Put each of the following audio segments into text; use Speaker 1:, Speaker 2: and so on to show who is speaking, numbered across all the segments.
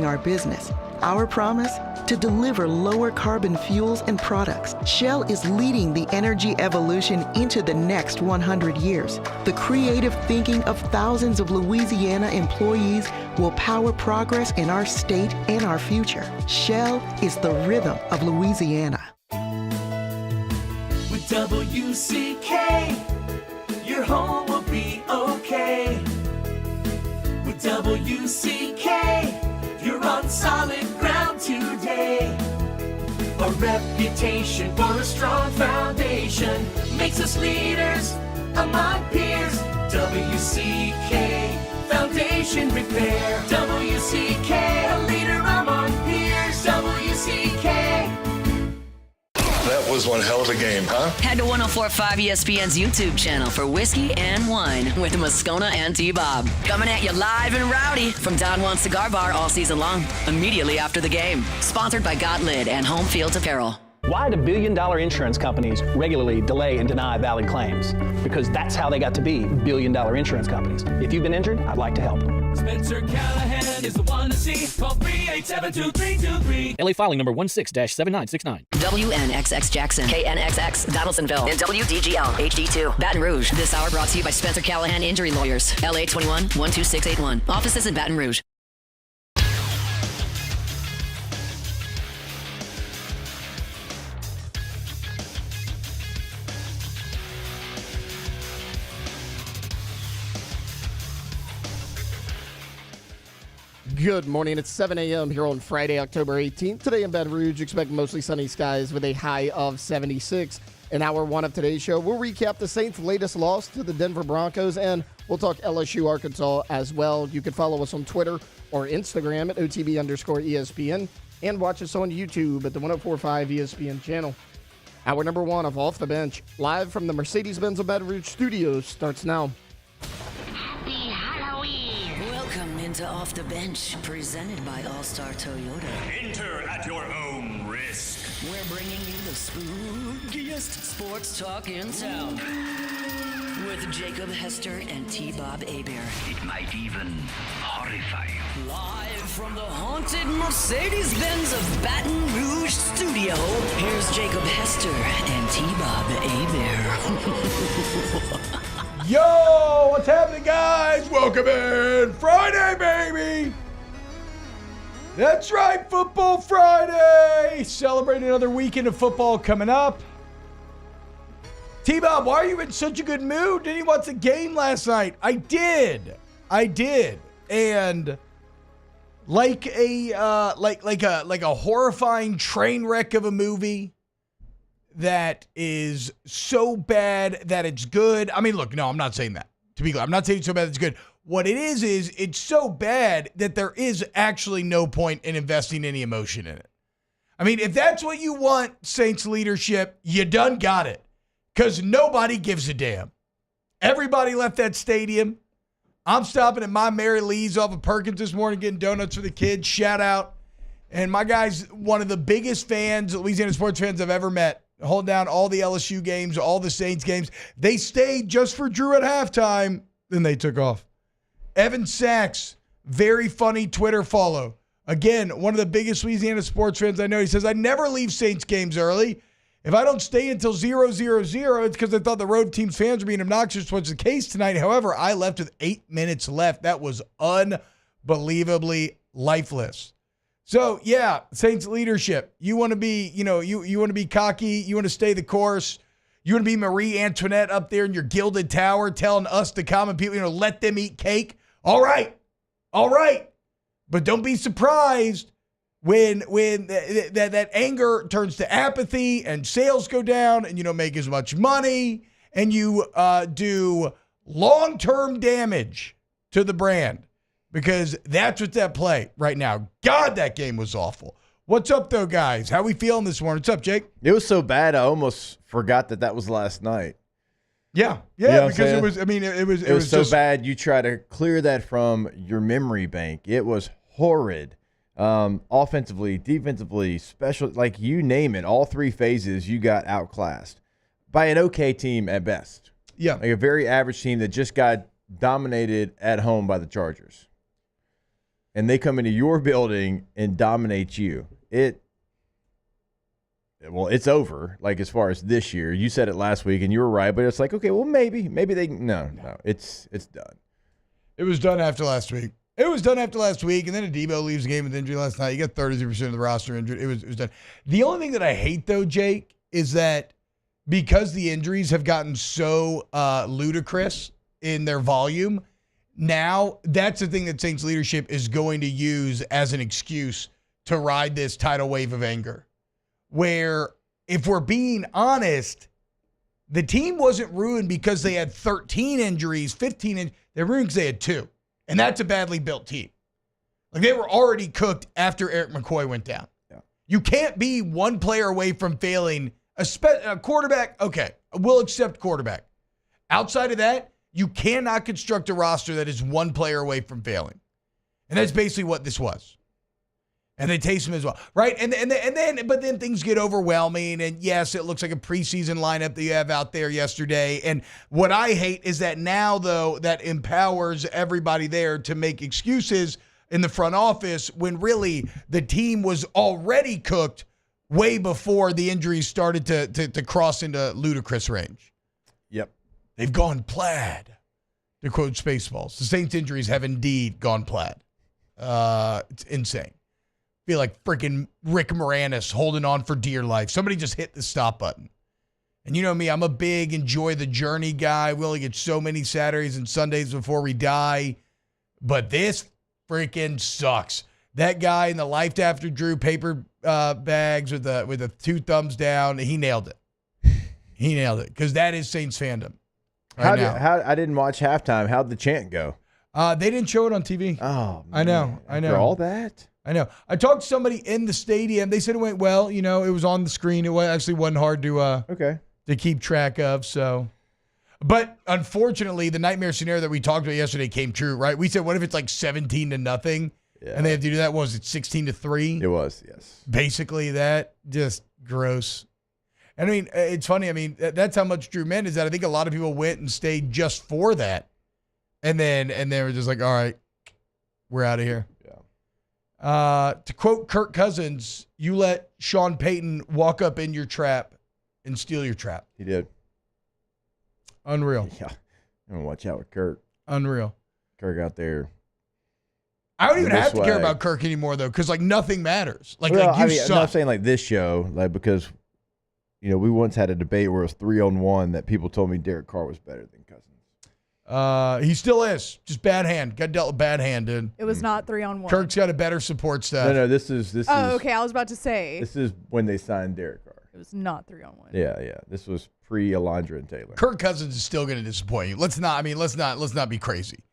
Speaker 1: our business. Our promise? To deliver lower carbon fuels and products. Shell is leading the energy evolution into the next 100 years. The creative thinking of thousands of Louisiana employees will power progress in our state and our future. Shell is the rhythm of Louisiana.
Speaker 2: With WCK, your home will be okay. With WCK, you're on solid ground today. A reputation for a strong foundation makes us leaders among peers. WCK, foundation repair. WCK, a leader among peers. WCK.
Speaker 3: That was one hell of a game, huh?
Speaker 4: Head to 104.5 ESPN's YouTube channel for Whiskey and Wine with Moscona and T-Bob. Coming at you live and rowdy from Don Juan's Cigar Bar all season long, immediately after the game. Sponsored by Got Lid and Home Fields Apparel.
Speaker 5: Why do billion-dollar insurance companies regularly delay and deny valid claims? Because that's how they got to be billion-dollar insurance companies. If you've been injured, I'd like to help.
Speaker 2: Spencer Callahan is the one to see. Call 387-2323.
Speaker 6: LA filing number 16-7969.
Speaker 4: WNXX Jackson, KNXX Donaldsonville, and WDGL HD2 Baton Rouge. This hour brought to you by Spencer Callahan Injury Lawyers. LA 21-12681. Offices in Baton Rouge.
Speaker 7: Good morning. It's 7 a.m. here on Friday, October 18th. Today in Baton Rouge, expect mostly sunny skies with a high of 76. In hour one of today's show, we'll recap the Saints' latest loss to the Denver Broncos, and we'll talk LSU-Arkansas as well. You can follow us on Twitter or Instagram at OTB_ESPN and watch us on YouTube at the 104.5 ESPN channel. Hour number one of Off the Bench, live from the Mercedes-Benz of Baton Rouge studios, starts now.
Speaker 4: Welcome into Off the Bench, presented by All-Star Toyota.
Speaker 8: Enter at your own risk.
Speaker 4: We're bringing you the spookiest sports talk in town. With Jacob Hester and T-Bob Hebert.
Speaker 8: It might even horrify you.
Speaker 4: Live from the haunted Mercedes-Benz of Baton Rouge studio, here's Jacob Hester and T-Bob Hebert.
Speaker 9: Yo, what's happening, guys? Welcome in. Friday, baby. That's right, Football Friday. Celebrating another weekend of football coming up. T-Bob, why are you in such a good mood? Didn't you watch the game last night? I did. And like a horrifying train wreck of a movie that is so bad that it's good. I mean, look, no, I'm not saying that. To be clear, I'm not saying it's so bad that it's good. What it is it's so bad that there is actually no point in investing any emotion in it. I mean, if that's what you want, Saints leadership, you done got it. Because nobody gives a damn. Everybody left that stadium. I'm stopping at my Mary Lee's off of Perkins this morning getting donuts for the kids. Shout out. And my guy's one of the biggest fans, Louisiana sports fans I've ever met. Hold down all the LSU games, all the Saints games. They stayed just for Drew at halftime. Then they took off. Evan Sachs, very funny Twitter follow. Again, one of the biggest Louisiana sports fans I know. He says, I never leave Saints games early. If I don't stay until 0-0-0, it's because I thought the road team's fans were being obnoxious, which was the case tonight. However, I left with 8 minutes left. That was unbelievably lifeless. So, yeah, Saints leadership. You want to be, you want to be cocky. You want to stay the course. You want to be Marie Antoinette up there in your gilded tower telling us, the common people, let them eat cake. All right. But don't be surprised when that anger turns to apathy and sales go down and you don't make as much money and you do long-term damage to the brand. Because that's what's at play right now. God, that game was awful. What's up, though, guys? How we feeling this morning? What's up, Jake?
Speaker 10: It was so bad, I almost forgot that was last night.
Speaker 9: Yeah, because it was. I mean, it was
Speaker 10: so
Speaker 9: just
Speaker 10: bad. You try to clear that from your memory bank. It was horrid. Offensively, defensively, special, like you name it. All three phases, you got outclassed by an okay team at best.
Speaker 9: Yeah,
Speaker 10: like a very average team that just got dominated at home by the Chargers. and they come into your building and dominate you, it's over. Like as far as this year, you said it last week, and you were right. But it's like, okay, well, maybe no, it's done.
Speaker 9: It was done after last week. And then Adebo leaves the game with injury last night. You got 33% of the roster injured. It was done. The only thing that I hate, though, Jake, is that because the injuries have gotten so ludicrous in their volume, now that's the thing that Saints leadership is going to use as an excuse to ride this tidal wave of anger. Where, if we're being honest, the team wasn't ruined because they had 13 injuries, 15 injuries. They're ruined because they had 2. And that's a badly built team. Like, they were already cooked after Eric McCoy went down. Yeah. You can't be one player away from failing. A quarterback, okay, we'll accept quarterback. Outside of that, you cannot construct a roster that is one player away from failing. And that's basically what this was. And they taste them as well, right? But then things get overwhelming. And yes, it looks like a preseason lineup that you have out there yesterday. And what I hate is that now, though, that empowers everybody there to make excuses in the front office when really the team was already cooked way before the injuries started to cross into ludicrous range.
Speaker 10: Yep.
Speaker 9: They've gone plaid, to quote Spaceballs. The Saints injuries have indeed gone plaid. It's insane. Feel like freaking Rick Moranis holding on for dear life. Somebody just hit the stop button. And you know me, I'm a big enjoy the journey guy. We only get so many Saturdays and Sundays before we die. But this freaking sucks. That guy in the Life After Drew paper bags with the 2 thumbs down, he nailed it. He nailed it. Because that is Saints fandom.
Speaker 10: How I didn't watch halftime. How'd the chant go?
Speaker 9: They didn't show it on TV.
Speaker 10: Oh, man.
Speaker 9: I know.
Speaker 10: After all that?
Speaker 9: I know. I talked to somebody in the stadium. They said it went well. You know, it was on the screen. It actually wasn't hard to keep track of. So, but unfortunately, the nightmare scenario that we talked about yesterday came true. Right? We said, what if it's like 17-0, and they have to do that? What was it 16-3?
Speaker 10: It was, yes.
Speaker 9: Basically, that just gross. And I mean, it's funny. I mean, that's how much Drew meant, is that I think a lot of people went and stayed just for that, and they were just like, all right, we're out of here. To quote Kirk Cousins, you let Sean Payton walk up in your trap and steal your trap.
Speaker 10: He did.
Speaker 9: Unreal.
Speaker 10: Yeah. I'm going to watch out with Kirk.
Speaker 9: Unreal.
Speaker 10: Kirk out there.
Speaker 9: I don't even have to care about Kirk anymore, though, because, like, nothing matters. Like you suck.
Speaker 10: I'm not saying, like, this show, like, because, you know, we once had a debate where it was 3-on-1 that people told me Derek Carr was better than Cousins.
Speaker 9: He still is. Just bad hand. Got dealt a bad hand, dude.
Speaker 11: It was not 3-on-1.
Speaker 9: Kirk's got a better support staff.
Speaker 10: No, this is.
Speaker 11: Okay. I was about to say.
Speaker 10: This is when they signed Derek Carr.
Speaker 11: It was not 3-on-1.
Speaker 10: Yeah. This was pre-Alondra and Taylor.
Speaker 9: Kirk Cousins is still going to disappoint you. Let's not be crazy.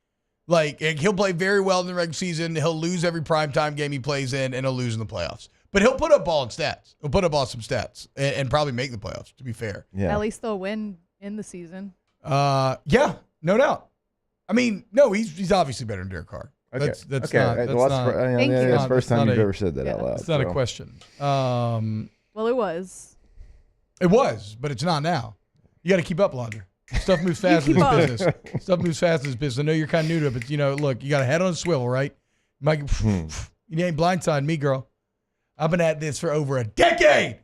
Speaker 9: Like, he'll play very well in the regular season. He'll lose every primetime game he plays in, and he'll lose in the playoffs. But he'll put up ball and stats. He'll put up awesome stats and probably make the playoffs, to be fair.
Speaker 10: Yeah.
Speaker 11: At least they'll win in the season.
Speaker 9: Yeah, no doubt. I mean, no, he's obviously better than Derek Carr.
Speaker 10: Okay.
Speaker 9: That's
Speaker 10: That's
Speaker 11: the
Speaker 10: first time you've ever said that out loud.
Speaker 9: It's not a question.
Speaker 11: Well, it was.
Speaker 9: It was, but it's not now. You got to keep up, Launder. Stuff moves fast in this business. Stuff moves fast in this business. I know you're kind of new to it, but, you know, look, you got a head on a swivel, right? Mike, you ain't blindsiding me, girl. I've been at this for over a decade,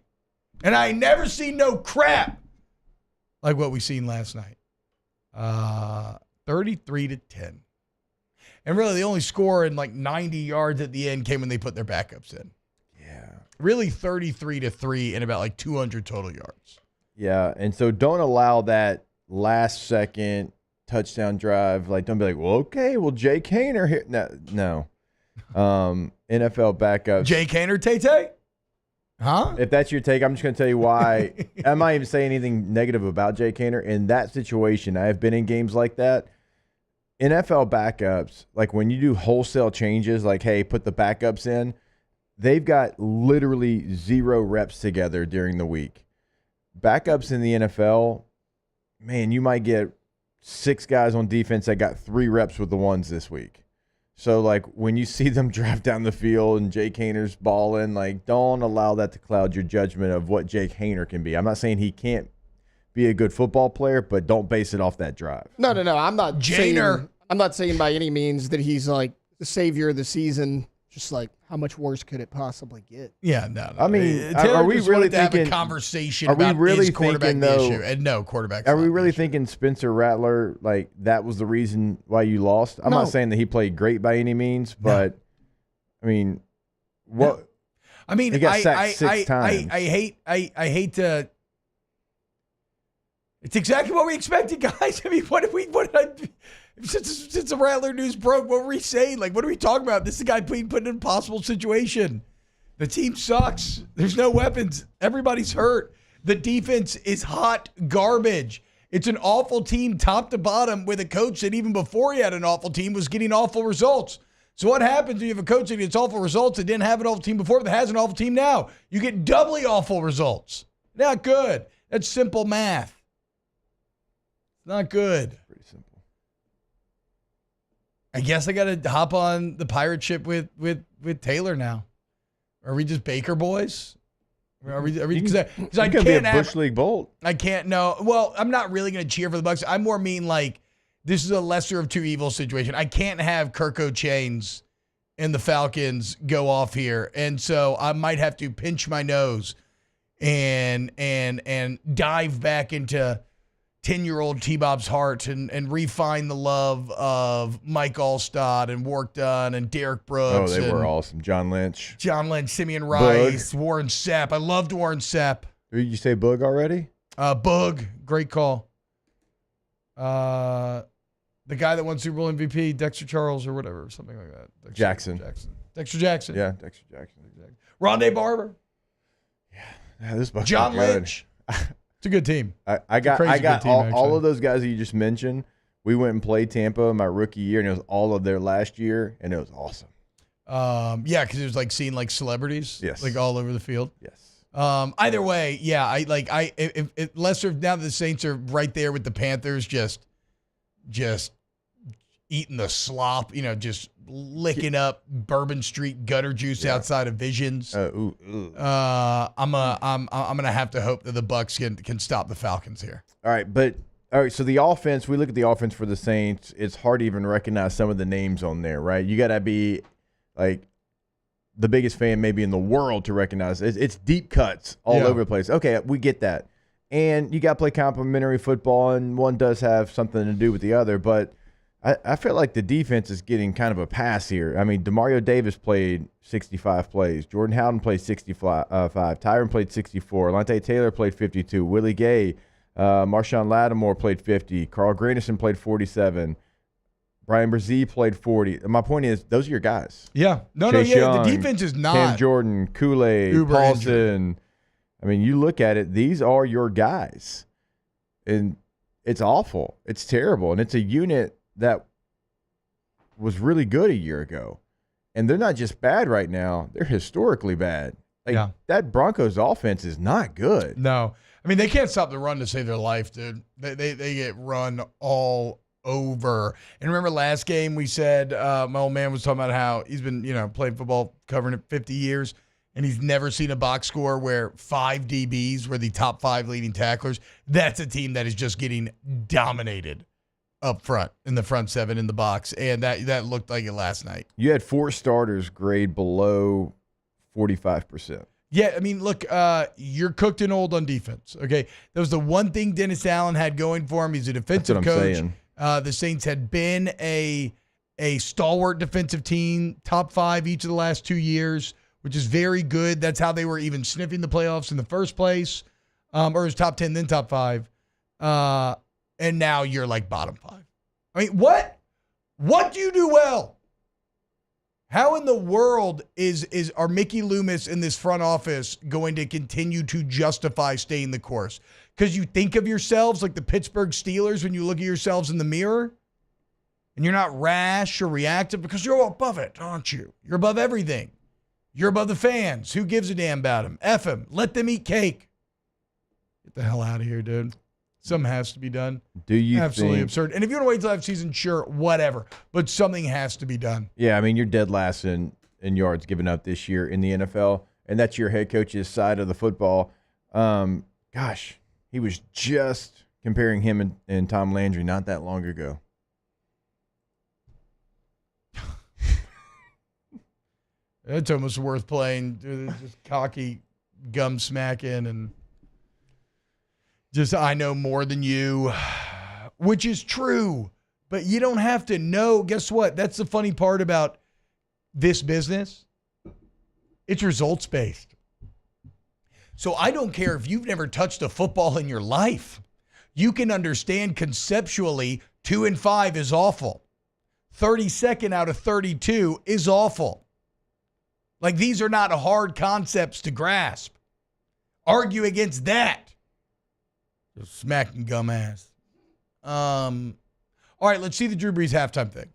Speaker 9: and I ain't never seen no crap like what we seen last night. 33-10. And really, the only score in like 90 yards at the end came when they put their backups in.
Speaker 10: Yeah.
Speaker 9: Really 33-3 and about like 200 total yards.
Speaker 10: Yeah, and so don't allow that last second touchdown drive. Like, don't be like, well, okay, well, Jay Kaner here. No. NFL backups.
Speaker 9: Jay Kaner, Tay-Tay? Huh?
Speaker 10: If that's your take, I'm just going to tell you why. I'm not even saying anything negative about Jay Kaner. In that situation, I have been in games like that. NFL backups, like when you do wholesale changes, like, hey, put the backups in, they've got literally 0 reps together during the week. Backups in the NFL, man, you might get 6 guys on defense that got 3 reps with the ones this week. So, like, when you see them drive down the field and Jay Kaner's balling, like, don't allow that to cloud your judgment of what Jay Kaner can be. I'm not saying he can't be a good football player, but don't base it off that drive.
Speaker 7: No. I'm not saying by any means that he's like the savior of the season. Just like, how much worse could it possibly get?
Speaker 9: Yeah, no.
Speaker 10: I mean,
Speaker 9: Taylor
Speaker 10: are we
Speaker 9: just
Speaker 10: really
Speaker 9: wanted to have
Speaker 10: thinking?
Speaker 9: a conversation
Speaker 10: Are we
Speaker 9: about
Speaker 10: really
Speaker 9: his quarterback
Speaker 10: thinking
Speaker 9: the
Speaker 10: though?
Speaker 9: issue? And no, quarterback.
Speaker 10: Are we really thinking Spencer Rattler, like, that was the reason why you lost? I'm not saying that he played great by any means, but I mean, what?
Speaker 9: No. I mean,
Speaker 10: he got sacked six times.
Speaker 9: I hate to. It's exactly what we expected, guys. I mean, since the Rattler news broke, what were we saying? Like, what are we talking about? This is a guy being put in an impossible situation. The team sucks. There's no weapons. Everybody's hurt. The defense is hot garbage. It's an awful team top to bottom with a coach that even before he had an awful team was getting awful results. So what happens when you have a coach that gets awful results that didn't have an awful team before that has an awful team now? You get doubly awful results. Not good. That's simple math. Not good.
Speaker 10: Pretty simple.
Speaker 9: I guess I got to hop on the pirate ship with Taylor now. Are we just Baker boys? Are we? Because I can't
Speaker 10: be a Bush League Bolt.
Speaker 9: I can't. No. Well, I'm not really going to cheer for the Bucs. I more mean like this is a lesser of two evils situation. I can't have Kirk O'Chains and the Falcons go off here, and so I might have to pinch my nose and dive back into 10-year-old T-Bob's heart and refine the love of Mike Allstott and Wark Dunn and Derek Brooks.
Speaker 10: Oh, they were awesome. John Lynch,
Speaker 9: Simeon Rice, Warren Sapp. I loved Warren Sapp.
Speaker 10: Did you say Boog already?
Speaker 9: Boog, great call. The guy that won Super Bowl MVP, Dexter Charles or whatever, something like that. Dexter Jackson.
Speaker 10: Yeah, Dexter Jackson.
Speaker 9: Rondé Barber.
Speaker 10: Yeah, this Bucs
Speaker 9: John
Speaker 10: are good.
Speaker 9: Lynch. It's a good team.
Speaker 10: I got all of those guys that you just mentioned. We went and played Tampa my rookie year, and it was all of their last year, and it was awesome.
Speaker 9: Yeah, because it was like seeing like celebrities,
Speaker 10: yes,
Speaker 9: like all over the field.
Speaker 10: Yes.
Speaker 9: Either way, yeah, if Lester now that the Saints are right there with the Panthers, just eating the slop, just licking up Bourbon Street gutter juice outside of Visions. I'm gonna have to hope that the Bucs can stop the Falcons here.
Speaker 10: All right, so the offense, we look at the offense for the Saints, it's hard to even recognize some of the names on there, right? You got to be like the biggest fan maybe in the world to recognize it. It's deep cuts all over the place. Okay, we get that. And you got to play complementary football, and one does have something to do with the other, but I feel like the defense is getting kind of a pass here. I mean, Demario Davis played 65 plays. Jordan Howden played 65. Tyron played 64. Lante Taylor played 52. Willie Gay, Marshawn Lattimore played 50. Carl Granderson played 47. Brian Brzee played 40. And my point is, those are your guys.
Speaker 9: Yeah.
Speaker 10: Young,
Speaker 9: the defense is not.
Speaker 10: Cam Jordan, Kool-Aid, Paulson. I mean, you look at it, these are your guys. And it's awful. It's terrible. And it's a unit that was really good a year ago. And they're not just bad right now. They're historically bad. That Broncos offense is not good.
Speaker 9: No. I mean, they can't stop the run to save their life, dude. They get run all over. And remember last game we said my old man was talking about how he's been, playing football, covering it 50 years, and he's never seen a box score where 5 DBs were the top 5 leading tacklers. That's a team that is just getting dominated up front in the front 7 in the box, and that looked like it last night.
Speaker 10: You had 4 starters grade below 45%.
Speaker 9: Yeah, I mean, look, you're cooked and old on defense, okay? That was the one thing Dennis Allen had going for him. He's a defensive coach.
Speaker 10: Saying.
Speaker 9: The Saints had been a stalwart defensive team, top 5 each of the last 2 years, which is very good. That's how they were even sniffing the playoffs in the first place, or it was top 10, then top 5. And now you're like bottom 5. I mean, what do you do well? How in the world are Mickey Loomis in this front office going to continue to justify staying the course? Because you think of yourselves like the Pittsburgh Steelers when you look at yourselves in the mirror, and you're not rash or reactive because you're above it, aren't you? You're above everything. You're above the fans. Who gives a damn about them? F them. Let them eat cake. Get the hell out of here, dude. Something has to be done.
Speaker 10: Do you
Speaker 9: Absolutely
Speaker 10: think,
Speaker 9: absurd. And if you want to wait till after season, sure, whatever. But something has to be done.
Speaker 10: Yeah, I mean, you're dead last in yards given up this year in the NFL, and that's your head coach's side of the football. Gosh, he was just comparing him and Tom Landry not that long ago.
Speaker 9: It's almost worth playing. Just cocky, gum smacking, and just I know more than you, which is true. But you don't have to know. Guess what? That's the funny part about this business. It's results based. So I don't care if you've never touched a football in your life. You can understand conceptually 2 and 5 is awful. 32nd out of 32 is awful. Like, these are not hard concepts to grasp. Argue against that. Just smacking gum ass. All right, let's see the Drew Brees halftime thing.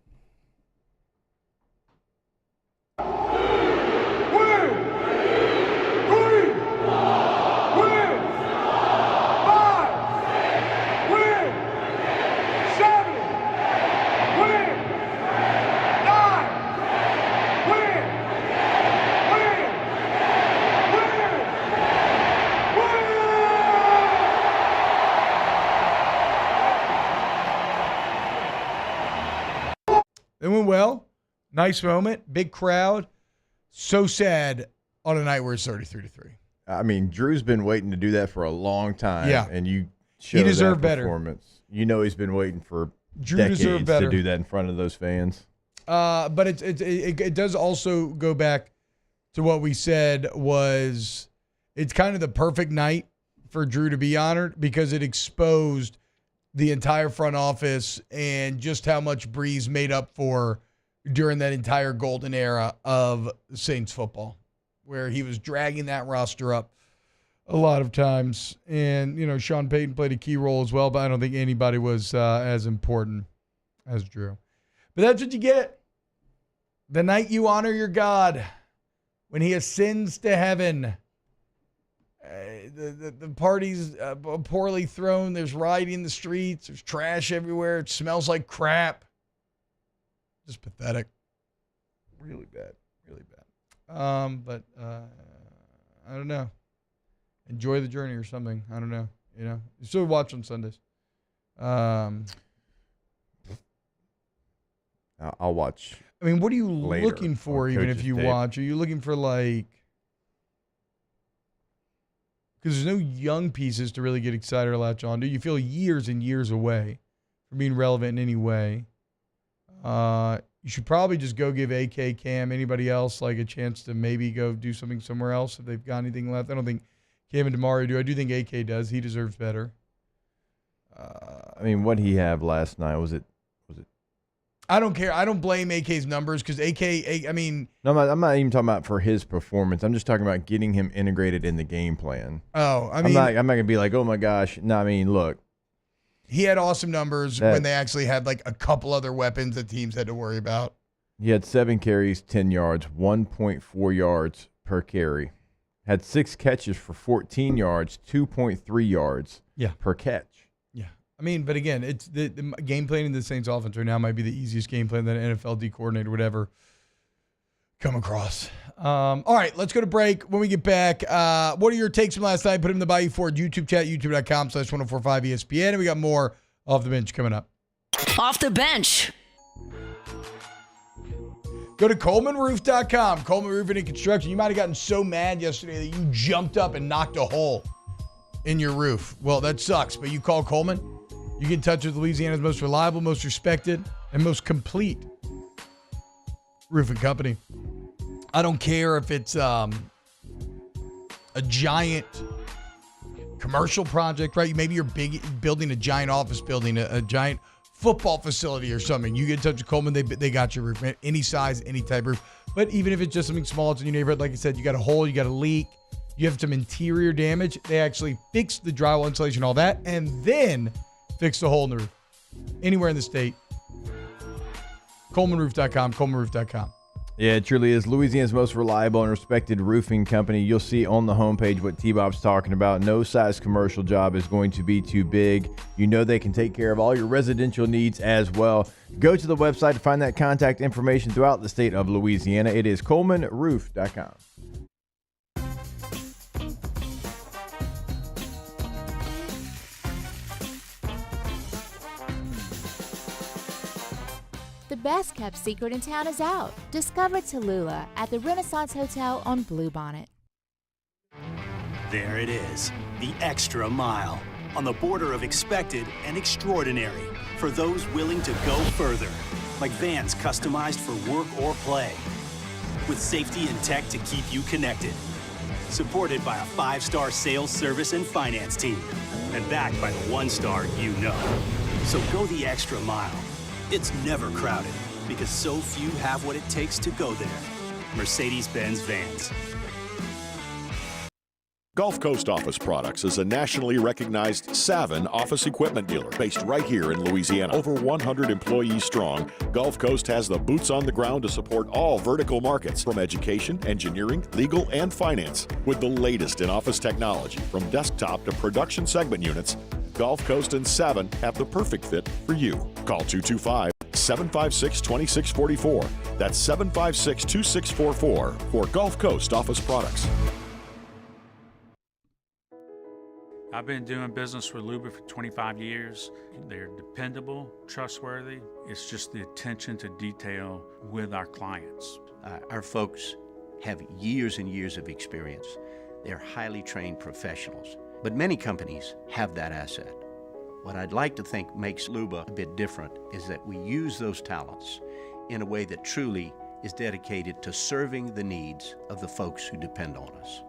Speaker 9: It went well. Nice moment. Big crowd. So sad on a night where it's 33-3.
Speaker 10: I mean, Drew's been waiting to do that for a long time.
Speaker 9: Yeah.
Speaker 10: And you show that performance. You know he's been waiting for decades to do that in front of those fans.
Speaker 9: But it does also go back to what we said was it's kind of the perfect night for Drew to be honored because it exposed the entire front office and just how much Brees made up for during that entire golden era of Saints football, where he was dragging that roster up a lot of times. And, you know, Sean Payton played a key role as well, but I don't think anybody was as important as Drew. But that's what you get. The night you honor your God, when he ascends to heaven. The party's poorly thrown. There's rioting in the streets. There's trash everywhere. It smells like crap. Just pathetic. Really bad. Really bad. But I don't know. Enjoy the journey or something. I don't know. You know, you still watch on Sundays.
Speaker 10: I'll watch.
Speaker 9: I mean, what are you
Speaker 10: later
Speaker 9: looking for even if you watch? Are you looking for like... Because there's no young pieces to really get excited or latch on to. You feel years and years away from being relevant in any way. You should probably just go give AK, Cam, anybody else like a chance to maybe go do something somewhere else if they've got anything left. I don't think Cam and Damari do. I do think AK does. He deserves better.
Speaker 10: I mean, what he have last night? Was it?
Speaker 9: I don't care. I don't blame AK's numbers because I mean...
Speaker 10: No, I'm not even talking about for his performance. I'm just talking about getting him integrated in the game plan.
Speaker 9: Oh, I mean...
Speaker 10: I'm not going to be like, oh, my gosh. No, I mean, look.
Speaker 9: He had awesome numbers when they actually had like a couple other weapons that teams had to worry about.
Speaker 10: He had 7 carries, 10 yards, 1.4 yards per carry. Had 6 catches for 14 yards, 2.3 yards per catch.
Speaker 9: I mean, but again, it's the game plan in the Saints offense right now might be the easiest game plan that an NFL D coordinator would ever come across. All right, let's go to break. When we get back, what are your takes from last night? Put them in the Bayou Ford YouTube chat, youtube.com/1045 ESPN. And we got more Off the Bench coming up.
Speaker 4: Off the Bench.
Speaker 9: Go to ColemanRoof.com. Coleman Roofing and Construction. You might have gotten so mad yesterday that you jumped up and knocked a hole in your roof. Well, that sucks, but you call Coleman. You get in touch with Louisiana's most reliable, most respected, and most complete roofing company. I don't care if it's a giant commercial project, right? Maybe you're building a giant office building, a giant football facility or something. You get in touch with Coleman, they got your roof, man. Any size, any type of roof. But even if it's just something small, it's in your neighborhood, like I said, you got a hole, you got a leak, you have some interior damage, they actually fix the drywall insulation, all that, and then fix the hole in the roof. Anywhere in the state. ColemanRoof.com, ColemanRoof.com.
Speaker 10: Yeah, it truly is Louisiana's most reliable and respected roofing company. You'll see on the homepage what T-Bob's talking about. No size commercial job is going to be too big. You know they can take care of all your residential needs as well. Go to the website to find that contact information throughout the state of Louisiana. It is ColemanRoof.com.
Speaker 12: The best kept secret in town is out. Discover Tallulah at the Renaissance Hotel on Bluebonnet.
Speaker 8: There it is, the extra mile, on the border of expected and extraordinary, for those willing to go further, like vans customized for work or play, with safety and tech to keep you connected, supported by a 5-star sales, service, and finance team, and backed by the 1-star you know. So go the extra mile. It's never crowded, because so few have what it takes to go there. Mercedes-Benz Vans.
Speaker 13: Gulf Coast Office Products is a nationally recognized Savin office equipment dealer based right here in Louisiana. Over 100 employees strong, Gulf Coast has the boots on the ground to support all vertical markets, from education, engineering, legal, and finance. With the latest in office technology, from desktop to production segment units, Gulf Coast and Savin have the perfect fit for you. Call 225-756-2644. That's 756-2644 for Gulf Coast Office Products.
Speaker 14: I've been doing business with Luba for 25 years. They're dependable, trustworthy. It's just the attention to detail with our clients.
Speaker 15: Our folks have years and years of experience. They're highly trained professionals, but many companies have that asset. What I'd like to think makes Luba a bit different is that we use those talents in a way that truly is dedicated to serving the needs of the folks who depend on us.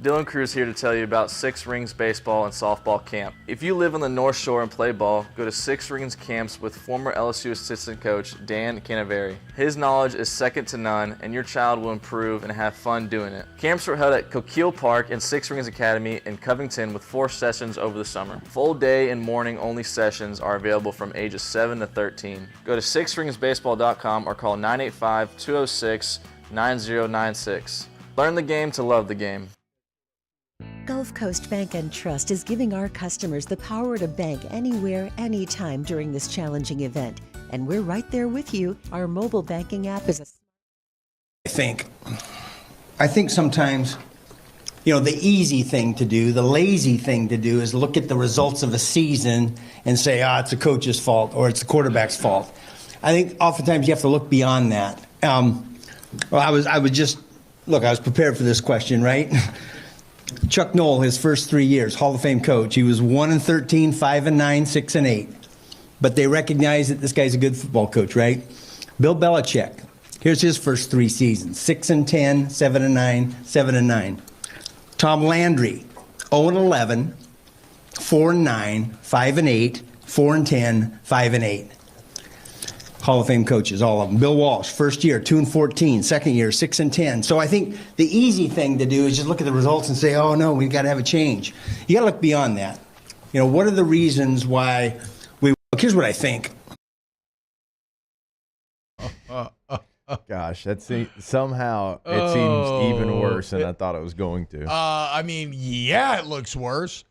Speaker 16: Dylan Cruz here to tell you about Six Rings Baseball and Softball Camp. If you live on the North Shore and play ball, go to Six Rings Camps with former LSU assistant coach Dan Canaveri. His knowledge is second to none, and your child will improve and have fun doing it. Camps were held at Coquille Park and Six Rings Academy in Covington with 4 sessions over the summer. Full day and morning only sessions are available from ages 7 to 13. Go to sixringsbaseball.com or call 985-206-9096. Learn the game to love the game.
Speaker 17: Gulf Coast Bank and Trust is giving our customers the power to bank anywhere, anytime during this challenging event. And we're right there with you. Our mobile banking app is a...
Speaker 18: I think sometimes, the easy thing to do, the lazy thing to do is look at the results of a season and say, it's a coach's fault or it's the quarterback's fault. I think oftentimes you have to look beyond that. I was prepared for this question, right? Chuck Noll, his first 3 years, Hall of Fame coach, he was 1-13, 5-9, 6-8. But they recognize that this guy's a good football coach, right? Bill Belichick, here's his first 3 seasons, 6-10, 7-9, 7-9. Tom Landry, 0-11, 4-9, 5-8, 4-10, 5-8. Hall of Fame coaches, all of them. Bill Walsh, first year, 2-14. Second year, 6-10. So I think the easy thing to do is just look at the results and say, oh no, we've got to have a change. You got to look beyond that. What are the reasons why here's what I think.
Speaker 10: Gosh, somehow it seems even worse than I thought it was going to.
Speaker 9: It looks worse.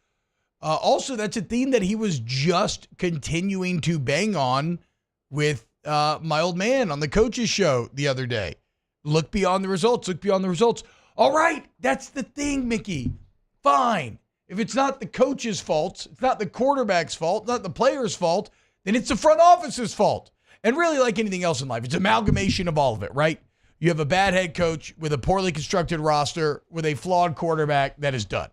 Speaker 9: Also, that's a theme that he was just continuing to bang on with my old man on the coach's show the other day. Look beyond the results. Look beyond the results. All right, that's the thing, Mickey. Fine. If it's not the coach's fault, it's not the quarterback's fault, not the player's fault, then it's the front office's fault. And really, like anything else in life, it's amalgamation of all of it, right? You have a bad head coach with a poorly constructed roster with a flawed quarterback that is done.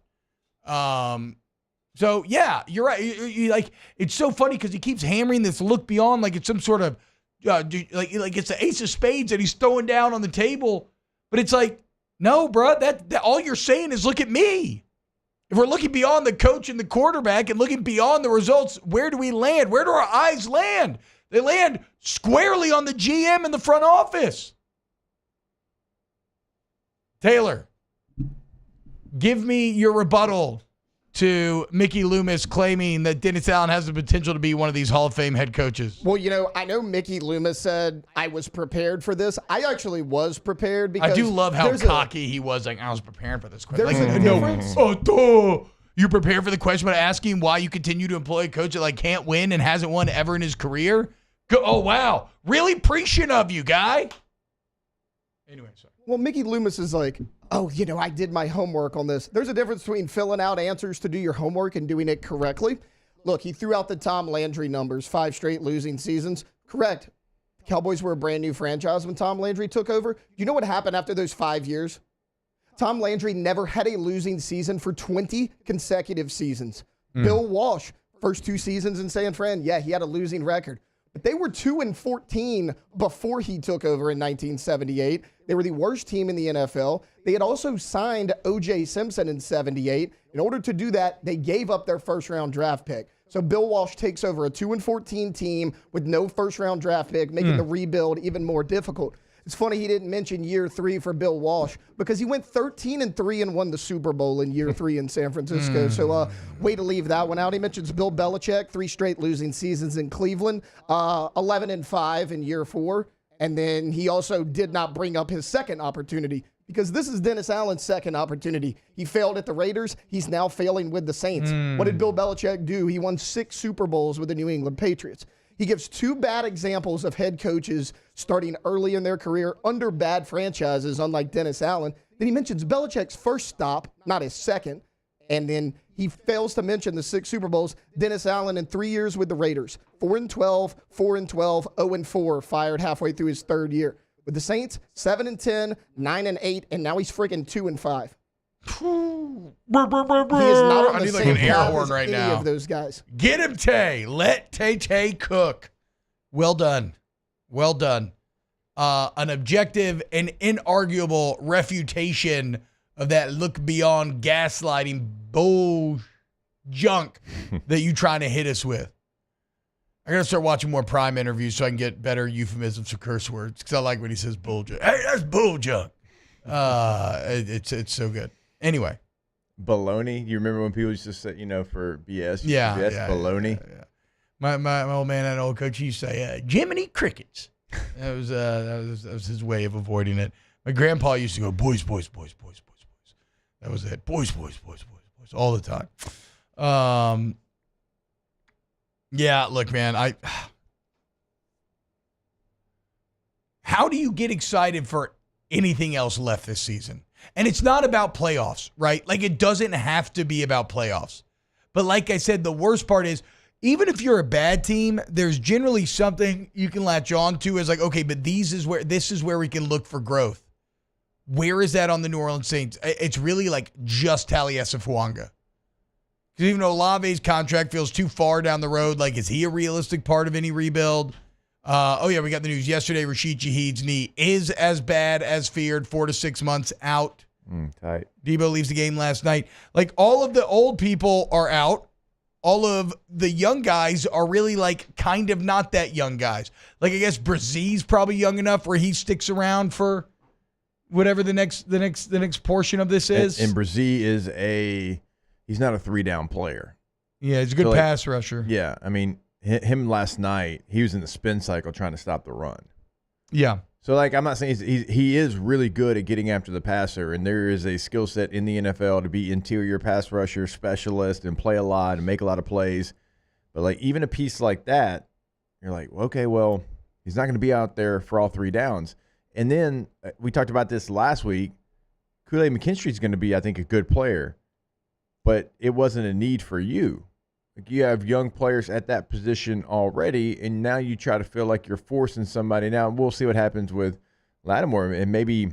Speaker 9: So, yeah, you're right. It's so funny because he keeps hammering this look beyond like it's some sort of, like it's the ace of spades that he's throwing down on the table. But it's like, no, bro, that all you're saying is look at me. If we're looking beyond the coach and the quarterback and looking beyond the results, where do we land? Where do our eyes land? They land squarely on the GM in the front office. Taylor, give me your rebuttal to Mickey Loomis claiming that Dennis Allen has the potential to be one of these Hall of Fame head coaches?
Speaker 7: Well, I know Mickey Loomis said I was prepared for this. I actually was prepared because
Speaker 9: I do love how cocky he was. Like, I was preparing for this question.
Speaker 7: There's a difference.
Speaker 9: You prepared for the question by asking why you continue to employ a coach that can't win and hasn't won ever in his career? Oh, wow. Really appreciative of you, guy. Anyway, sorry.
Speaker 7: Well, Mickey Loomis is like, I did my homework on this. There's a difference between filling out answers to do your homework and doing it correctly. Look, he threw out the Tom Landry numbers, 5 straight losing seasons. Correct. The Cowboys were a brand new franchise when Tom Landry took over. You know what happened after those 5 years? Tom Landry never had a losing season for 20 consecutive seasons. Bill Walsh, first 2 seasons in San Fran, he had a losing record. But they were 2-14 before he took over in 1978. They were the worst team in the NFL. They had also signed O.J. Simpson in 78. In order to do that, they gave up their first-round draft pick. So Bill Walsh takes over a 2-14 team with no first-round draft pick, making the rebuild even more difficult. It's funny he didn't mention year 3 for Bill Walsh because he went 13-3 and won the Super Bowl in year 3 in San Francisco. So way to leave that one out. He mentions Bill Belichick, 3 straight losing seasons in Cleveland, 11-5 in year 4. And then he also did not bring up his second opportunity because this is Dennis Allen's second opportunity. He failed at the Raiders. He's now failing with the Saints. What did Bill Belichick do? He won 6 Super Bowls with the New England Patriots. He gives 2 bad examples of head coaches starting early in their career under bad franchises, unlike Dennis Allen. Then he mentions Belichick's first stop, not his second. And then he fails to mention the 6 Super Bowls. Dennis Allen in 3 years with the Raiders, 4-12, 4-12, 0-4, fired halfway through his 3rd year. With the Saints, 7-10, 9-8, and now he's freaking 2-5. He is not on
Speaker 9: I
Speaker 7: the
Speaker 9: need like
Speaker 7: same
Speaker 9: an air
Speaker 7: path
Speaker 9: horn
Speaker 7: as
Speaker 9: right
Speaker 7: any
Speaker 9: now.
Speaker 7: of those guys.
Speaker 9: Get him, Tay. Let Tay cook. Well done. Well done. An objective and inarguable refutation of that look beyond gaslighting bull junk that you trying to hit us with. I got to start watching more Prime interviews so I can get better euphemisms for curse words because I like when he says bull junk. Hey, that's bull junk. It's so good. Anyway.
Speaker 10: Baloney. You remember when people used to say, for BS?
Speaker 9: Yeah.
Speaker 10: Baloney.
Speaker 9: Yeah. My old man, that old coach, he used to say, Jiminy Crickets. That was his way of avoiding it. My grandpa used to go, boys. That was it. Boys, all the time. Yeah, look, man, how do you get excited for anything else left this season? And it's not about playoffs, right? Like, it doesn't have to be about playoffs. But like I said, the worst part is, even if you're a bad team, there's generally something you can latch on to as like, okay, but this is where we can look for growth. Where is that on the New Orleans Saints? It's really like just Taliesin Fuanga. Because even though Olave's contract feels too far down the road, like, is he a realistic part of any rebuild? We got the news yesterday. Rashid Shaheed's knee is as bad as feared, 4 to 6 months out.
Speaker 10: Tight.
Speaker 9: Debo leaves the game last night. Like, all of the old people are out. All of the young guys are really like kind of not that young guys. Like, I guess Brazie's probably young enough where he sticks around for whatever the next portion of this is.
Speaker 10: And Brazie is he's not a 3-down player.
Speaker 9: Yeah, he's a good pass rusher.
Speaker 10: Yeah, I mean, him last night, he was in the spin cycle trying to stop the run.
Speaker 9: Yeah.
Speaker 10: So, like, I'm not saying he is really good at getting after the passer, and there is a skill set in the NFL to be interior pass rusher, specialist, and play a lot and make a lot of plays. But, like, even a piece like that, you're like, okay, well, he's not going to be out there for all 3 downs. And then we talked about this last week. Kool-Aid McKinstry's going to be, I think, a good player, but it wasn't a need for you. Like, you have young players at that position already, and now you try to feel like you're forcing somebody. Now, we'll see what happens with Lattimore, and maybe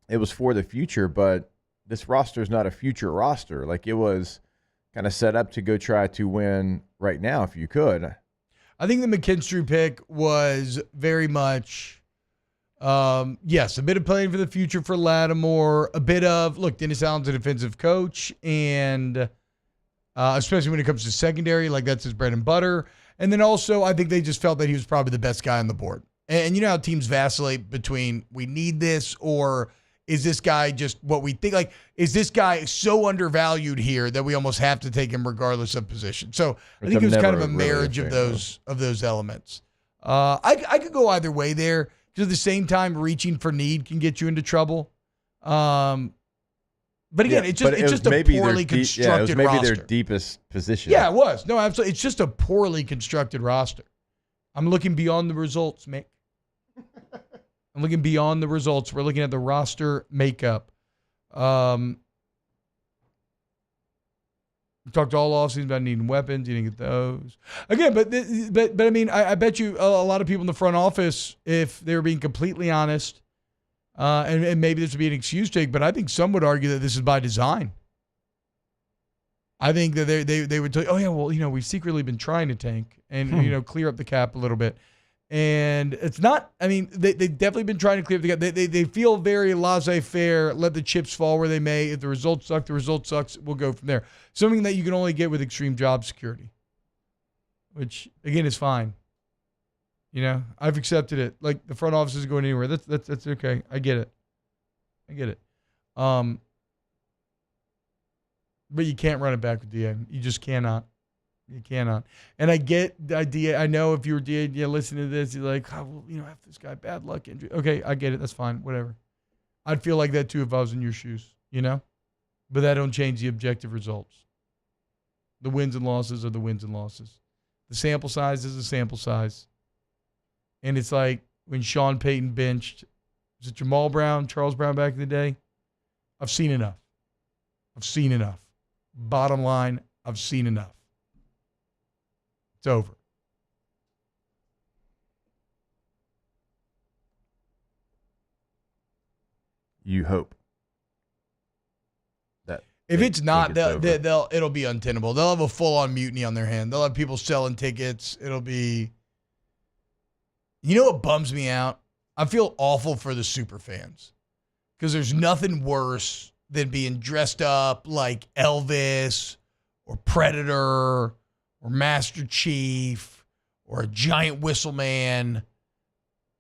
Speaker 10: it was for the future, but this roster is not a future roster. Like, it was kind of set up to go try to win right now if you could.
Speaker 9: I think the McKinstry pick was very much, yes, a bit of playing for the future for Lattimore, a bit of, look, Dennis Allen's a defensive coach, and especially when it comes to secondary, like, that's his bread and butter. And then also, I think they just felt that he was probably the best guy on the board. And you know how teams vacillate between we need this or is this guy just what we think? Like, is this guy so undervalued here that we almost have to take him regardless of position? So I think it was kind of a marriage of those elements. I could go either way there, because at the same time, reaching for need can get you into trouble. But again, it's just a poorly constructed roster.
Speaker 10: It was maybe their deepest position.
Speaker 9: Yeah, it was. No, absolutely. It's just a poorly constructed roster. I'm looking beyond the results, Mick. I'm looking beyond the results. We're looking at the roster makeup. We talked all offseason about needing weapons. You didn't get those. Again, but I mean, I bet you a lot of people in the front office, if they were being completely honest, and maybe this would be an excuse take, but I think some would argue that this is by design. I think that they would tell you, oh, yeah, well, we've secretly been trying to tank and, clear up the cap a little bit. And it's not, I mean, they've definitely been trying to clear up the cap. They feel very laissez-faire, let the chips fall where they may. If the results suck, the result sucks. We'll go from there. Something that you can only get with extreme job security, which, again, is fine. I've accepted it. Like, the front office isn't going anywhere. That's okay. I get it. But you can't run it back with DA. You just cannot. You cannot. And I get the idea. I know if you were DA, listening to this, you're like, oh, well, have this guy, bad luck injury. Okay, I get it. That's fine. Whatever. I'd feel like that too if I was in your shoes, But that don't change the objective results. The wins and losses are the wins and losses. The sample size is the sample size. And it's like when Sean Payton benched, was it Jamal Brown, Charles Brown back in the day? I've seen enough. Bottom line, I've seen enough. It's over.
Speaker 10: You hope that
Speaker 9: if it's not, it'll be untenable. They'll have a full-on mutiny on their hand. They'll have people selling tickets. It'll be. You know what bums me out? I feel awful for the super fans, because there's nothing worse than being dressed up like Elvis or Predator or Master Chief or a giant whistle man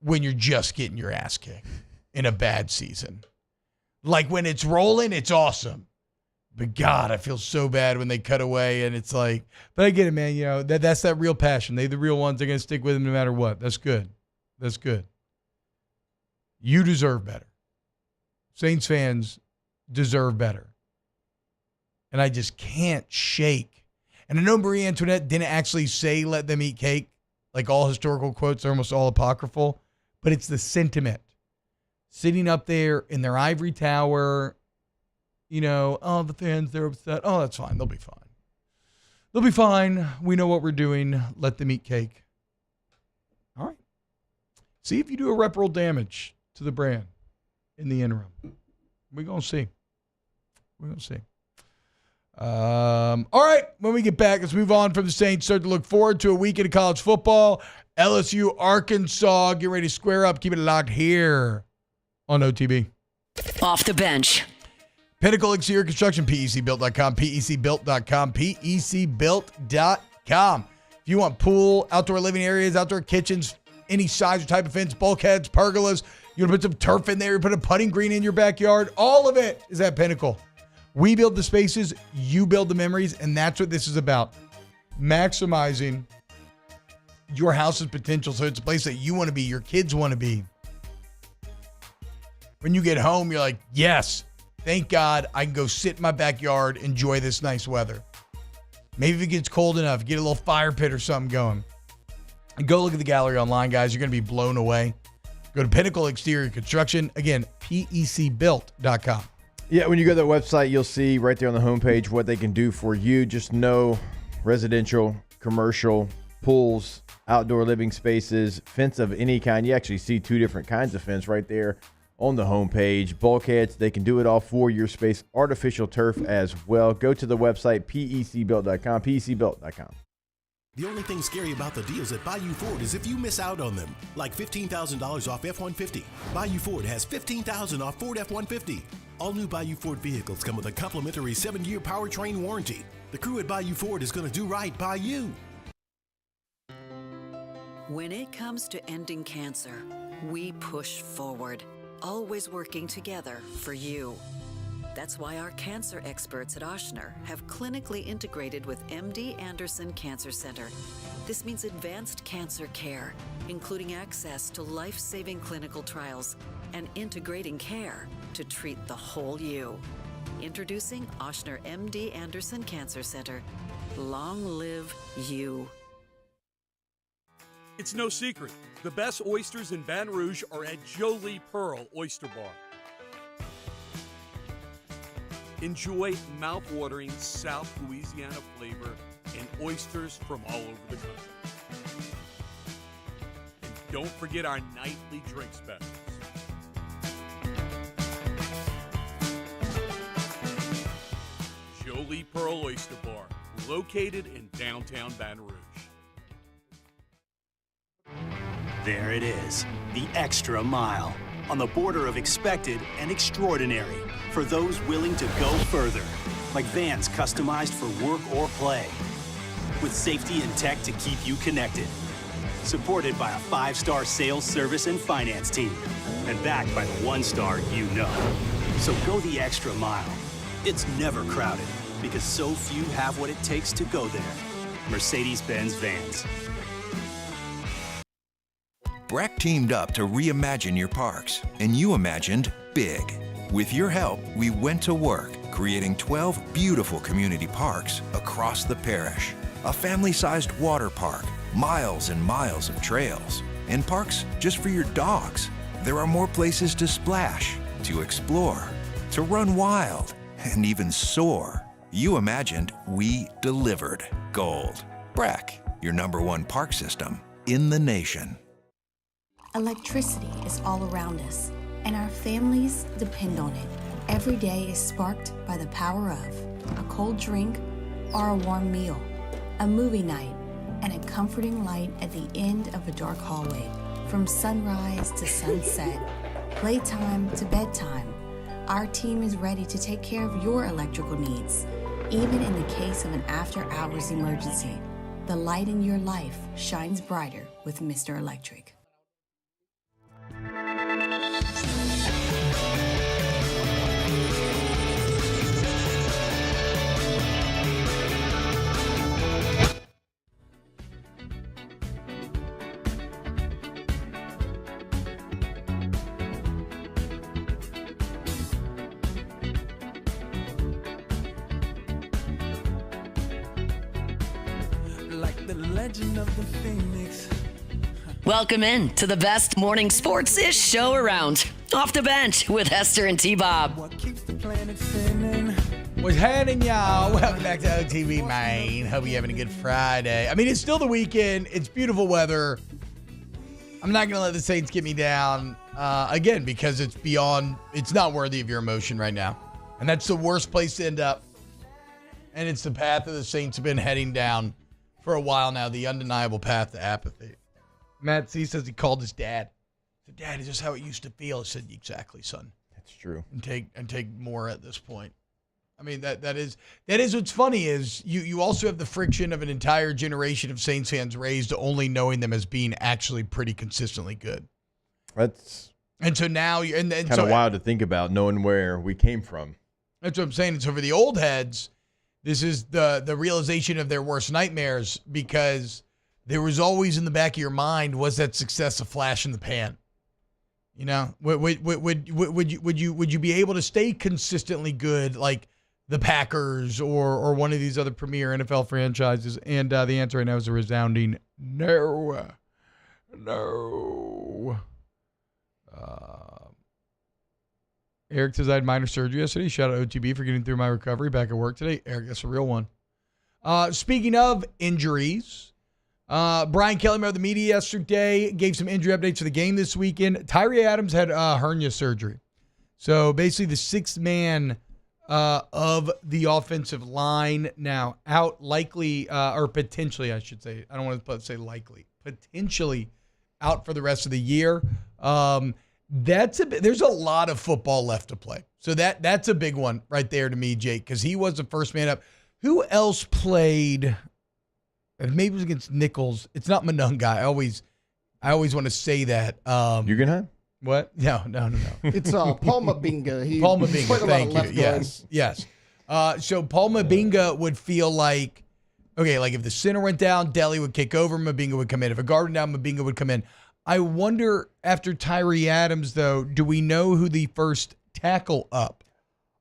Speaker 9: when you're just getting your ass kicked in a bad season. Like, when it's rolling, it's awesome. But God, I feel so bad when they cut away and it's like, but I get it, man. That's that real passion. They're the real ones. They're going to stick with them no matter what. That's good. You deserve better. Saints fans deserve better. And I just can't shake. And I know Marie Antoinette didn't actually say let them eat cake. Like, all historical quotes are almost all apocryphal. But it's the sentiment. Sitting up there in their ivory tower, the fans, they're upset. Oh, that's fine. They'll be fine. We know what we're doing. Let them eat cake. All right. See if you do irreparable damage to the brand in the interim. We're going to see. All right. When we get back, let's move on from the Saints. Start to look forward to a weekend of college football. LSU-Arkansas. Get ready to square up. Keep it locked here on OTB.
Speaker 4: Off the bench.
Speaker 9: Pinnacle Exterior Construction, PECbuilt.com, PECbuilt.com, PECbuilt.com. If you want pool, outdoor living areas, outdoor kitchens, any size or type of fence, bulkheads, pergolas, you want to put some turf in there, you put a putting green in your backyard, all of it is at Pinnacle. We build the spaces, you build the memories, and that's what this is about. Maximizing your house's potential so it's a place that you want to be, your kids want to be. When you get home, you're like, yes, thank God I can go sit in my backyard, enjoy this nice weather. Maybe if it gets cold enough, get a little fire pit or something going. And go look at the gallery online, guys. You're going to be blown away. Go to Pinnacle Exterior Construction. Again, PECbuilt.com.
Speaker 10: Yeah, when you go to their website, you'll see right there on the homepage what they can do for you. Just know residential, commercial, pools, outdoor living spaces, fence of any kind. You actually see two different kinds of fence right there on the homepage. Bulkheads, they can do it all for your space. Artificial turf as well. Go to the website, PECbuilt.com, PECbuilt.com.
Speaker 19: The only thing scary about the deals at Bayou Ford is if you miss out on them, like $15,000 off F-150. Bayou Ford has $15,000 off Ford F-150. All new Bayou Ford vehicles come with a complimentary 7-year powertrain warranty. The crew at Bayou Ford is going to do right by you.
Speaker 20: When it comes to ending cancer, we push forward. always working together for you. That's why our cancer experts at Ochsner have clinically integrated with MD Anderson Cancer Center. This means advanced cancer care, including access to life-saving clinical trials and integrating care to treat the whole you. Introducing Ochsner MD Anderson Cancer Center. Long live you.
Speaker 21: It's no secret. The best oysters in Baton Rouge are at Jolie Pearl Oyster Bar. Enjoy mouth-watering South Louisiana flavor and oysters from all over the country. And don't forget our nightly drink specials. Jolie Pearl Oyster Bar, located in downtown Baton Rouge.
Speaker 8: There it is, the extra mile, on the border of expected and extraordinary for those willing to go further, like vans customized for work or play, with safety and tech to keep you connected, supported by a 5-star sales, service, and finance team, and backed by the 1-star you know. So go the extra mile. It's never crowded, because so few have what it takes to go there. Mercedes-Benz Vans.
Speaker 22: Breck teamed up to reimagine your parks, and you imagined big. With your help, we went to work, creating 12 beautiful community parks across the parish. A family-sized water park, miles and miles of trails, and parks just for your dogs. There are more places to splash, to explore, to run wild, and even soar. You imagined, we delivered. Gold. Breck, your #1 park system in the nation.
Speaker 23: Electricity is all around us, and our families depend on it. Every day is sparked by the power of a cold drink or a warm meal, a movie night, and a comforting light at the end of a dark hallway. From sunrise to sunset, playtime to bedtime, our team is ready to take care of your electrical needs, even in the case of an after-hours emergency. The light in your life shines brighter with Mr. Electric.
Speaker 2: Like the legend of the Phoenix.
Speaker 4: Welcome in to the best morning sports-ish show around. Off the Bench with Hester and T-Bob.
Speaker 9: What's happening, y'all? Welcome back to OTB, man. Hope you're having a good Friday. I mean, it's still the weekend. It's beautiful weather. I'm not going to let the Saints get me down, again, because it's not worthy of your emotion right now. And that's the worst place to end up. And it's the path that the Saints have been heading down for a while now, the undeniable path to apathy. Matt C says he called his dad. He said, Dad, is this how it used to feel? I said, exactly, son.
Speaker 10: That's true.
Speaker 9: And take more at this point. I mean, that is what's funny is you also have the friction of an entire generation of Saints fans raised only knowing them as being actually pretty consistently good. And so now and
Speaker 10: kind of wild to think about, knowing where we came from.
Speaker 9: That's what I'm saying. And so for the old heads, this is the realization of their worst nightmares, because there was always in the back of your mind, was that success a flash in the pan? You know, would you be able to stay consistently good like the Packers or one of these other premier NFL franchises? And the answer right now is a resounding no. No. Eric says I had minor surgery yesterday. Shout out OTB for getting through my recovery back at work today. Eric, that's a real one. Speaking of injuries, Brian Kelly met with the media yesterday, gave some injury updates for the game this weekend. Tyree Adams had hernia surgery. So basically the sixth man of the offensive line now out, likely, or potentially, I should say. I don't want to say likely. Potentially out for the rest of the year. There's a lot of football left to play. So that's a big one right there to me, Jake, because he was the first man up. Who else played? Maybe it was against Nichols. It's not Monunga. I always want to say that.
Speaker 10: Guggenheim?
Speaker 9: What? No.
Speaker 7: It's Paul Mabinga.
Speaker 9: Paul
Speaker 7: He played
Speaker 9: Mabinga,
Speaker 7: a lot of
Speaker 9: thank you.
Speaker 7: left guard.
Speaker 9: Yes. So Paul Mabinga would feel like, okay, like if the center went down, Deli would kick over, Mabinga would come in. If a guard went down, Mabinga would come in. I wonder, after Tyree Adams, though, do we know who the first tackle up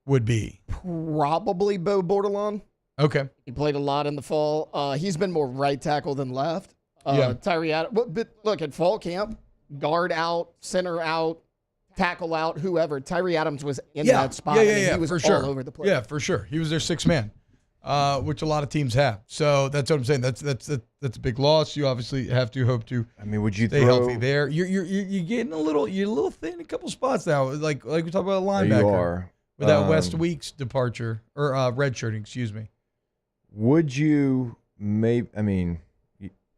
Speaker 9: would be?
Speaker 7: Probably Bo Bordelon.
Speaker 9: Okay.
Speaker 7: He played a lot in the fall. He's been more right tackle than left.
Speaker 9: Yeah.
Speaker 7: Tyree Adams. But look, at fall camp, guard out, center out, tackle out, whoever. Tyree Adams was in that spot.
Speaker 9: Yeah,
Speaker 7: he was
Speaker 9: for sure.
Speaker 7: all over the place.
Speaker 9: Yeah, for sure. He was their sixth man, which a lot of teams have. So that's what I'm saying. That's a big loss. You obviously have to hope to.
Speaker 10: I mean, would you
Speaker 9: stay healthy there? You're getting a little thin in a couple spots now. Like we talked about a linebacker.
Speaker 10: You are.
Speaker 9: With that West Weeks departure or redshirting, excuse me.
Speaker 10: Would you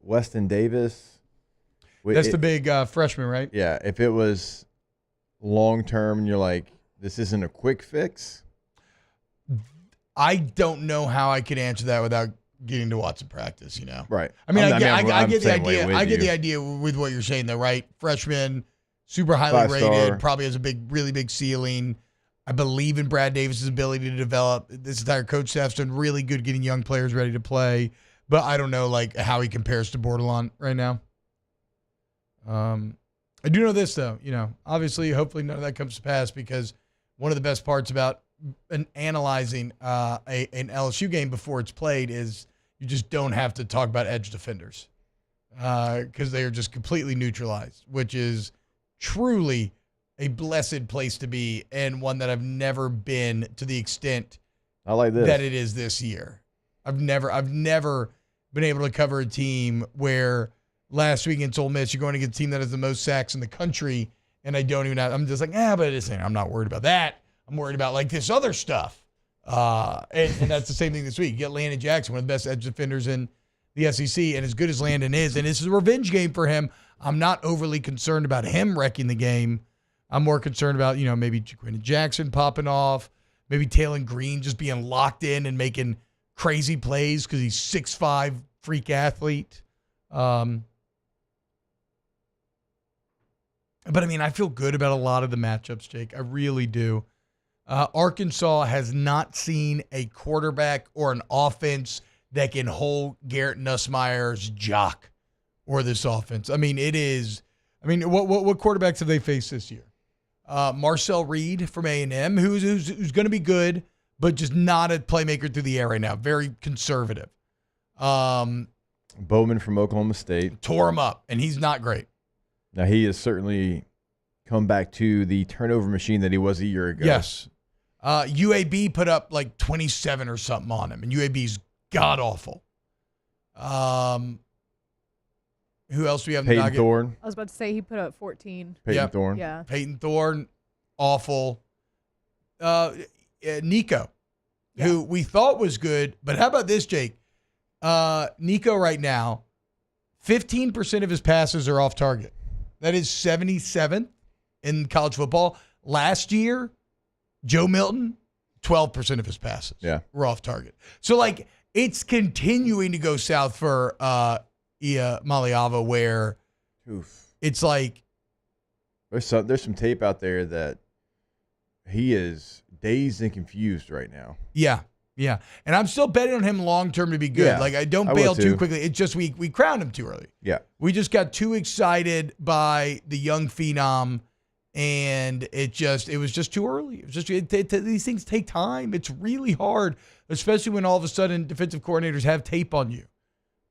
Speaker 10: Weston Davis?
Speaker 9: That's the big freshman, right?
Speaker 10: Yeah. If it was long term and you're like, this isn't a quick fix.
Speaker 9: I don't know how I could answer that without getting to watch some practice,
Speaker 10: Right.
Speaker 9: I mean, I get the
Speaker 10: same way
Speaker 9: idea.
Speaker 10: with
Speaker 9: I get
Speaker 10: you.
Speaker 9: the idea with what you're saying, though, right? Freshman, super highly rated,
Speaker 10: 5-star.
Speaker 9: probably has a really big ceiling. I believe in Brad Davis's ability to develop. This entire coach staff's done really good getting young players ready to play, but I don't know like how he compares to Bordelon right now. I do know this though, obviously, hopefully none of that comes to pass because one of the best parts about analyzing an LSU game before it's played is you just don't have to talk about edge defenders because they are just completely neutralized, which is truly a blessed place to be and one that I've never been to the extent
Speaker 10: I like this.
Speaker 9: that it is this year. I've never been able to cover a team where last week against Ole Miss, you're going to get a team that has the most sacks in the country, and I don't even have, I'm just like, but I'm not worried about that. I'm worried about like this other stuff. And that's the same thing this week. You get Landon Jackson, one of the best edge defenders in the SEC, and as good as Landon is, and this is a revenge game for him, I'm not overly concerned about him wrecking the game. I'm more concerned about, maybe Jaquin Jackson popping off, maybe Taylon Green just being locked in and making crazy plays because he's 6'5", freak athlete. But I mean, I feel good about a lot of the matchups, Jake. I really do. Arkansas has not seen a quarterback or an offense that can hold Garrett Nussmeier's jock or this offense. I mean, what quarterbacks have they faced this year? Marcel Reed from A&M, who's going to be good, but just not a playmaker through the air right now. Very conservative.
Speaker 10: Bowman from Oklahoma State.
Speaker 9: Tore him up, and he's not great.
Speaker 10: Now, he has certainly come back to the turnover machine that he was a year ago.
Speaker 9: Yes. UAB put up like 27 or something on him, and UAB's god-awful. Who else do we have in the
Speaker 10: Peyton
Speaker 9: docket?
Speaker 10: Thorne.
Speaker 11: I was about to say he put up 14.
Speaker 10: Peyton Thorne.
Speaker 11: Yeah.
Speaker 9: Peyton Thorne, awful. Nico, who we thought was good, but how about this, Jake? Nico right now, 15% of his passes are off target. That is 77th in college football. Last year, Joe Milton, 12% of his passes were off target. So, like, it's continuing to go south for Ia Maliava, where it's like
Speaker 10: there's some tape out there that he is dazed and confused right now.
Speaker 9: Yeah. And I'm still betting on him long term to be good.
Speaker 10: Yeah,
Speaker 9: like I don't
Speaker 10: I
Speaker 9: bail
Speaker 10: will
Speaker 9: too
Speaker 10: too.
Speaker 9: quickly. It's just we crowned him too early.
Speaker 10: Yeah.
Speaker 9: We just got too excited by the young phenom, and it was just too early. It was just these things take time. It's really hard, especially when all of a sudden defensive coordinators have tape on you.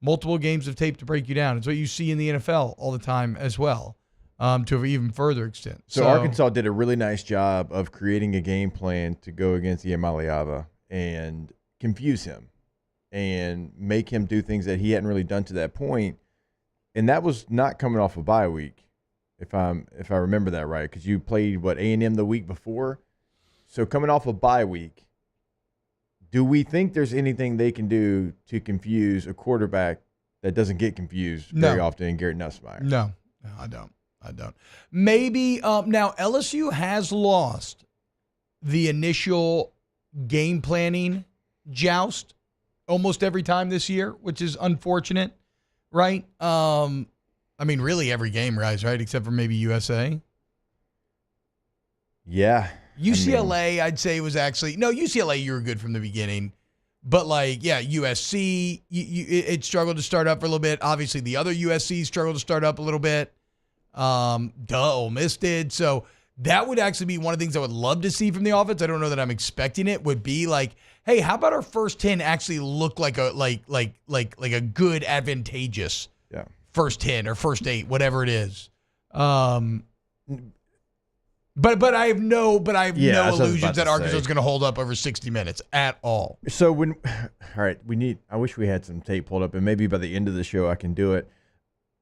Speaker 9: Multiple games of tape to break you down. It's what you see in the NFL all the time as well, to an even further extent.
Speaker 10: So Arkansas did a really nice job of creating a game plan to go against Ia Maliava and confuse him and make him do things that he hadn't really done to that point. And that was not coming off a bye week, if I remember that right, because you played, A&M the week before? So coming off a bye week, do we think there's anything they can do to confuse a quarterback that doesn't get confused very often in Garrett Nussmeier?
Speaker 9: No, I don't. Maybe now LSU has lost the initial game planning joust almost every time this year, which is unfortunate, right? I mean, really every game, guys, right? Except for maybe USA.
Speaker 10: Yeah.
Speaker 9: UCLA, I'd say was actually no. UCLA, you were good from the beginning, but USC, it struggled to start up for a little bit. Obviously, the other USC struggled to start up a little bit. Ole Miss did. So that would actually be one of the things I would love to see from the offense. I don't know that I'm expecting it. Would be like, hey, how about our first 10 actually look like a a good advantageous first 10 or first 8, whatever it is. But I have no illusions that Arkansas is going to hold up over 60 minutes at all.
Speaker 10: So I wish we had some tape pulled up, and maybe by the end of the show I can do it.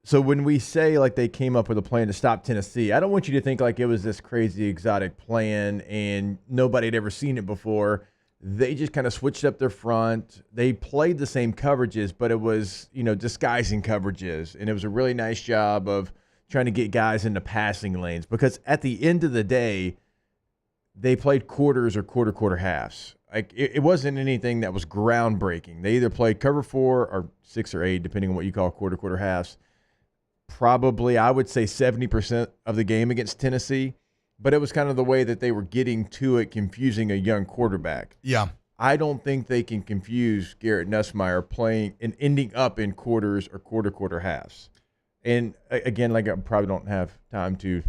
Speaker 10: So when we say they came up with a plan to stop Tennessee, I don't want you to think like it was this crazy exotic plan and nobody had ever seen it before. They just kind of switched up their front. They played the same coverages, but it was, disguising coverages, and it was a really nice job of trying to get guys into passing lanes, because at the end of the day, they played quarters or quarter halves. Like it wasn't anything that was groundbreaking. They either played cover 4 or 6 or 8, depending on what you call quarter halves. Probably, I would say 70% of the game against Tennessee, but it was kind of the way that they were getting to it, confusing a young quarterback.
Speaker 9: Yeah.
Speaker 10: I don't think they can confuse Garrett Nussmeier playing and ending up in quarters or quarter halves. And again, I probably don't have time to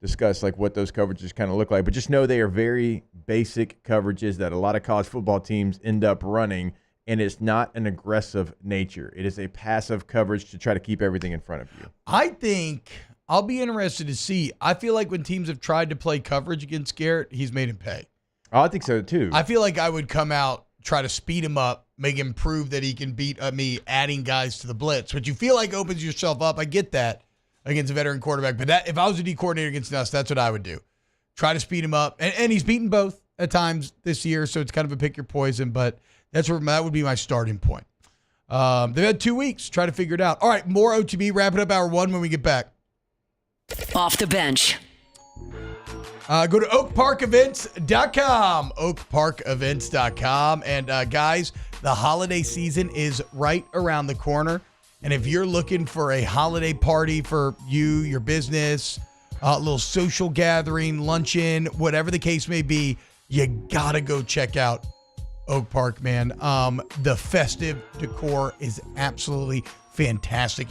Speaker 10: discuss what those coverages kind of look like, but just know they are very basic coverages that a lot of college football teams end up running, and it's not an aggressive nature. It is a passive coverage to try to keep everything in front of you.
Speaker 9: I think I'll be interested to see. I feel like when teams have tried to play coverage against Garrett, he's made him pay.
Speaker 10: Oh, I think so too.
Speaker 9: I feel like I would come out, try to speed him up, make him prove that he can beat me adding guys to the blitz, which you feel like opens yourself up. I get that against a veteran quarterback, but if I was a D coordinator against us, that's what I would do. Try to speed him up. And he's beaten both at times this year, so it's kind of a pick your poison, but that would be my starting point. They've had 2 weeks. Try to figure it out. All right, more OTB. Wrap it up hour 1 when we get back.
Speaker 4: Off the bench.
Speaker 9: Go to oakparkevents.com. oakparkevents.com. And guys, the holiday season is right around the corner. And if you're looking for a holiday party for you, your business, a little social gathering, luncheon, whatever the case may be, you got to go check out Oak Park, man. The festive decor is absolutely fantastic.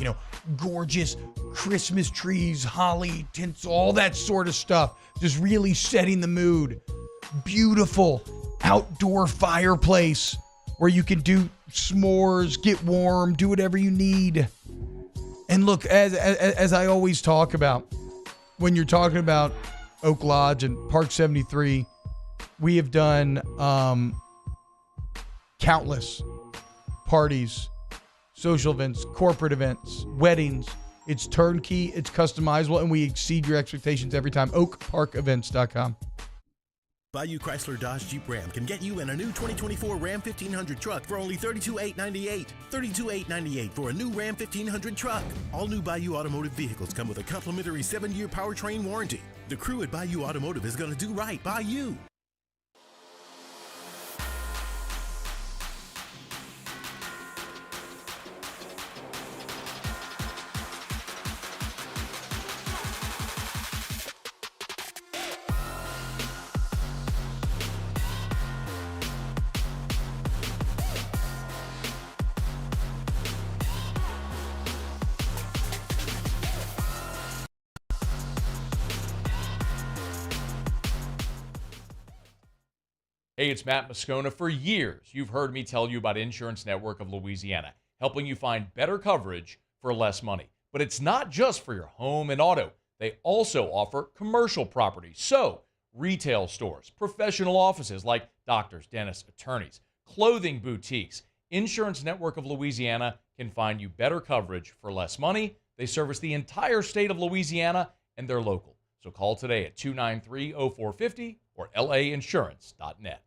Speaker 9: Gorgeous Christmas trees, holly, tinsel, all that sort of stuff. Just really setting the mood. Beautiful outdoor fireplace where you can do s'mores, get warm, do whatever you need. And look, as I always talk about, when you're talking about Oak Lodge and Park 73, we have done countless parties, social events, corporate events, weddings. It's turnkey, it's customizable, and we exceed your expectations every time. oakparkevents.com.
Speaker 19: Bayou Chrysler Dodge Jeep Ram can get you in a new 2024 Ram 1500 truck for only $32,898. $32,898 for a new Ram 1500 truck. All new Bayou Automotive vehicles come with a complimentary 7-year powertrain warranty. The crew at Bayou Automotive is going to do right by you.
Speaker 1: Hey, it's Matt Moscona. For years, you've heard me tell you about Insurance Network of Louisiana, helping you find better coverage for less money. But it's not just for your home and auto. They also offer commercial properties. So, retail stores, professional offices like doctors, dentists, attorneys, clothing boutiques. Insurance Network of Louisiana can find you better coverage for less money. They service the entire state of Louisiana, and they're local. So call today at 293-0450 or lainsurance.net.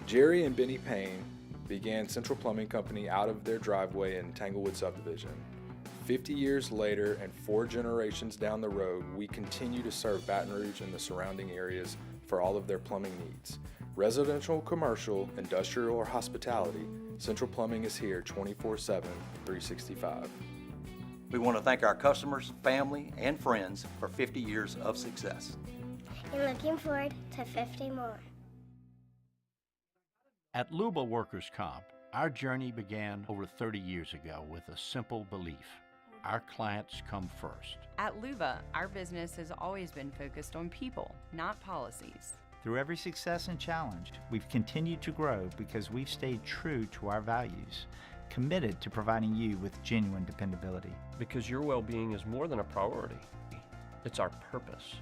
Speaker 3: Jerry and Benny Payne began Central Plumbing Company out of their driveway in Tanglewood subdivision. 50 years later and 4 generations down the road, we continue to serve Baton Rouge and the surrounding areas for all of their plumbing needs. Residential, commercial, industrial, or hospitality, Central Plumbing is here 24/7, 365.
Speaker 5: We want to thank our customers, family, and friends for 50 years of success. and looking forward to 50 more.
Speaker 15: At Luba Workers' Comp, our journey began over 30 years ago with a simple belief. Our clients come first.
Speaker 6: At Luba, our business has always been focused on people, not policies.
Speaker 12: Through every success and challenge, we've continued to grow because we've stayed true to our values, committed to providing you with genuine dependability.
Speaker 24: Because your well-being is more than a priority. It's our purpose.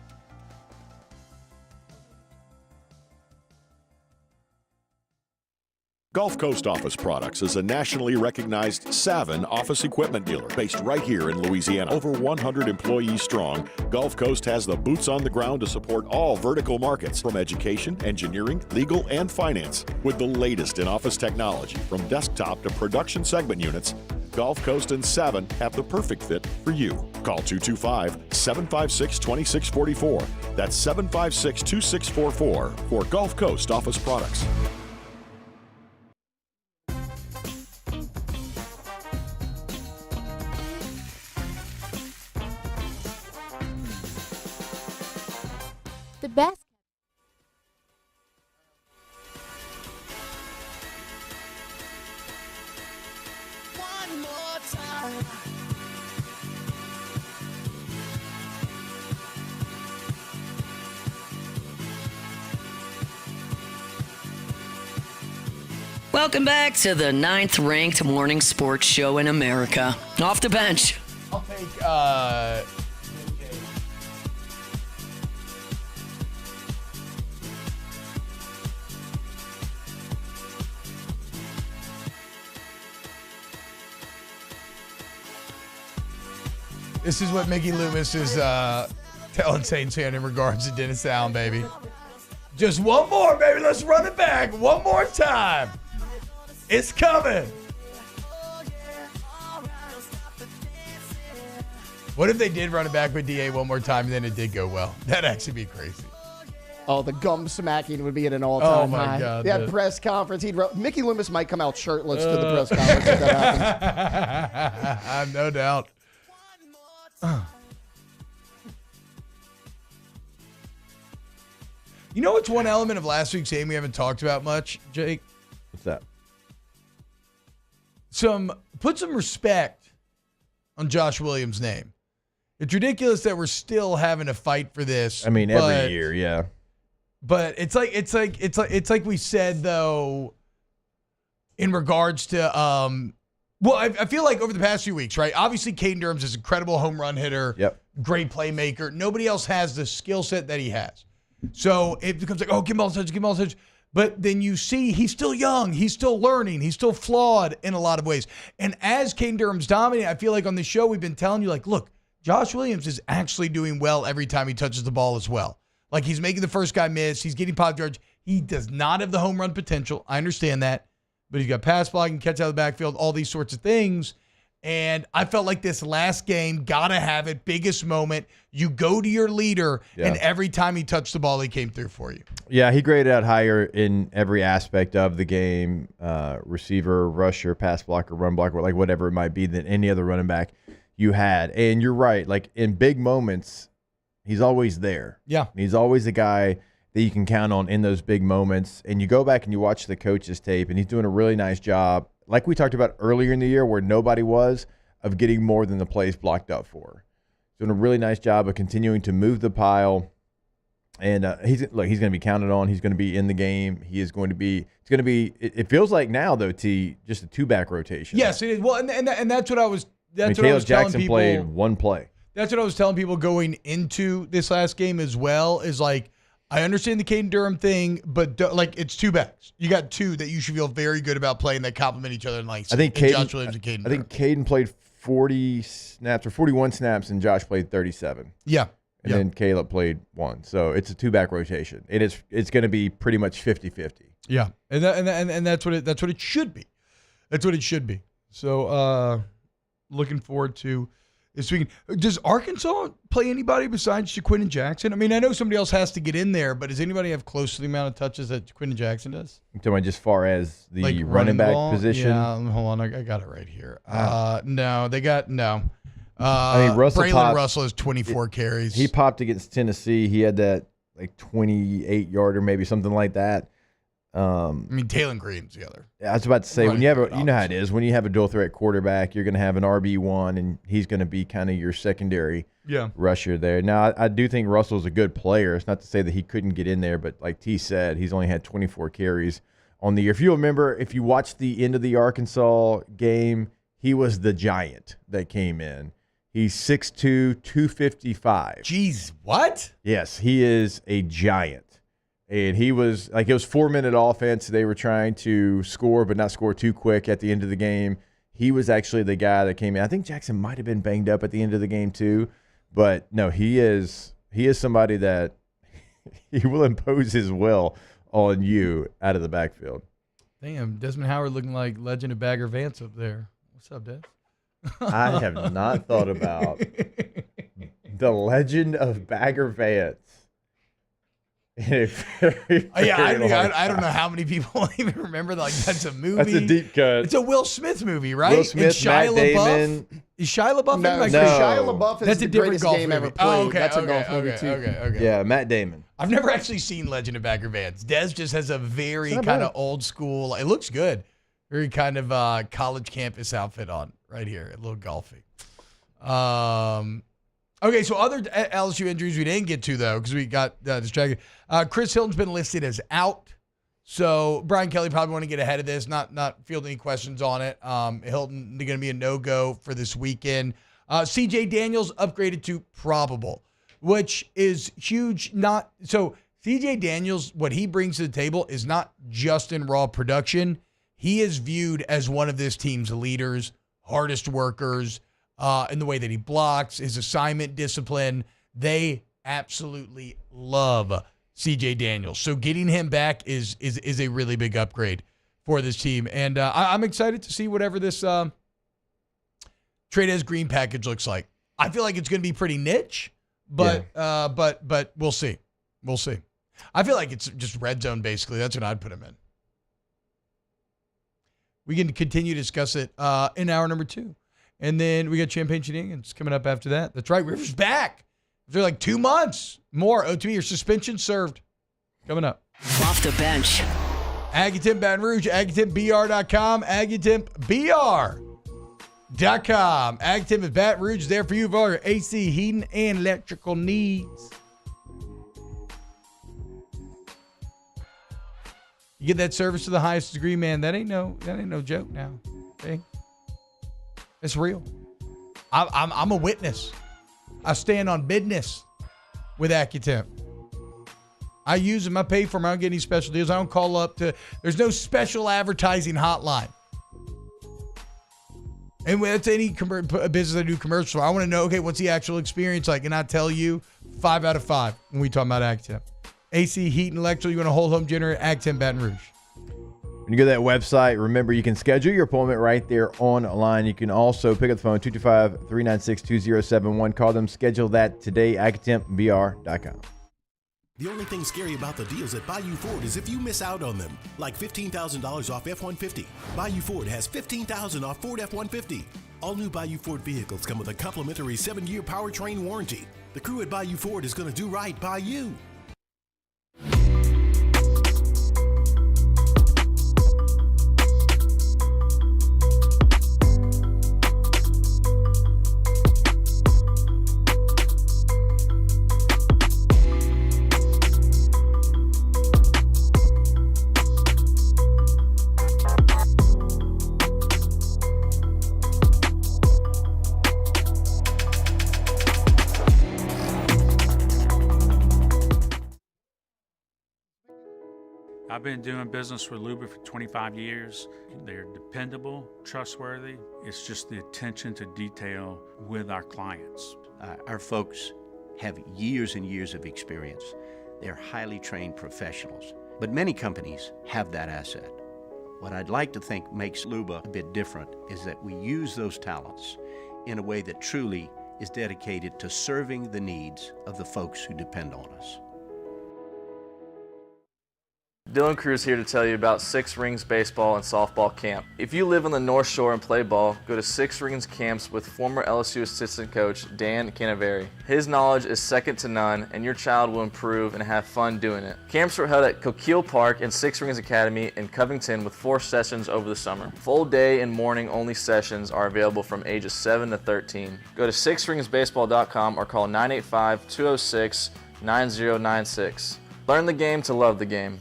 Speaker 13: Gulf Coast Office Products is a nationally recognized Savin office equipment dealer based right here in Louisiana. Over 100 employees strong, Gulf Coast has the boots on the ground to support all vertical markets, from education, engineering, legal, and finance. With the latest in office technology, from desktop to production segment units, Gulf Coast and Savin have the perfect fit for you. Call 225-756-2644. That's 756-2644 for Gulf Coast Office Products.
Speaker 11: The best.
Speaker 2: One more time.
Speaker 4: Welcome back to the 9th-ranked morning sports show in America. Off the bench.
Speaker 9: I'll take This is what Mickey Loomis is telling Saints fan in regards to Dennis Allen, baby. Just one more, baby. Let's run it back one more time. It's coming. What if they did run it back with DA one more time and then it did go well? That'd actually be crazy.
Speaker 7: Oh, the gum smacking would be at an all-time high.
Speaker 9: Oh, my God.
Speaker 7: That press conference, Mickey Loomis might come out shirtless to the press conference if that happens.
Speaker 9: No doubt. You know what's one element of last week's game we haven't talked about much, Jake?
Speaker 10: What's that?
Speaker 9: Put some respect on Josh Williams' name. It's ridiculous that we're still having to fight for this.
Speaker 10: I mean, every year, yeah.
Speaker 9: But it's like we said though, in regards to I feel like over the past few weeks, right? Obviously, Caden Durham's this incredible home run hitter, great playmaker. Nobody else has the skill set that he has. So it becomes like, oh, give him all the touch. But then you see he's still young. He's still learning. He's still flawed in a lot of ways. And as Caden Durham's dominating, I feel like on this show we've been telling you, like, look, Josh Williams is actually doing well every time he touches the ball as well. Like, he's making the first guy miss. He's getting pop yards. He does not have the home run potential. I understand that. But he's got pass blocking, catch out of the backfield, all these sorts of things. And I felt like this last game, gotta have it, biggest moment. You go to your leader, and every time he touched the ball, he came through for you.
Speaker 10: Yeah, he graded out higher in every aspect of the game, receiver, rusher, pass blocker, run blocker, like whatever it might be, than any other running back you had. And you're right, like in big moments, he's always there.
Speaker 9: Yeah.
Speaker 10: He's always the guy that you can count on in those big moments. And you go back and you watch the coach's tape, and he's doing a really nice job, like we talked about earlier in the year where nobody was, of getting more than the plays blocked up for. He's doing a really nice job of continuing to move the pile. And he's going to be counted on. He's going to be in the game. He is going to be – it feels like now, though, just a two-back rotation.
Speaker 9: Yes, it is. Well, and that's what I was – that's what I
Speaker 10: Caleb
Speaker 9: was telling
Speaker 10: Jackson
Speaker 9: people.
Speaker 10: played one play.
Speaker 9: That's what I was telling people going into this last game as well, is like, I understand the Caden Durham thing, but like, it's two backs. You got two that you should feel very good about playing that complement each other in like.
Speaker 10: I think
Speaker 9: Josh Williams and Caden.
Speaker 10: I think Caden played 40 snaps or 41 snaps, and Josh played 37.
Speaker 9: Yeah.
Speaker 10: And then Caleb played one. So it's a two-back rotation. It's going to be pretty much 50-50.
Speaker 9: Yeah. And that's what it should be. That's what it should be. So looking forward to this weekend. Does Arkansas play anybody besides Jaquin Jackson? I mean, I know somebody else has to get in there, but does anybody have close to the amount of touches that Jaquin Jackson does?
Speaker 10: I'm talking about just far as the
Speaker 9: like
Speaker 10: running back
Speaker 9: ball?
Speaker 10: position?
Speaker 9: Yeah, hold on. I got it right here. No, they got no.
Speaker 10: I mean,
Speaker 9: Braylon Russell has 24 carries.
Speaker 10: He popped against Tennessee. He had that like 28-yarder, maybe something like that.
Speaker 9: I mean, Taylor Green's the other.
Speaker 10: I was about to say, when you have you know how it is. When you have a dual threat quarterback, you're going to have an RB1, and he's going to be kind of your secondary rusher there. Now, I do think Russell's a good player. It's not to say that he couldn't get in there, but like T said, he's only had 24 carries on the year. If you remember, if you watched the end of the Arkansas game, he was the giant that came in. He's 6'2", 255.
Speaker 9: Jeez, what?
Speaker 10: Yes, he is a giant. And he was like, it was 4-minute offense. They were trying to score, but not score too quick at the end of the game. He was actually the guy that came in. I think Jackson might have been banged up at the end of the game too. But no, he is somebody that he will impose his will on you out of the backfield.
Speaker 9: Damn, Desmond Howard looking like Legend of Bagger Vance up there. What's up, Des?
Speaker 10: I have not thought about the Legend of Bagger Vance. I
Speaker 9: don't know how many people even remember that. Like, that's a movie.
Speaker 10: That's a deep cut.
Speaker 9: It's a Will Smith movie, right?
Speaker 10: Will Smith, Matt Damon.
Speaker 9: Is Shia LaBeouf?
Speaker 7: No, Shia LaBeouf is the greatest game ever played.
Speaker 9: Oh, okay,
Speaker 7: that's a golf movie too.
Speaker 9: Okay.
Speaker 10: Yeah, Matt Damon.
Speaker 9: I've never actually seen Legend of Bagger Vance. Des just has a very kind of old school. It looks good. Very kind of college campus outfit on right here. A little golfy. Okay, so other LSU injuries we didn't get to, though, because we got distracted. Chris Hilton's been listed as out. So Brian Kelly probably want to get ahead of this, not field any questions on it. Hilton going to be a no-go for this weekend. CJ Daniels upgraded to probable, which is huge. So CJ Daniels, what he brings to the table is not just in raw production. He is viewed as one of this team's leaders, hardest workers, in the way that he blocks, his assignment discipline. They absolutely love CJ Daniels. So getting him back is a really big upgrade for this team. And I'm excited to see whatever this Trades Green package looks like. I feel like it's going to be pretty niche, but we'll see. We'll see. I feel like it's just red zone, basically. That's what I'd put him in. We can continue to discuss it in hour number 2. And then we got Champagne Shenanigans coming up after that. That's right. River's back. They're like 2 months more. OTB, your suspension served. Coming up.
Speaker 4: Off the bench.
Speaker 9: AggiTemp Baton Rouge, AggiTempBR.com, AggiTempBR.com. AggiTemp is Baton Rouge, there for you for all your AC, heating, and electrical needs. You get that service to the highest degree, man. That ain't no joke now. Okay? It's real. I'm a witness. I stand on business with AggiTemp. I use them. I pay for them. I don't get any special deals. I don't call up to. There's no special advertising hotline. And that's any business I do commercial. I want to know, okay, what's the actual experience like? And I tell you, 5 out of 5 when we talk about AggiTemp. AC, heat, and electrical. You want a whole home generator? AggiTemp Baton Rouge.
Speaker 10: When you go to that website, remember you can schedule your appointment right there online. You can also pick up the phone, 225-396-2071. Call them, schedule that today, AggiTempBR.com.
Speaker 19: The only thing scary about the deals at Bayou Ford is if you miss out on them, like $15,000 off F-150. Bayou Ford has $15,000 off Ford F-150. All new Bayou Ford vehicles come with a complimentary 7-year powertrain warranty. The crew at Bayou Ford is going to do right by you.
Speaker 14: I've been doing business with Luba for 25 years. They're dependable, trustworthy. It's just the attention to detail with our clients.
Speaker 15: Our folks have years and years of experience. They're highly trained professionals. But many companies have that asset. What I'd like to think makes Luba a bit different is that we use those talents in a way that truly is dedicated to serving the needs of the folks who depend on us.
Speaker 16: Dylan Cruz here to tell you about Six Rings Baseball and Softball Camp. If you live on the North Shore and play ball, go to Six Rings Camps with former LSU assistant coach Dan Canaveri. His knowledge is second to none, and your child will improve and have fun doing it. Camps are held at Coquille Park and Six Rings Academy in Covington with 4 sessions over the summer. Full day and morning only sessions are available from ages 7 to 13. Go to sixringsbaseball.com or call 985-206-9096. Learn the game to love the game.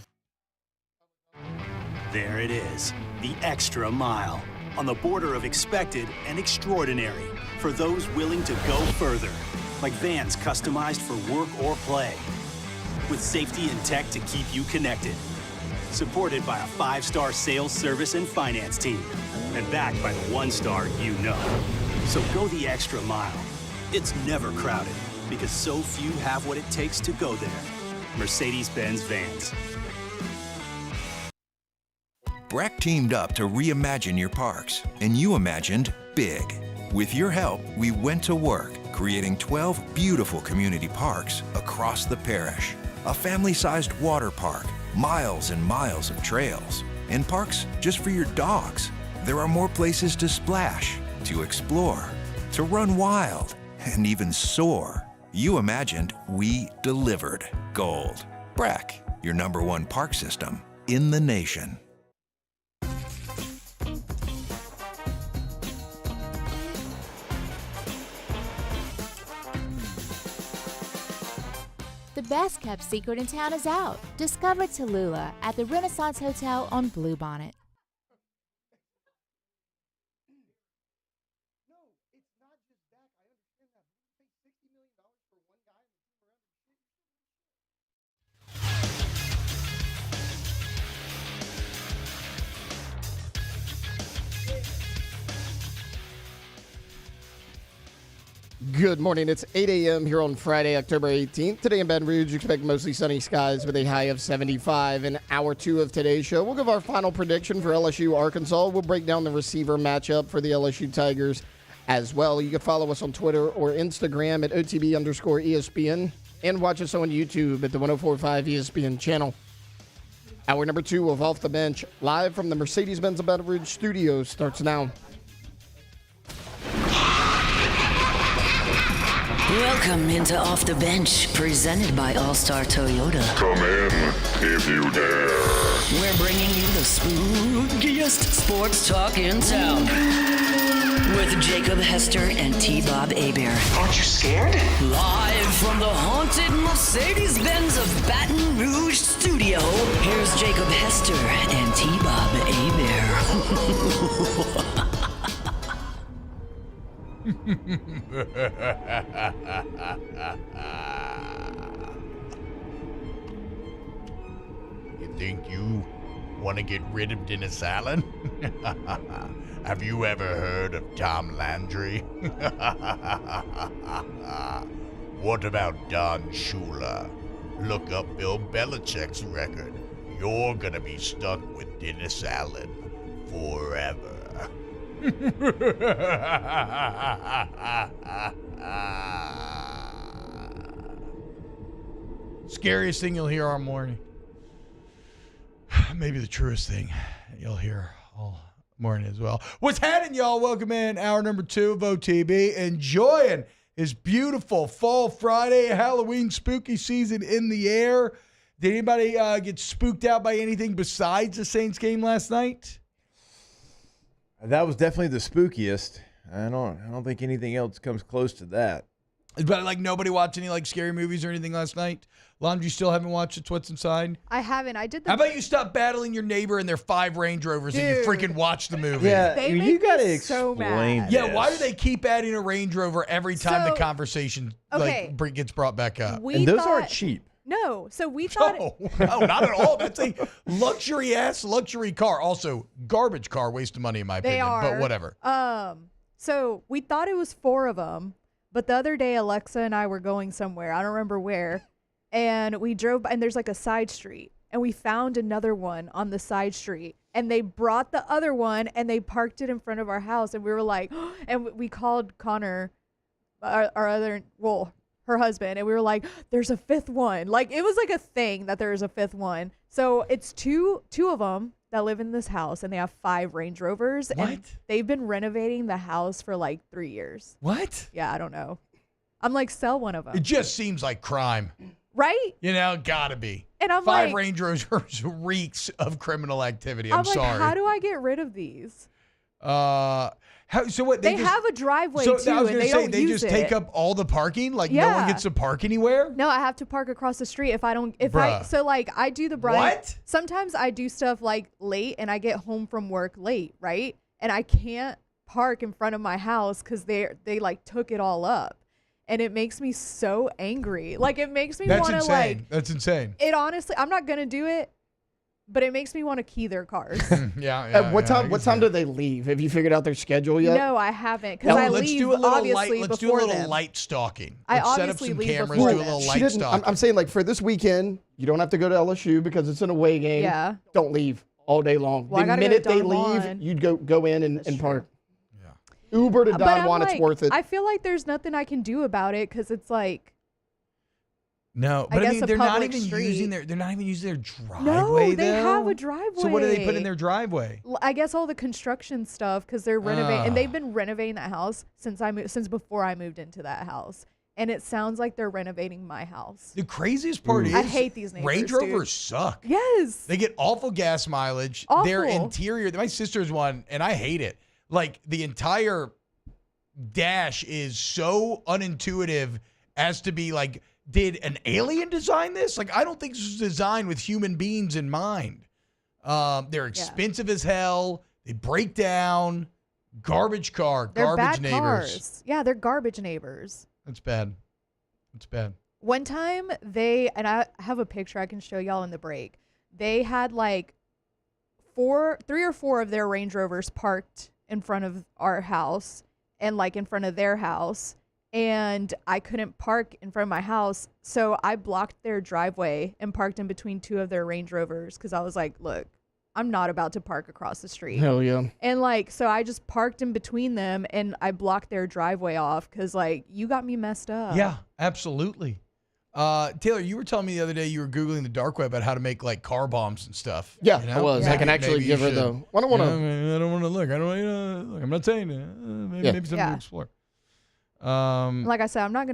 Speaker 8: There it is, the extra mile, on the border of expected and extraordinary for those willing to go further, like vans customized for work or play, with safety and tech to keep you connected, supported by a 5-star sales, service, and finance team, and backed by the 1-star you know. So go the extra mile. It's never crowded, because so few have what it takes to go there. Mercedes-Benz Vans.
Speaker 22: Breck teamed up to reimagine your parks, and you imagined big. With your help, we went to work, creating 12 beautiful community parks across the parish. A family-sized water park, miles and miles of trails, and parks just for your dogs. There are more places to splash, to explore, to run wild, and even soar. You imagined, we delivered. Gold. Breck, your #1 park system in the nation.
Speaker 11: The best kept secret in town is out. Discover Tallulah at the Renaissance Hotel on Bluebonnet.
Speaker 7: Good morning. It's 8 a.m. here on Friday, October 18th. Today in Baton Rouge, expect mostly sunny skies with a high of 75. In hour 2 of today's show, we'll give our final prediction for LSU-Arkansas. We'll break down the receiver matchup for the LSU Tigers as well. You can follow us on Twitter or Instagram at OTB_ESPN and watch us on YouTube at the 104.5 ESPN channel. Hour number 2 of Off the Bench, live from the Mercedes-Benz of Baton Rouge studios, starts now.
Speaker 4: Welcome into Off the Bench, presented by All-Star Toyota.
Speaker 17: Come in, if you dare.
Speaker 4: We're bringing you the spookiest sports talk in town. With Jacob Hester and T-Bob Hebert.
Speaker 18: Aren't you scared?
Speaker 4: Live from the haunted Mercedes-Benz of Baton Rouge studio, here's Jacob Hester and T-Bob Hebert.
Speaker 20: You think you want to get rid of Dennis Allen? Have you ever heard of Tom Landry? What about Don Shula? Look up Bill Belichick's record. You're gonna be stuck with Dennis Allen forever.
Speaker 9: Scariest thing you'll hear all morning. Maybe the truest thing you'll hear all morning as well. What's happening, y'all? Welcome in hour number 2 of OTB. Enjoying his beautiful fall Friday, Halloween spooky season in the air. Did anybody get spooked out by anything besides the Saints game last night?
Speaker 10: That was definitely the spookiest. I don't think anything else comes close to that.
Speaker 9: But like nobody watched any like scary movies or anything last night? Lon, you still haven't watched It's What's Inside?
Speaker 25: I haven't. I did.
Speaker 9: How about you stop battling your neighbor and their 5 Range Rovers and you freaking watch the movie?
Speaker 10: Yeah,
Speaker 25: They
Speaker 10: you
Speaker 25: make
Speaker 10: gotta
Speaker 25: me so
Speaker 10: explain.
Speaker 25: mad.
Speaker 9: Yeah, why do they keep adding a Range Rover every time the conversation
Speaker 25: Okay.
Speaker 9: gets brought back up?
Speaker 25: We
Speaker 10: those
Speaker 25: thought-
Speaker 10: aren't cheap.
Speaker 25: No, so we thought.
Speaker 9: No, not at all. That's a luxury car. Also, garbage car, waste of money in my
Speaker 25: They
Speaker 9: opinion.
Speaker 25: are.
Speaker 9: But whatever.
Speaker 25: So we thought it was 4 of them, but the other day Alexa and I were going somewhere. I don't remember where, and we drove by, and there's like a side street, and we found another one on the side street, and they brought the other one and they parked it in front of our house, and we were like, and we called Connor, our other, well, her husband, and we were like, there's a fifth one. Like, it was like a thing that there is a fifth one. So it's two of them that live in this house, and they have 5 Range Rovers.
Speaker 9: What?
Speaker 25: And they've been renovating the house for like 3 years.
Speaker 9: What?
Speaker 25: Yeah, I don't know. I'm like, sell one of them.
Speaker 9: It just seems like crime.
Speaker 25: Right?
Speaker 9: You know, gotta be.
Speaker 25: And I'm
Speaker 9: 5
Speaker 25: like,
Speaker 9: Range Rovers reeks of criminal activity. I'm
Speaker 25: like,
Speaker 9: sorry.
Speaker 25: how do I get rid of these?
Speaker 9: So what?
Speaker 25: They have a driveway
Speaker 9: so
Speaker 25: too,
Speaker 9: I was
Speaker 25: and
Speaker 9: gonna
Speaker 25: they
Speaker 9: say
Speaker 25: don't
Speaker 9: they
Speaker 25: use
Speaker 9: just take up all the parking. Like no
Speaker 25: Yeah.
Speaker 9: one gets to park anywhere.
Speaker 25: No, I have to park across the street if I don't.
Speaker 9: Bruh.
Speaker 25: So like I do the
Speaker 9: What?
Speaker 25: Sometimes I do stuff like late, and I get home from work late, right? And I can't park in front of my house because they like took it all up, and it makes me so angry. Like it makes me want to like.
Speaker 9: That's insane.
Speaker 25: It honestly, I'm not gonna do it, but it makes me want to key their cars.
Speaker 9: Yeah.
Speaker 7: What time do they leave? Have you figured out their schedule yet?
Speaker 25: No, I haven't, because I
Speaker 9: let's
Speaker 25: leave
Speaker 9: do a little
Speaker 25: obviously
Speaker 9: light. Let's do a
Speaker 25: before
Speaker 9: little
Speaker 25: them.
Speaker 9: light stalking.
Speaker 25: I
Speaker 9: Let's set up
Speaker 25: obviously
Speaker 9: some
Speaker 25: leave
Speaker 9: cameras.
Speaker 25: before
Speaker 9: Do a
Speaker 25: them.
Speaker 9: little
Speaker 7: She
Speaker 9: light
Speaker 7: didn't-
Speaker 9: stalking.
Speaker 7: I'm saying like for this weekend, you don't have to go to LSU because it's an away game.
Speaker 25: Yeah.
Speaker 7: Don't leave all day long.
Speaker 25: Well, I
Speaker 7: the
Speaker 25: gotta go
Speaker 7: minute
Speaker 25: to
Speaker 7: they
Speaker 25: Don
Speaker 7: leave,
Speaker 25: Juan.
Speaker 7: you'd go in and park. Yeah. Uber to
Speaker 25: But
Speaker 7: Don
Speaker 25: I'm
Speaker 7: Juan, it's
Speaker 25: like,
Speaker 7: worth it.
Speaker 25: I feel like there's nothing I can do about it because it's like.
Speaker 9: No,
Speaker 25: I
Speaker 9: but I,
Speaker 25: guess
Speaker 9: mean
Speaker 25: a
Speaker 9: they're not
Speaker 25: public
Speaker 9: even
Speaker 25: street.
Speaker 9: using their driveway.
Speaker 25: No, they
Speaker 9: though?
Speaker 25: have a driveway.
Speaker 9: So what do they put in their driveway?
Speaker 25: I guess all the construction stuff because they're renovating, and they've been renovating that house since before I moved into that house. And it sounds like they're renovating my house.
Speaker 9: The craziest part is
Speaker 25: I hate these neighbors.
Speaker 9: Range
Speaker 25: dude.
Speaker 9: Rovers suck.
Speaker 25: Yes.
Speaker 9: They get awful gas mileage.
Speaker 25: Awful.
Speaker 9: Their interior, my sister's one, and I hate it. Like the entire dash is so unintuitive as to be like, did an alien design this? Like, I don't think this was designed with human beings in mind. They're expensive as hell. They break down. Garbage car.
Speaker 25: They're
Speaker 9: Garbage
Speaker 25: bad
Speaker 9: neighbors.
Speaker 25: cars. Yeah, they're garbage neighbors.
Speaker 9: That's bad. That's bad.
Speaker 25: One time and I have a picture I can show y'all in the break. They had like 3 or 4 of their Range Rovers parked in front of our house and like in front of their house. And I couldn't park in front of my house. So I blocked their driveway and parked in between 2 of their Range Rovers because I was like, look, I'm not about to park across the street.
Speaker 7: Hell yeah.
Speaker 25: And like, so I just parked in between them and I blocked their driveway off because like, you got me messed up.
Speaker 9: Yeah, absolutely. Taylor, you were telling me the other day you were Googling the dark web about how to make like car bombs and stuff.
Speaker 7: Yeah,
Speaker 9: you know?
Speaker 7: I was. I can actually give her the. I don't want to.
Speaker 9: I don't want to look. I don't want to look. I'm not saying it. Maybe something to explore.
Speaker 25: Like I said, I'm not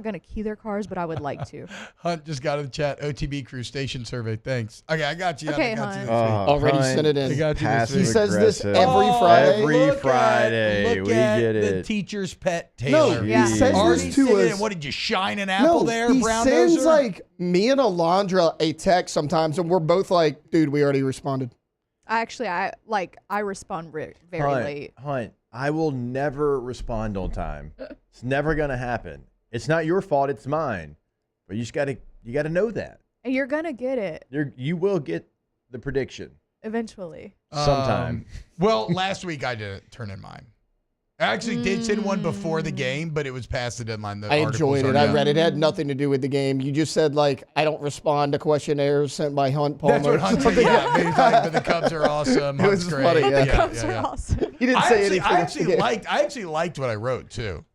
Speaker 25: gonna key their cars, but I would like to.
Speaker 9: Hunt just got in the chat. OTB crew station survey. Thanks. Okay, I got you.
Speaker 25: Okay,
Speaker 9: I got
Speaker 25: Hunt.
Speaker 9: you.
Speaker 7: Already sent it in.
Speaker 9: I got you this
Speaker 7: He
Speaker 9: week.
Speaker 7: says this every Friday.
Speaker 10: Every Friday.
Speaker 9: Look
Speaker 10: We
Speaker 9: at
Speaker 10: get
Speaker 9: the
Speaker 10: it.
Speaker 9: teacher's pet,
Speaker 7: No,
Speaker 9: Taylor.
Speaker 7: he says
Speaker 9: Already
Speaker 7: this to
Speaker 9: sitting
Speaker 7: us.
Speaker 9: in. What did you shine an apple there,
Speaker 7: he
Speaker 9: brown
Speaker 7: sends
Speaker 9: noser?
Speaker 7: like me and Alondra a text sometimes, and we're both like, "Dude, we already responded."
Speaker 25: I respond very late.
Speaker 10: Hunt, I will never respond on time. It's never gonna happen. It's not your fault. It's mine. But you gotta know that.
Speaker 25: And you're gonna get it
Speaker 10: You will get the prediction
Speaker 25: eventually.
Speaker 10: sometime.
Speaker 9: Well, last week I didn't turn in mine. I actually did send one before the game, but it was past the deadline. The
Speaker 7: I
Speaker 9: articles
Speaker 7: enjoyed it.
Speaker 9: are
Speaker 7: I
Speaker 9: done.
Speaker 7: read it. It had nothing to do with the game. You just said like, "I don't respond to questionnaires sent by Hunt Palmer."
Speaker 9: That's what Hunt said. Yeah, maybe talking about the Cubs are awesome.
Speaker 7: It
Speaker 9: Hunt's
Speaker 7: was
Speaker 9: great.
Speaker 7: funny, yeah.
Speaker 25: The Cubs are awesome.
Speaker 7: He didn't say anything.
Speaker 9: I actually liked what I wrote too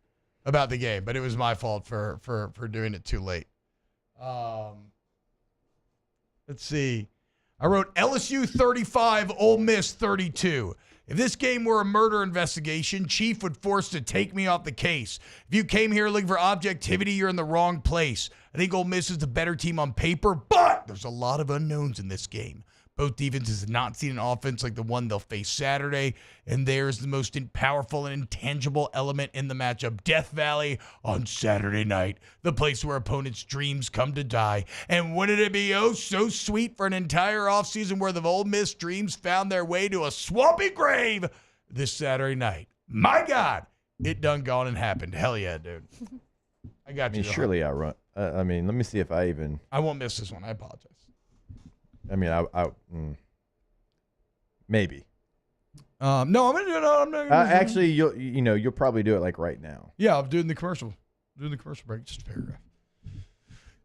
Speaker 9: about the game, but it was my fault for doing it too late. Let's see. I wrote LSU 35, Ole Miss 32. If this game were a murder investigation, Chief would force to take me off the case. If you came here looking for objectivity, you're in the wrong place. I think Ole Miss is the better team on paper, but there's a lot of unknowns in this game. Both defenses have not seen an offense like the one they'll face Saturday, and there's the most powerful and intangible element in the matchup, Death Valley on Saturday night, the place where opponents' dreams come to die. And wouldn't it be oh so sweet for an entire offseason worth of Ole Miss dreams found their way to a swampy grave this Saturday night? My God, it done gone and happened. Hell yeah, dude. I got you.
Speaker 10: Surely I run. Let me see if I even.
Speaker 9: I won't miss this one. I apologize.
Speaker 10: I mean, maybe.
Speaker 9: No, I'm gonna do it. I'm not gonna
Speaker 10: actually, you'll probably do it like right now.
Speaker 9: Yeah, I'm doing the commercial. Doing the commercial break. Just a paragraph.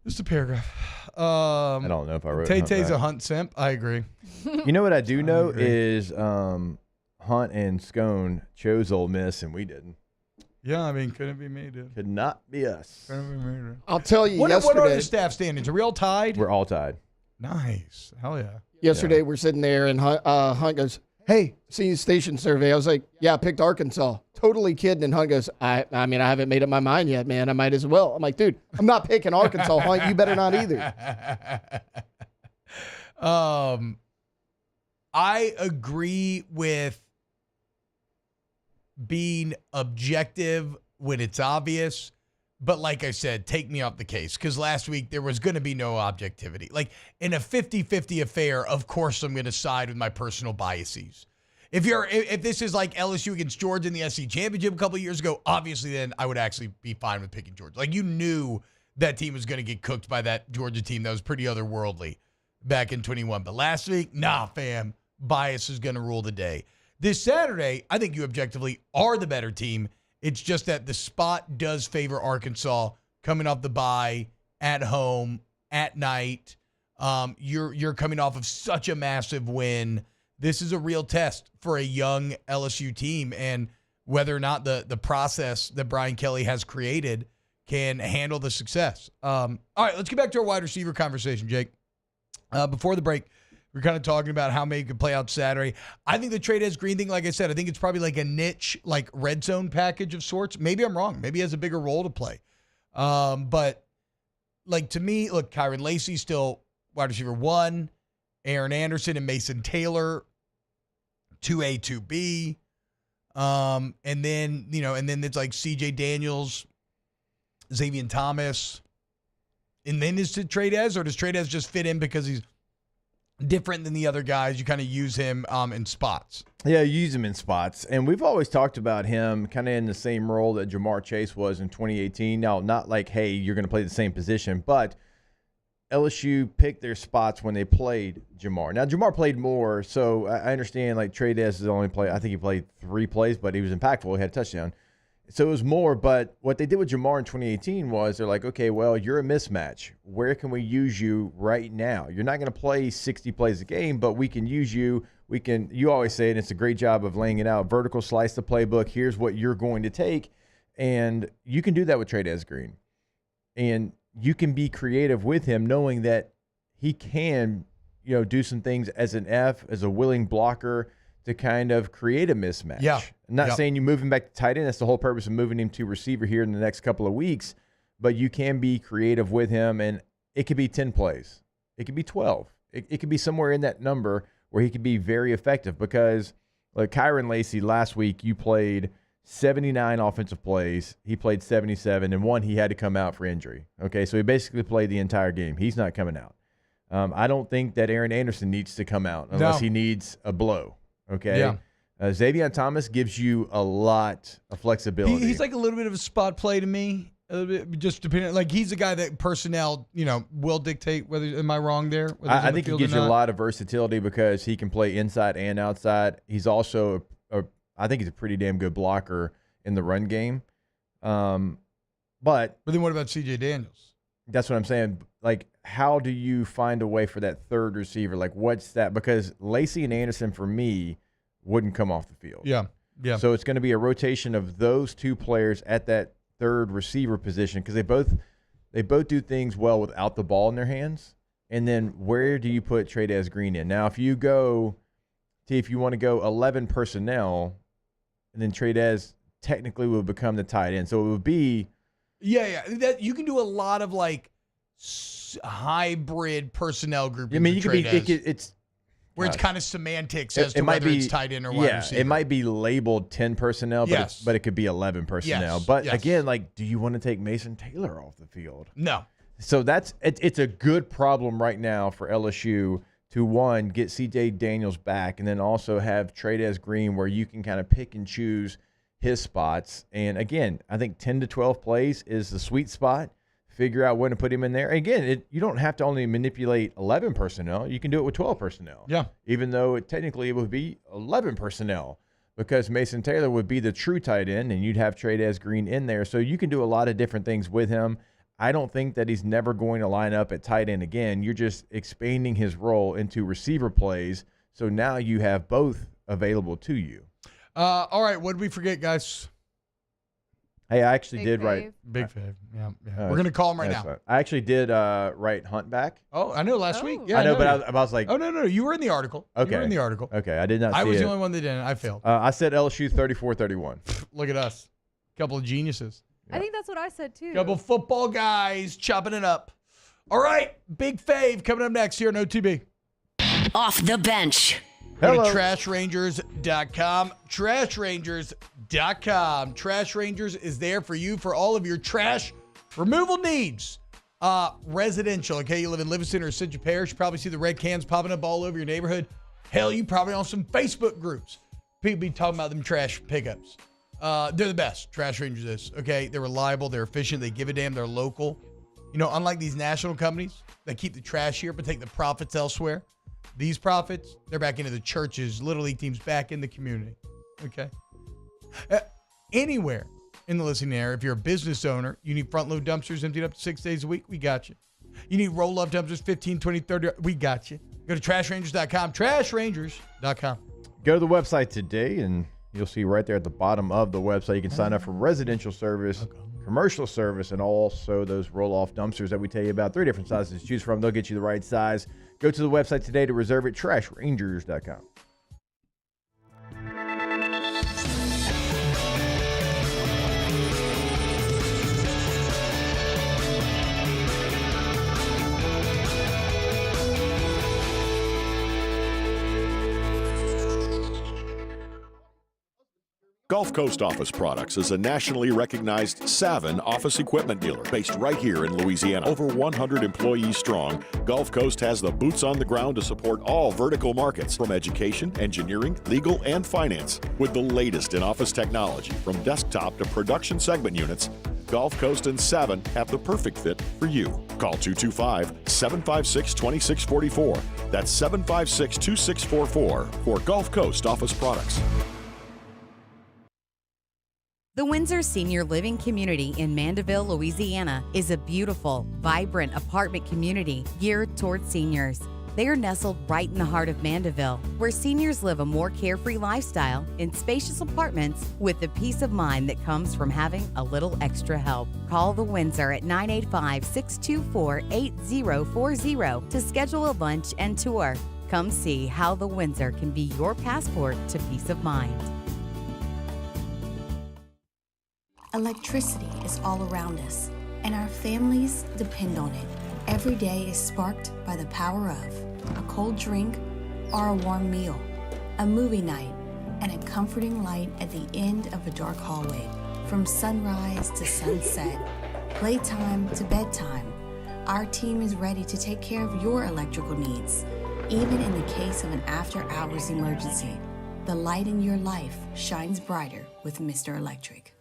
Speaker 9: Just a paragraph.
Speaker 10: I don't know if I wrote.
Speaker 9: Tay-Tay's a Hunt simp. I agree.
Speaker 10: You know what I do know is Hunt and Scone chose Ole Miss and we didn't.
Speaker 9: Yeah, I mean, couldn't be me, dude.
Speaker 10: Could not be us.
Speaker 9: Couldn't be me, dude.
Speaker 7: I'll tell you,
Speaker 9: What
Speaker 7: yesterday.
Speaker 9: are the staff standings? Are we all tied?
Speaker 10: We're all tied.
Speaker 9: Nice. Hell yeah.
Speaker 7: Yesterday, we're sitting there, and Hunt goes, "Hey, see station survey." I was like, "Yeah, I picked Arkansas." Totally kidding. And Hunt goes, I mean, I haven't made up my mind yet, man. I might as well. I'm like, dude, I'm not picking Arkansas, Hunt. You better not either.
Speaker 9: I agree with being objective when it's obvious. But like I said, take me off the case, because last week there was going to be no objectivity. Like in a 50-50 affair, of course I'm going to side with my personal biases. If this is like LSU against Georgia in the SEC championship a couple of years ago, obviously then I would actually be fine with picking Georgia. Like you knew that team was going to get cooked by that Georgia team that was pretty otherworldly back in 21. But last week, nah, fam, bias is going to rule the day. This Saturday, I think you objectively are the better team. It's just that the spot does favor Arkansas coming off the bye at home at night. You're coming off of such a massive win. This is a real test for a young LSU team, and whether or not the process that Brian Kelly has created can handle the success. All right, let's get back to our wide receiver conversation, Jake. Before the break, we're kind of talking about how maybe could play out Saturday. I think the Trey'Dez Green thing, like I said, I think it's probably like a niche, like red zone package of sorts. Maybe I'm wrong. Maybe he has a bigger role to play. But like to me, look, Kyron Lacey still wide receiver 1, Aaron Anderson and Mason Taylor 2A, 2B. And then it's like CJ Daniels, Xavier Thomas. And then is it Trey'Dez, or does Trey'Dez just fit in because he's different than the other guys? You kind of use him in spots.
Speaker 10: Yeah, you use him in spots. And we've always talked about him kind of in the same role that Jamar Chase was in 2018. Now, not like, hey, you're going to play the same position, but LSU picked their spots when they played Jamar. Now, Jamar played more, so I understand like Trey'Dez has only played, I think he played 3 plays, but he was impactful. He had a touchdown. So it was more, but what they did with Jamar in 2018 was they're like, okay, well, you're a mismatch. Where can we use you right now? You're not going to play 60 plays a game, but we can use you. You always say it, it's a great job of laying it out. Vertical slice the playbook. Here's what you're going to take. And you can do that with Trey'Dez Green. And you can be creative with him knowing that he can, do some things as an F, as a willing blocker to kind of create a mismatch.
Speaker 9: Yeah.
Speaker 10: I'm not saying you move him back to tight end. That's the whole purpose of moving him to receiver here in the next couple of weeks. But you can be creative with him, and it could be 10 plays. It could be 12. It could be somewhere in that number where he could be very effective because, like Kyron Lacey, last week you played 79 offensive plays. He played 77, and one he had to come out for injury. Okay, so he basically played the entire game. He's not coming out. I don't think that Aaron Anderson needs to come out unless he needs a blow. Okay.
Speaker 9: Yeah.
Speaker 10: Xavier Thomas gives you a lot of flexibility.
Speaker 9: He's like a little bit of a spot play to me. A little bit, just depending. Like he's a guy that personnel, will dictate whether. Am I wrong there?
Speaker 10: I think he gives you a lot of versatility because he can play inside and outside. He's also I think he's a pretty damn good blocker in the run game. But
Speaker 9: then what about CJ Daniels?
Speaker 10: That's what I'm saying. Like, how do you find a way for that third receiver? Like, what's that? Because Lacey and Anderson, for me, wouldn't come off the field.
Speaker 9: Yeah.
Speaker 10: So it's going to be a rotation of those two players at that third receiver position because they both do things well without the ball in their hands. And then where do you put Trey'Dez Green in? Now, if you want to go 11 personnel, and then Trey'Dez technically would become the tight end. So it would be.
Speaker 9: Yeah. That you can do a lot of like hybrid personnel grouping.
Speaker 10: I mean, you could be. It's
Speaker 9: where it's kind of semantics as to whether it's tight end or wide receiver.
Speaker 10: It might be labeled 10 personnel, but it could be 11 personnel.
Speaker 9: Yes.
Speaker 10: But again, like, do you want to take Mason Taylor off the field?
Speaker 9: No.
Speaker 10: So it's a good problem right now for LSU to, one, get CJ Daniels back, and then also have Trey'Dez Green where you can kind of pick and choose his spots. And again, I think 10 to 12 plays is the sweet spot. Figure out when to put him in there. Again, you don't have to only manipulate 11 personnel. You can do it with 12 personnel.
Speaker 9: Yeah.
Speaker 10: Even though technically it would be 11 personnel because Mason Taylor would be the true tight end and you'd have Trey'Dez Green in there. So you can do a lot of different things with him. I don't think that he's never going to line up at tight end again. You're just expanding his role into receiver plays. So now you have both available to you.
Speaker 9: All right. What did we forget, guys?
Speaker 10: Hey, I actually did write.
Speaker 9: Big fave. Yeah. We're going to call him right now.
Speaker 10: Fine. I actually did write Hunt back.
Speaker 9: Oh, I know last week. Yeah,
Speaker 10: I know, but I was like.
Speaker 9: Oh, no. You were in the article.
Speaker 10: Okay.
Speaker 9: You were in the article.
Speaker 10: Okay, I did not see it.
Speaker 9: I was the only one that didn't. I failed.
Speaker 10: I said LSU 34-31.
Speaker 9: Look at us. Couple of geniuses.
Speaker 25: I think that's what I said too.
Speaker 9: Couple football guys chopping it up. All right, big fave coming up next here on OTB.
Speaker 4: Off the bench.
Speaker 9: Go to trashrangers.com. Trashrangers.com. Trash Rangers is there for you for all of your trash removal needs. Residential, okay? You live in Livingston or Central Parish. You probably see the red cans popping up all over your neighborhood. Hell, you probably on some Facebook groups. People be talking about them trash pickups. They're the best. Trash Rangers is, okay? They're reliable. They're efficient. They give a damn. They're local. You know, unlike these national companies that keep the trash here but take the profits elsewhere. These profits, they're back into the churches, Little League teams, back in the community. Okay? Anywhere in the listening area, if you're a business owner, you need front load dumpsters emptied up to 6 days a week, we got you. You need roll up dumpsters 15, 20, 30, we got you. Go to trashrangers.com, trashrangers.com.
Speaker 10: Go to the website today, and you'll see right there at the bottom of the website, you can sign up for residential service, commercial service, and also those roll-off dumpsters that we tell you about. 3 different sizes to choose from. They'll get you the right size. Go to the website today to reserve it, trashrangers.com.
Speaker 13: Gulf Coast Office Products is a nationally recognized Savin office equipment dealer based right here in Louisiana. Over 100 employees strong, Gulf Coast has the boots on the ground to support all vertical markets, from education, engineering, legal, and finance. With the latest in office technology, from desktop to production segment units, Gulf Coast and Savin have the perfect fit for you. Call 225-756-2644. That's 756-2644 for Gulf Coast Office Products.
Speaker 1: The Windsor Senior Living Community in Mandeville, Louisiana is a beautiful, vibrant apartment community geared towards seniors. They are nestled right in the heart of Mandeville, where seniors live a more carefree lifestyle in spacious apartments with the peace of mind that comes from having a little extra help. Call the Windsor at 985-624-8040 to schedule a lunch and tour. Come see how the Windsor can be your passport to peace of mind.
Speaker 3: Electricity is all around us, and our families depend on it. Every day is sparked by the power of a cold drink or a warm meal, a movie night, and a comforting light at the end of a dark hallway. From sunrise to sunset, playtime to bedtime, our team is ready to take care of your electrical needs, even in the case of an after-hours emergency. The light in your life shines brighter with Mr. Electric.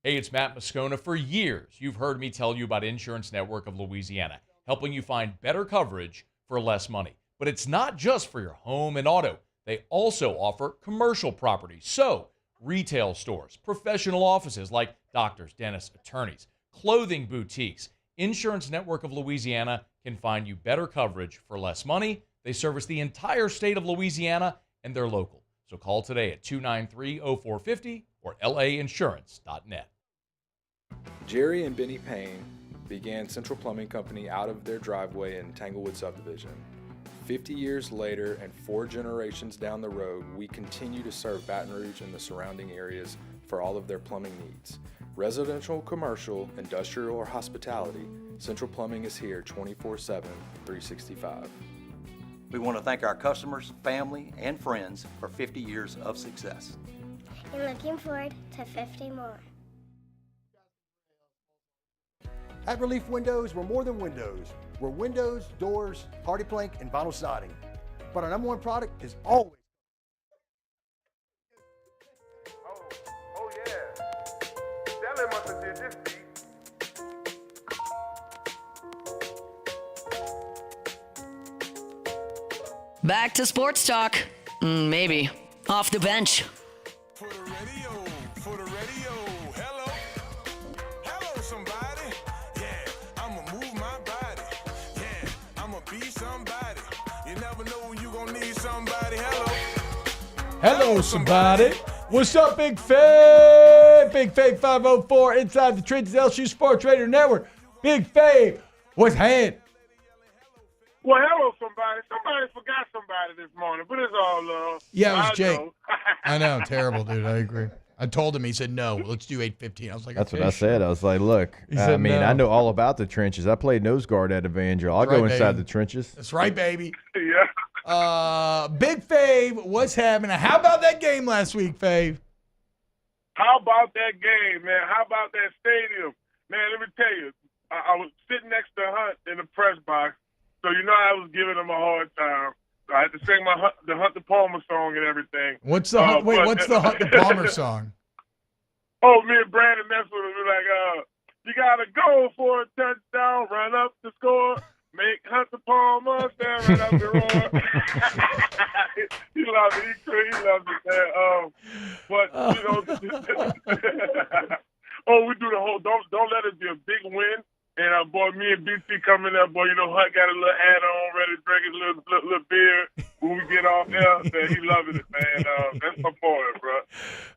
Speaker 18: Hey, it's Matt Moscona. For years, you've heard me tell you about Insurance Network of Louisiana, helping you find better coverage for less money. But it's not just for your home and auto. They also offer commercial properties. So, retail stores, professional offices like doctors, dentists, attorneys, clothing boutiques. Insurance Network of Louisiana can find you better coverage for less money. They service the entire state of Louisiana, and they're local. So call today at 293-0450 or lainsurance.net.
Speaker 21: Jerry and Benny Payne began Central Plumbing Company out of their driveway in Tanglewood subdivision. 50 years later and 4 generations down the road, we continue to serve Baton Rouge and the surrounding areas for all of their plumbing needs. Residential, commercial, industrial, or hospitality, Central Plumbing is here 24/7, 365.
Speaker 23: We want to thank our customers, family, and friends for 50 years of success.
Speaker 5: And looking forward to 50 more.
Speaker 26: At Relief Windows, we're more than windows. We're windows, doors, hardy plank, and vinyl siding. But our number one product is always...
Speaker 17: Oh yeah. Della must have did this beat.
Speaker 4: Back to sports talk. Maybe. Off the bench.
Speaker 9: Hello, somebody. What's up, Big Fave? Big Fave 504 inside the Trenches LSU Sports Radio Network. Big Fave, what's happening?
Speaker 17: Well, hello, somebody. Somebody forgot somebody this morning, but it's all love.
Speaker 9: Yeah, it was
Speaker 17: I
Speaker 9: Jake.
Speaker 17: know.
Speaker 9: I know, terrible, dude. I agree. I told him, he said, no, let's do 8:15. I was like,
Speaker 10: That's
Speaker 9: okay,
Speaker 10: what I
Speaker 9: sure.
Speaker 10: said. I was like, look,
Speaker 9: He said
Speaker 10: I mean,
Speaker 9: no.
Speaker 10: I know all about the trenches. I played nose guard at Evangel. I'll
Speaker 9: That's
Speaker 10: go
Speaker 9: right,
Speaker 10: inside
Speaker 9: baby.
Speaker 10: the trenches.
Speaker 9: That's right, baby.
Speaker 17: Yeah.
Speaker 9: Big Fave, what's happening? How about that game last week, Fave?
Speaker 17: How about that game, man? How about that stadium? Man, let me tell you, I was sitting next to Hunt in the press box, so you know I was giving him a hard time. I had to sing the Hunt the Palmer song and everything.
Speaker 9: What's the Hunt the Palmer song?
Speaker 17: Oh, me and Brandon messed with him. We're like, you got to go for a touchdown, run up the score, make Hunt the Palmer stand right up the roar. He loves it. He loves it, man. But, you know, we do the whole, don't let it be a big win. And, boy, me and BT come in there, boy, you know, Hunt got a little hat on, ready to drink his little beer when we get off there. Man, he loving it, man. That's my boy, bro.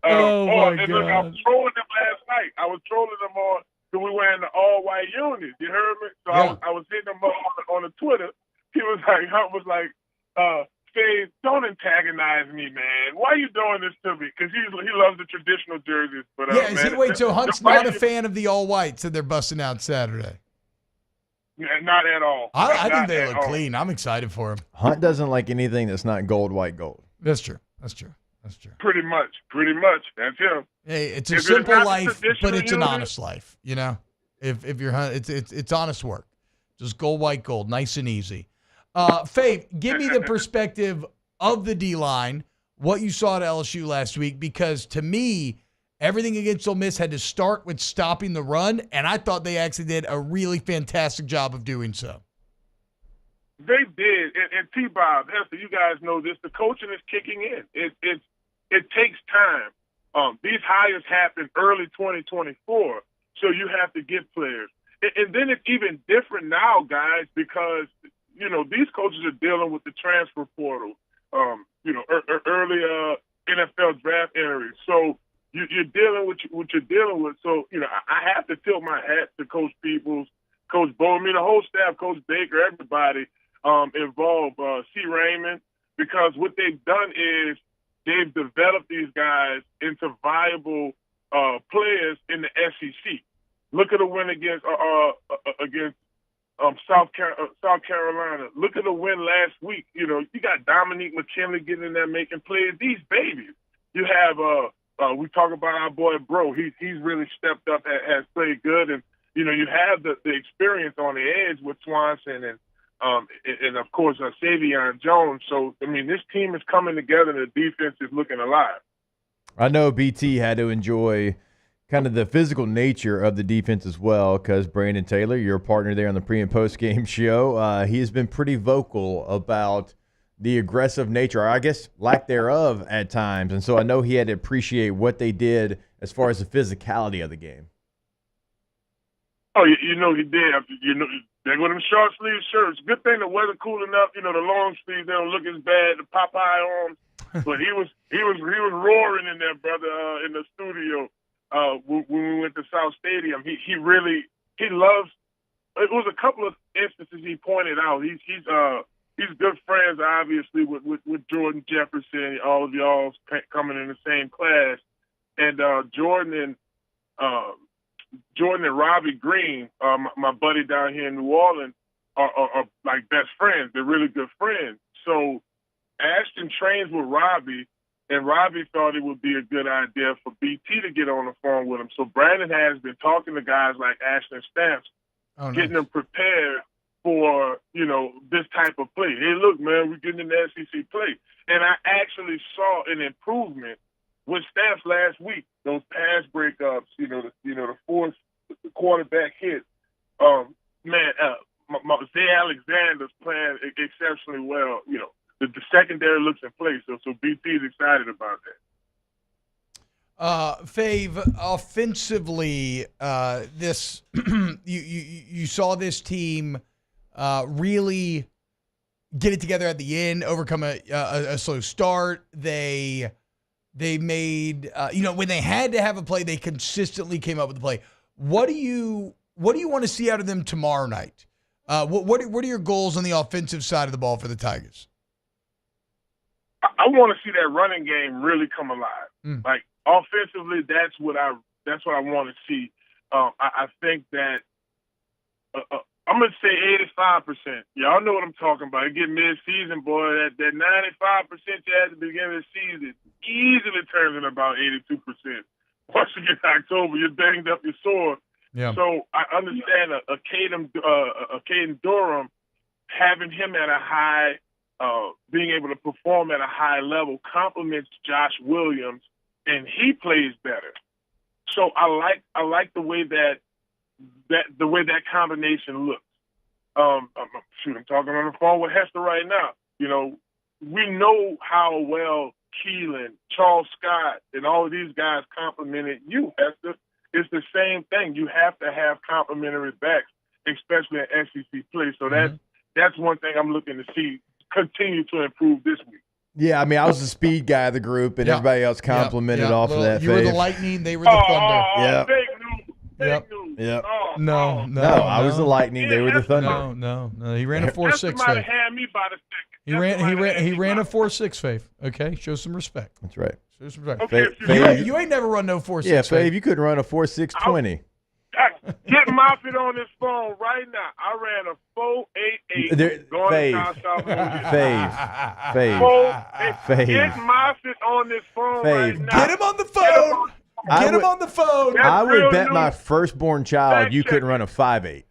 Speaker 9: my
Speaker 17: and look, I was trolling him last night. I was trolling him on, because we wearing the all-white unis. You heard me? So
Speaker 9: Yeah.
Speaker 17: I was hitting him up on the Twitter. He was like, Hunt was like, Fave, don't antagonize me, man. Why are you doing this to me? Because he loves the traditional jerseys. But man,
Speaker 9: so Hunt's not a fan of the all-whites that they're busting out Saturday?
Speaker 17: Not at all.
Speaker 9: I think
Speaker 17: Not
Speaker 9: they
Speaker 17: at
Speaker 9: look
Speaker 17: all.
Speaker 9: clean. I'm excited for him.
Speaker 10: Hunt doesn't like anything that's not gold, white, gold.
Speaker 9: That's true.
Speaker 17: Pretty much. That's him.
Speaker 9: Hey, it's a
Speaker 17: If it's
Speaker 9: simple
Speaker 17: not
Speaker 9: life,
Speaker 17: traditional
Speaker 9: but it's an
Speaker 17: unit-
Speaker 9: honest life. You know, if you're it's honest work. Just gold, white, gold, nice and easy. Fave, give me the perspective of the D-line, what you saw at LSU last week, because to me, everything against Ole Miss had to start with stopping the run, and I thought they actually did a really fantastic job of doing so.
Speaker 17: They did, and T-Bob, Hester, you guys know this. The coaching is kicking in. It takes time. These hires happen early 2024, so you have to get players. And then it's even different now, guys, because you know these coaches are dealing with the transfer portal. Early NFL draft entries. So you're dealing with what you're dealing with. So you know I have to tilt my hat to Coach Peoples, Coach Bo, the whole staff, Coach Baker, everybody involved, C. Raymond, because what they've done is they've developed these guys into viable players in the SEC. Look at the win against South Carolina. Look at the win last week. You know, you got Dominique McKinley getting in there making plays. These babies. You have we talk about our boy Bro. He's really stepped up, has played good, and you know you have the experience on the edge with Swanson and of course Savion Jones. So I mean, this team is coming together, and the defense is looking alive.
Speaker 10: I know BT had to enjoy kind of the physical nature of the defense as well, because Brandon Taylor, your partner there on the pre- and post-game show, he has been pretty vocal about the aggressive nature, or I guess lack thereof at times. And so I know he had to appreciate what they did as far as the physicality of the game.
Speaker 17: Oh, you know he did. You know, they go them short sleeve shirts. Good thing the weather cool enough. You know, the long sleeves, they don't look as bad. The Popeye arms, but he was roaring in there, brother, in the studio. When we went to South Stadium, he loves. It was a couple of instances he pointed out. He's good friends, obviously, with Jordan Jefferson. All of y'all coming in the same class, and Jordan and Robbie Green, my buddy down here in New Orleans, are like best friends. They're really good friends. So Ashton trains with Robbie. And Robbie thought it would be a good idea for BT to get on the phone with him. So Brandon has been talking to guys like Ashton Stamps, getting them prepared for, you know, this type of play. Hey, look, man, we're getting in the SEC play. And I actually saw an improvement with Stamps last week. Those pass breakups, the fourth quarterback hit. Zay Alexander's playing exceptionally well, you know. The secondary looks in place, so BT is excited about that.
Speaker 9: Fave, offensively, this you saw this team really get it together at the end, overcome a slow start. They They made, when they had to have a play, they consistently came up with a play. What do you want to see out of them tomorrow night? What are your goals on the offensive side of the ball for the Tigers?
Speaker 17: I want to see that running game really come alive. Like offensively, that's what I want to see. I think that I'm gonna say 85%. Y'all know what I'm talking about. You get mid-season, boy, that 95% you had at the beginning of the season easily turns into about 82%. Once you get to October, you're banged up, you're sore.
Speaker 9: Yeah.
Speaker 17: So I understand a Caden Durham, having him at a high, being able to perform at a high level complements Josh Williams, and he plays better. So I like the way that combination looks. I'm talking on the phone with Hester right now. We know how well Keelan, Charles Scott, and all of these guys complimented you, Hester. It's the same thing. You have to have complimentary backs, especially in SEC play. So that's one thing I'm looking to see continue to improve this week.
Speaker 10: Yeah, I mean, I was the speed guy of the group, and everybody else complimented off of that.
Speaker 9: You were the Lightning, they were the Thunder.
Speaker 10: Yeah.
Speaker 17: Fake news. Fake news.
Speaker 10: Yep.
Speaker 9: No,
Speaker 10: I was the Lightning. They were the Thunder.
Speaker 9: No. He ran a 4.6.
Speaker 17: Might have had me by the second.
Speaker 9: He ran a 4.6, Fave. Okay, show some respect.
Speaker 10: That's right.
Speaker 9: Show some respect.
Speaker 17: Okay,
Speaker 9: you ain't never run no 4.6.
Speaker 10: Yeah, Fave, you couldn't run a 4.620.
Speaker 17: Get Moffitt on this phone right now. I ran a 4.88 going to South
Speaker 10: Fave.
Speaker 17: Get Moffitt on this phone right now.
Speaker 9: Get him on the phone. Get him on the phone.
Speaker 10: I would bet my firstborn child you couldn't run a 5.8.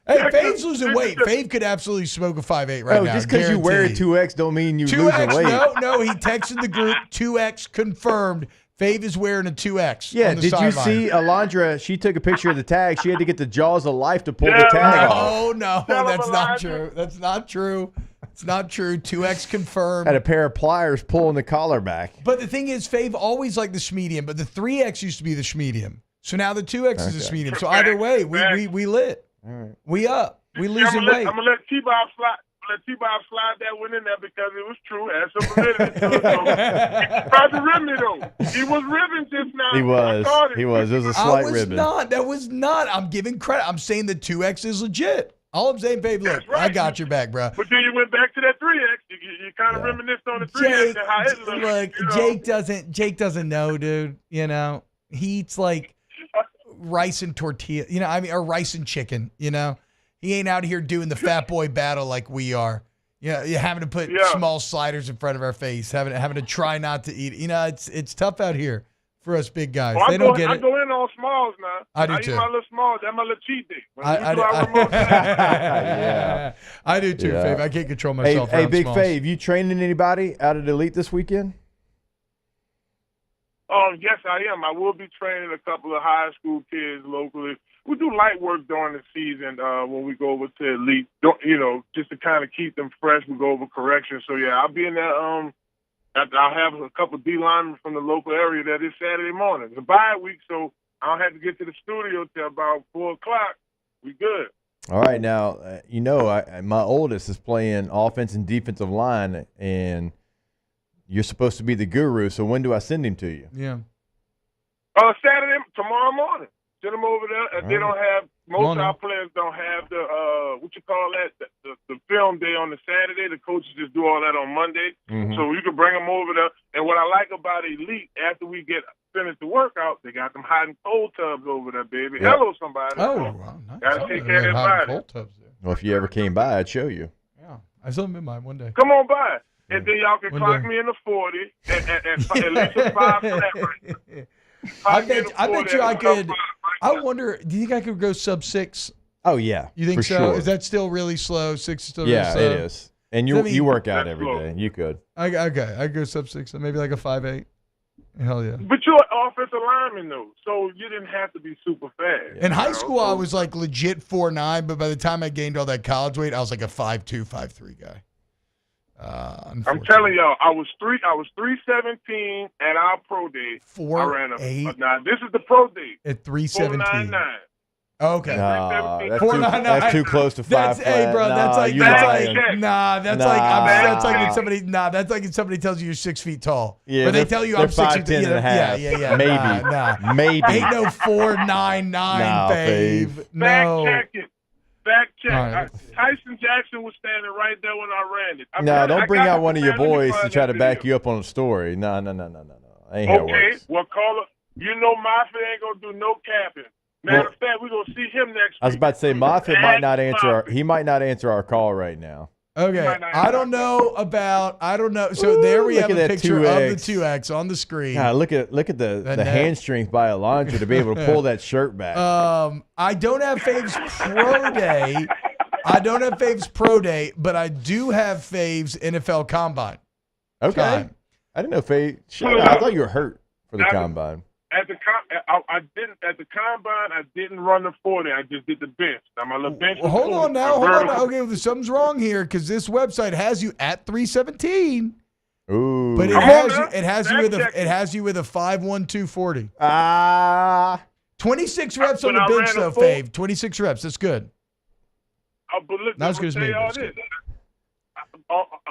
Speaker 9: Hey, Fave's losing weight. Fave could absolutely smoke a 5.8 right now.
Speaker 10: Just because you wear a 2X don't mean you losing weight.
Speaker 9: No, he texted the group, 2X confirmed. Fave is wearing a 2X.
Speaker 10: Yeah,
Speaker 9: on the
Speaker 10: did you
Speaker 9: sideline.
Speaker 10: see Alondra? She took a picture of the tag. She had to get the jaws of life to pull the tag off.
Speaker 9: No, that's not true. That's not true. It's not true. 2X confirmed.
Speaker 10: Had a pair of pliers pulling the collar back.
Speaker 9: But the thing is, Fave always liked the schmedium, but the 3X used to be the schmedium. So now the 2X is the schmedium. So either way, we lit.
Speaker 10: All right.
Speaker 9: We up. We losing weight.
Speaker 17: I'm gonna let T-Bob slide. Slide that one in there because it was true. Had some validity to it. So he tried to rib me though. He was ribbing just now.
Speaker 10: He was. It was a slight ribbon.
Speaker 9: That was not. I'm giving credit. I'm saying the 2X is legit. All I'm saying, babe, look, right. I got your back, bro.
Speaker 17: But then you went back to that 3X. You kind of reminisced on the 3X and how it looked.
Speaker 9: Look, Jake doesn't know, dude. He eats like rice and tortilla. Or rice and chicken. He ain't out here doing the fat boy battle like we are. You're having to put small sliders in front of our face, having to try not to eat. It's tough out here for us big guys. They don't get it.
Speaker 17: I go in on smalls now.
Speaker 9: I do too.
Speaker 17: I eat my little smalls. That's my little cheat day.
Speaker 9: I do too, Fave. I can't control myself.
Speaker 10: Hey, Big
Speaker 9: smalls.
Speaker 10: Fave, you training anybody out at Elite this weekend?
Speaker 17: Yes, I am. I will be training a couple of high school kids locally. We do light work during the season when we go over to Elite, just to kind of keep them fresh. We go over corrections. So, yeah, I'll be in there. I'll have a couple of D-linemen from the local area there this Saturday morning. It's a bye week, so I don't have to get to the studio till about 4 o'clock. We good.
Speaker 10: All right. Now, my oldest is playing offense and defensive line, and you're supposed to be the guru, so when do I send him to you?
Speaker 9: Yeah.
Speaker 17: Saturday, tomorrow morning. Send them over there. They don't have, most of our players don't have the, the film day on the Saturday. The coaches just do all that on Monday.
Speaker 10: Mm-hmm.
Speaker 17: So you can bring them over there. And what I like about Elite, after we get finished the workout, they got them hot and cold tubs over there, baby.
Speaker 10: Yep.
Speaker 17: Hello, somebody.
Speaker 9: Oh, wow, nice.
Speaker 17: Got to take care of that body.
Speaker 10: Well, if you ever came by, I'd show you.
Speaker 9: Yeah. I saw them in mine one day.
Speaker 17: Come on by. And then y'all can clock me in the 40 and at least a 5 for that right.
Speaker 9: I bet you I could. I wonder, do you think I could go sub-6?
Speaker 10: Oh, yeah.
Speaker 9: You think so?
Speaker 10: Sure.
Speaker 9: Is that still really slow? 6 is still really slow?
Speaker 10: Yeah, it is. And you work out every day. You could.
Speaker 9: Okay. I go sub-6, so maybe like a 5.8. Hell yeah.
Speaker 17: But you're an offensive lineman, though, so you didn't have to be super fast.
Speaker 9: In high school, I was like legit 4'9", but by the time I gained all that college weight, I was like a 5'2", 5'3" guy.
Speaker 17: I'm telling y'all, I was 317 at our pro day.
Speaker 9: 4'8".
Speaker 17: Now this is the pro day
Speaker 9: at 317.
Speaker 17: 499.
Speaker 9: Okay.
Speaker 10: That's too close to 5 flat.
Speaker 9: Hey, bro, that's like when somebody tells you you're 6 feet tall.
Speaker 10: Yeah,
Speaker 9: or they tell you I'm 6 feet tall.
Speaker 10: and a half.
Speaker 9: Yeah.
Speaker 10: Maybe. Maybe.
Speaker 9: Ain't no 4'9", fave. No.
Speaker 17: Fact check.
Speaker 9: Right.
Speaker 17: Tyson Jackson was standing right there when I ran it.
Speaker 10: No, don't bring out one of your boys to try to back you up on a story. No. Ain't how it works.
Speaker 17: Well, caller, you know Moffitt ain't going to do no capping. Matter of fact, we're going to see him next week.
Speaker 10: I was about to say Moffitt might not answer. He might not answer our call right now.
Speaker 9: Okay, I don't know. So there we have a picture of the 2X on the screen.
Speaker 10: God, look at the hand strength by Alondra to be able to pull that shirt back.
Speaker 9: I don't have Fave's Pro Day. But I do have Fave's NFL Combine.
Speaker 10: Okay,
Speaker 9: time.
Speaker 10: I didn't know Fave. I thought you were hurt for the Combine.
Speaker 17: At the combine, I didn't run the 40. I just did the bench. Now my little bench.
Speaker 9: Well, hold on now. Okay, something's wrong here because this website has you at 317.
Speaker 10: Ooh,
Speaker 9: but it has you with a 5.1240. 26 reps on the bench though, Fave. 26 reps. That's good.
Speaker 17: But look,
Speaker 9: not as good as me.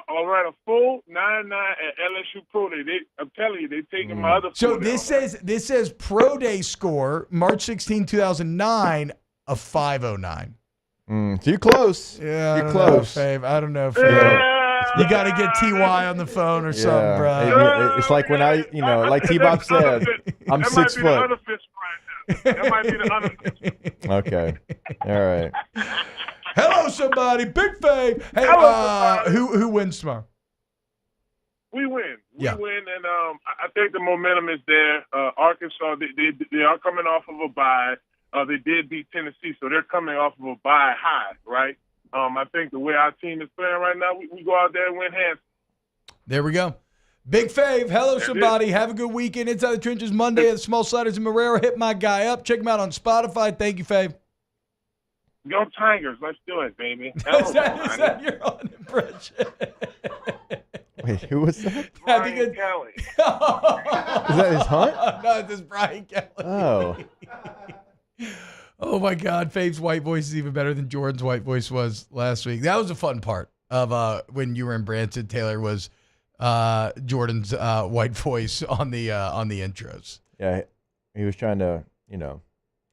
Speaker 17: I ran a full 9.9 at LSU Pro Day. I'm telling you, they're taking my other.
Speaker 9: So this says Pro Day score March 16, 2009 of 5.09.
Speaker 10: Too close.
Speaker 9: Yeah,
Speaker 10: you're close,
Speaker 9: Fave. I don't know, Fave. You got to get TY on the phone or something, bro.
Speaker 10: It's like when like T-Bob said, I'm 6 foot.
Speaker 17: That might be the other fist.
Speaker 10: Okay. All right.
Speaker 9: Hello, somebody. Big Fave. Hey, who wins tomorrow?
Speaker 17: We win. We win, and I think the momentum is there. Arkansas, they are coming off of a bye. They did beat Tennessee, so they're coming off of a bye high, right? I think the way our team is playing right now, we go out there and win hands.
Speaker 9: There we go. Big Fave. Hello, somebody. Have a good weekend. Inside the Trenches Monday at the Small Sliders in Marrero. Hit my guy up. Check him out on Spotify. Thank you, Fave.
Speaker 17: Go Tigers. Let's do it, baby.
Speaker 9: Is that your own impression?
Speaker 10: Wait, who was that?
Speaker 17: Brian Kelly.
Speaker 10: Is that his hunt?
Speaker 9: No, it's Brian Kelly.
Speaker 10: Oh.
Speaker 9: Oh, my God. Fave's white voice is even better than Jordan's white voice was last week. That was a fun part of when you were in Branson. Taylor was Jordan's white voice on the intros.
Speaker 10: Yeah, he was trying to,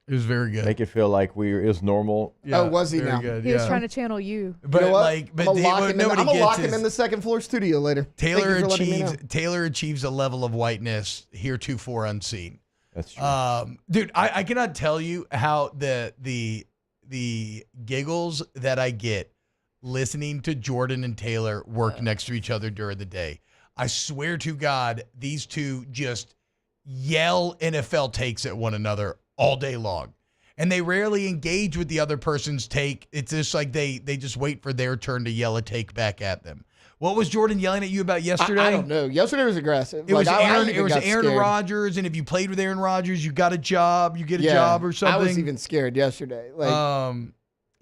Speaker 9: it was very good.
Speaker 10: Make it feel like it was normal.
Speaker 7: Yeah, was he now?
Speaker 25: Good, he was trying to channel you.
Speaker 9: But
Speaker 7: you know
Speaker 9: I'm
Speaker 7: gonna lock him in the second floor studio later.
Speaker 9: Taylor achieves a level of whiteness heretofore unseen.
Speaker 10: That's true.
Speaker 9: Dude, I cannot tell you how the giggles that I get listening to Jordan and Taylor work next to each other during the day. I swear to God, these two just yell NFL takes at one another all day long. And they rarely engage with the other person's take. It's just like they just wait for their turn to yell a take back at them. What was Jordan yelling at you about yesterday?
Speaker 7: I don't know. Yesterday was aggressive.
Speaker 9: It was Aaron Rodgers, and if you played with Aaron Rodgers, you got a job. You get a job or something.
Speaker 7: I was even scared yesterday.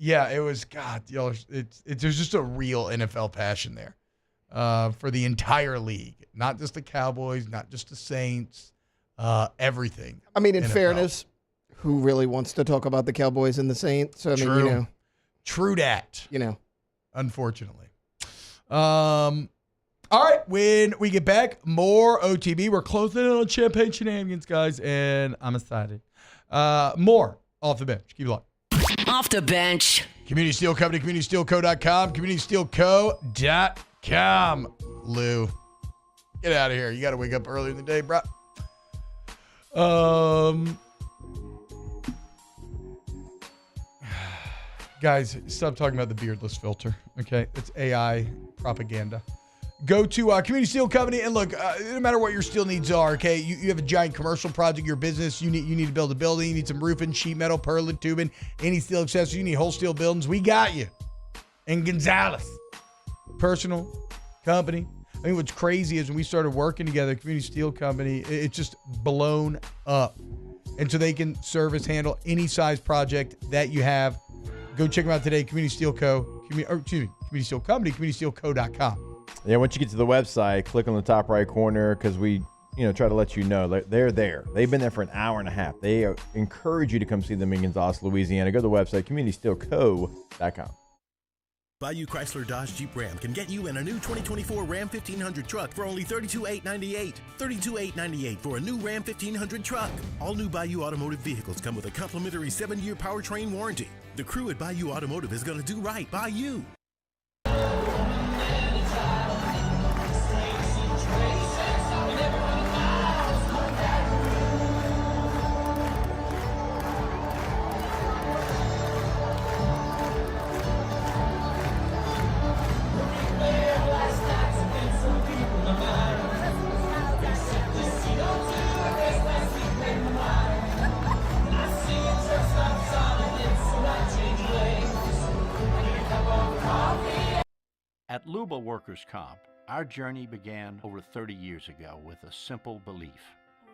Speaker 9: Yeah, it was, God, there's just a real NFL passion there for the entire league. Not just the Cowboys, not just the Saints, everything.
Speaker 7: I mean, in
Speaker 9: NFL.
Speaker 7: fairness, who really wants to talk about the Cowboys and the Saints? So, I mean,
Speaker 9: True that.
Speaker 7: Unfortunately.
Speaker 9: All right, when we get back, more OTB. We're closing in on Champagne Shenanigans, guys, and I'm excited. More off the bench. Keep it locked.
Speaker 4: Off the bench.
Speaker 9: Community Steel Company, CommunitySteelCo.com, CommunitySteelCo.com. Lou, get out of here. You got to wake up early in the day, bro. Guys, stop talking about the beardless filter, okay? It's AI propaganda. Go to Community Steel Company and look, no matter what your steel needs are, okay? You have a giant commercial project, your business, you need to build a building, you need some roofing, sheet metal, purlin, tubing, any steel accessories, you need whole steel buildings, we got you. And Gonzalez. Personal, company. I mean, what's crazy is when we started working together, Community Steel Company, it's just blown up. And so they can service, handle any size project that you have. Go check them out today, Community Steel Co. Community Steel Company, CommunitySteelCo.com.
Speaker 10: Yeah, once you get to the website, click on the top right corner because we try to let you know they're there. They've been there for an hour and a half. They encourage you to come see them in Gonzales, Louisiana. Go to the website, communitysteelco.com.
Speaker 2: Bayou Chrysler Dodge Jeep Ram can get you in a new 2024 Ram 1500 truck for only $32,898. $32,898 for a new Ram 1500 truck. All new Bayou Automotive vehicles come with a complimentary 7-year powertrain warranty. The crew at Bayou Automotive is going to do right by you.
Speaker 15: At Luba Workers' Comp, our journey began over 30 years ago with a simple belief: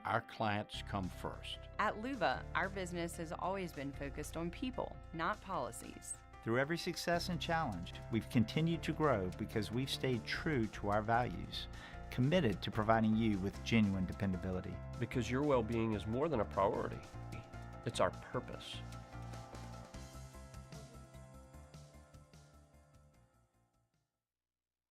Speaker 15: our clients come first.
Speaker 6: At Luba, our business has always been focused on people, not policies.
Speaker 12: Through every success and challenge, we've continued to grow because we've stayed true to our values, committed to providing you with genuine dependability.
Speaker 14: Because your well-being is more than a priority. It's our purpose.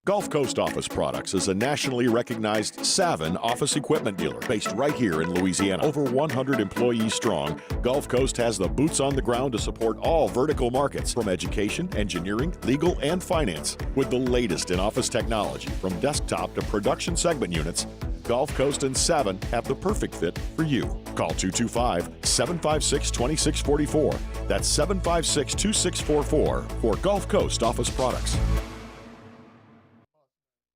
Speaker 13: Gulf Coast Office Products is a nationally recognized Savin office equipment dealer based right here in Louisiana. Over 100 employees strong, Gulf Coast has the boots on the ground to support all vertical markets, from education, engineering, legal, and finance. With the latest in office technology, from desktop to production segment units, Gulf Coast and Savin have the perfect fit for you. Call 225-756-2644. That's 756-2644 for Gulf Coast Office Products.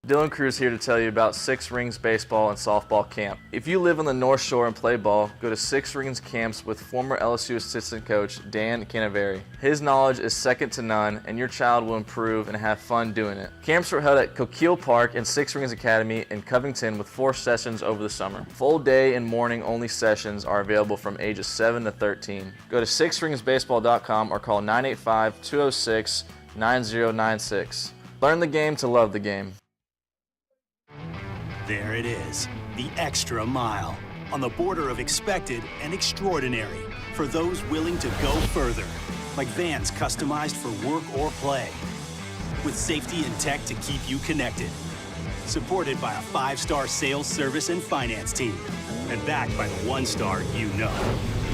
Speaker 16: Dylan Cruz here to tell you about Six Rings Baseball and Softball Camp. If you live on the North Shore and play ball, go to Six Rings Camps with former LSU assistant coach Dan Canaveri. His knowledge is second to none, and your child will improve and have fun doing it. Camps were held at Coquille Park and Six Rings Academy in Covington with 4 sessions over the summer. Full day and morning only sessions are available from ages 7 to 13. Go to sixringsbaseball.com or call 985-206-9096. Learn the game to love the game.
Speaker 8: There it is, the extra mile, on the border of expected and extraordinary, for those willing to go further, like vans customized for work or play, with safety and tech to keep you connected, supported by a 5-star sales, service, and finance team, and backed by the 1-star you know.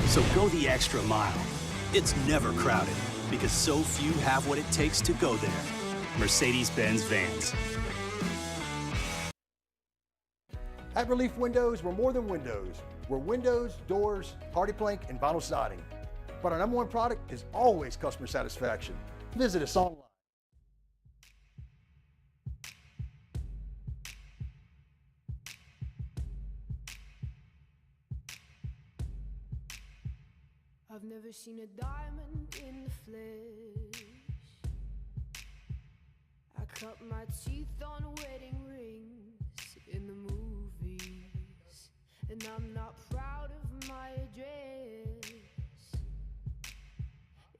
Speaker 8: So go the extra mile. It's never crowded, because so few have what it takes to go there. Mercedes-Benz Vans.
Speaker 26: At Relief Windows, we're more than windows. We're windows, doors, hardy plank, and vinyl siding. But our #1 product is always customer satisfaction. Visit us online.
Speaker 19: I've never seen a diamond in the flesh. I cut my teeth on wedding rings in the movies, and I'm not proud of my address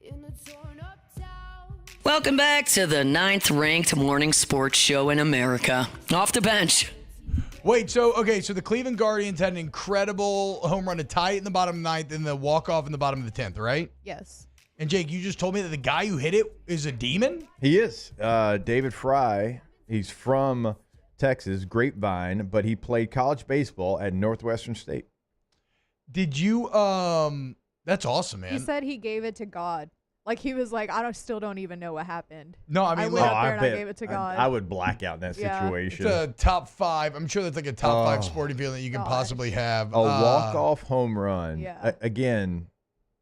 Speaker 19: in a torn up town.
Speaker 4: Welcome back to the 9th-ranked morning sports show in America. Off the bench.
Speaker 9: Wait, so the Cleveland Guardians had an incredible home run to tie it in the bottom of the 9th and the walk-off in the bottom of the 10th, right?
Speaker 25: Yes.
Speaker 9: And Jake, you just told me that the guy who hit it is a demon?
Speaker 10: He is. David Fry. He's from Texas, Grapevine, but he played college baseball at Northwestern State.
Speaker 9: Did you that's awesome, man.
Speaker 25: He said he gave it to God. Like, he was like, still don't even know what happened.
Speaker 9: No, I mean,
Speaker 25: I went up there and I gave it to God.
Speaker 10: I would black out in that situation.
Speaker 9: It's a top 5. I'm sure that's like a top 5 sporting feeling that you can possibly have.
Speaker 10: A walk-off home run.
Speaker 25: Yeah.
Speaker 10: Again,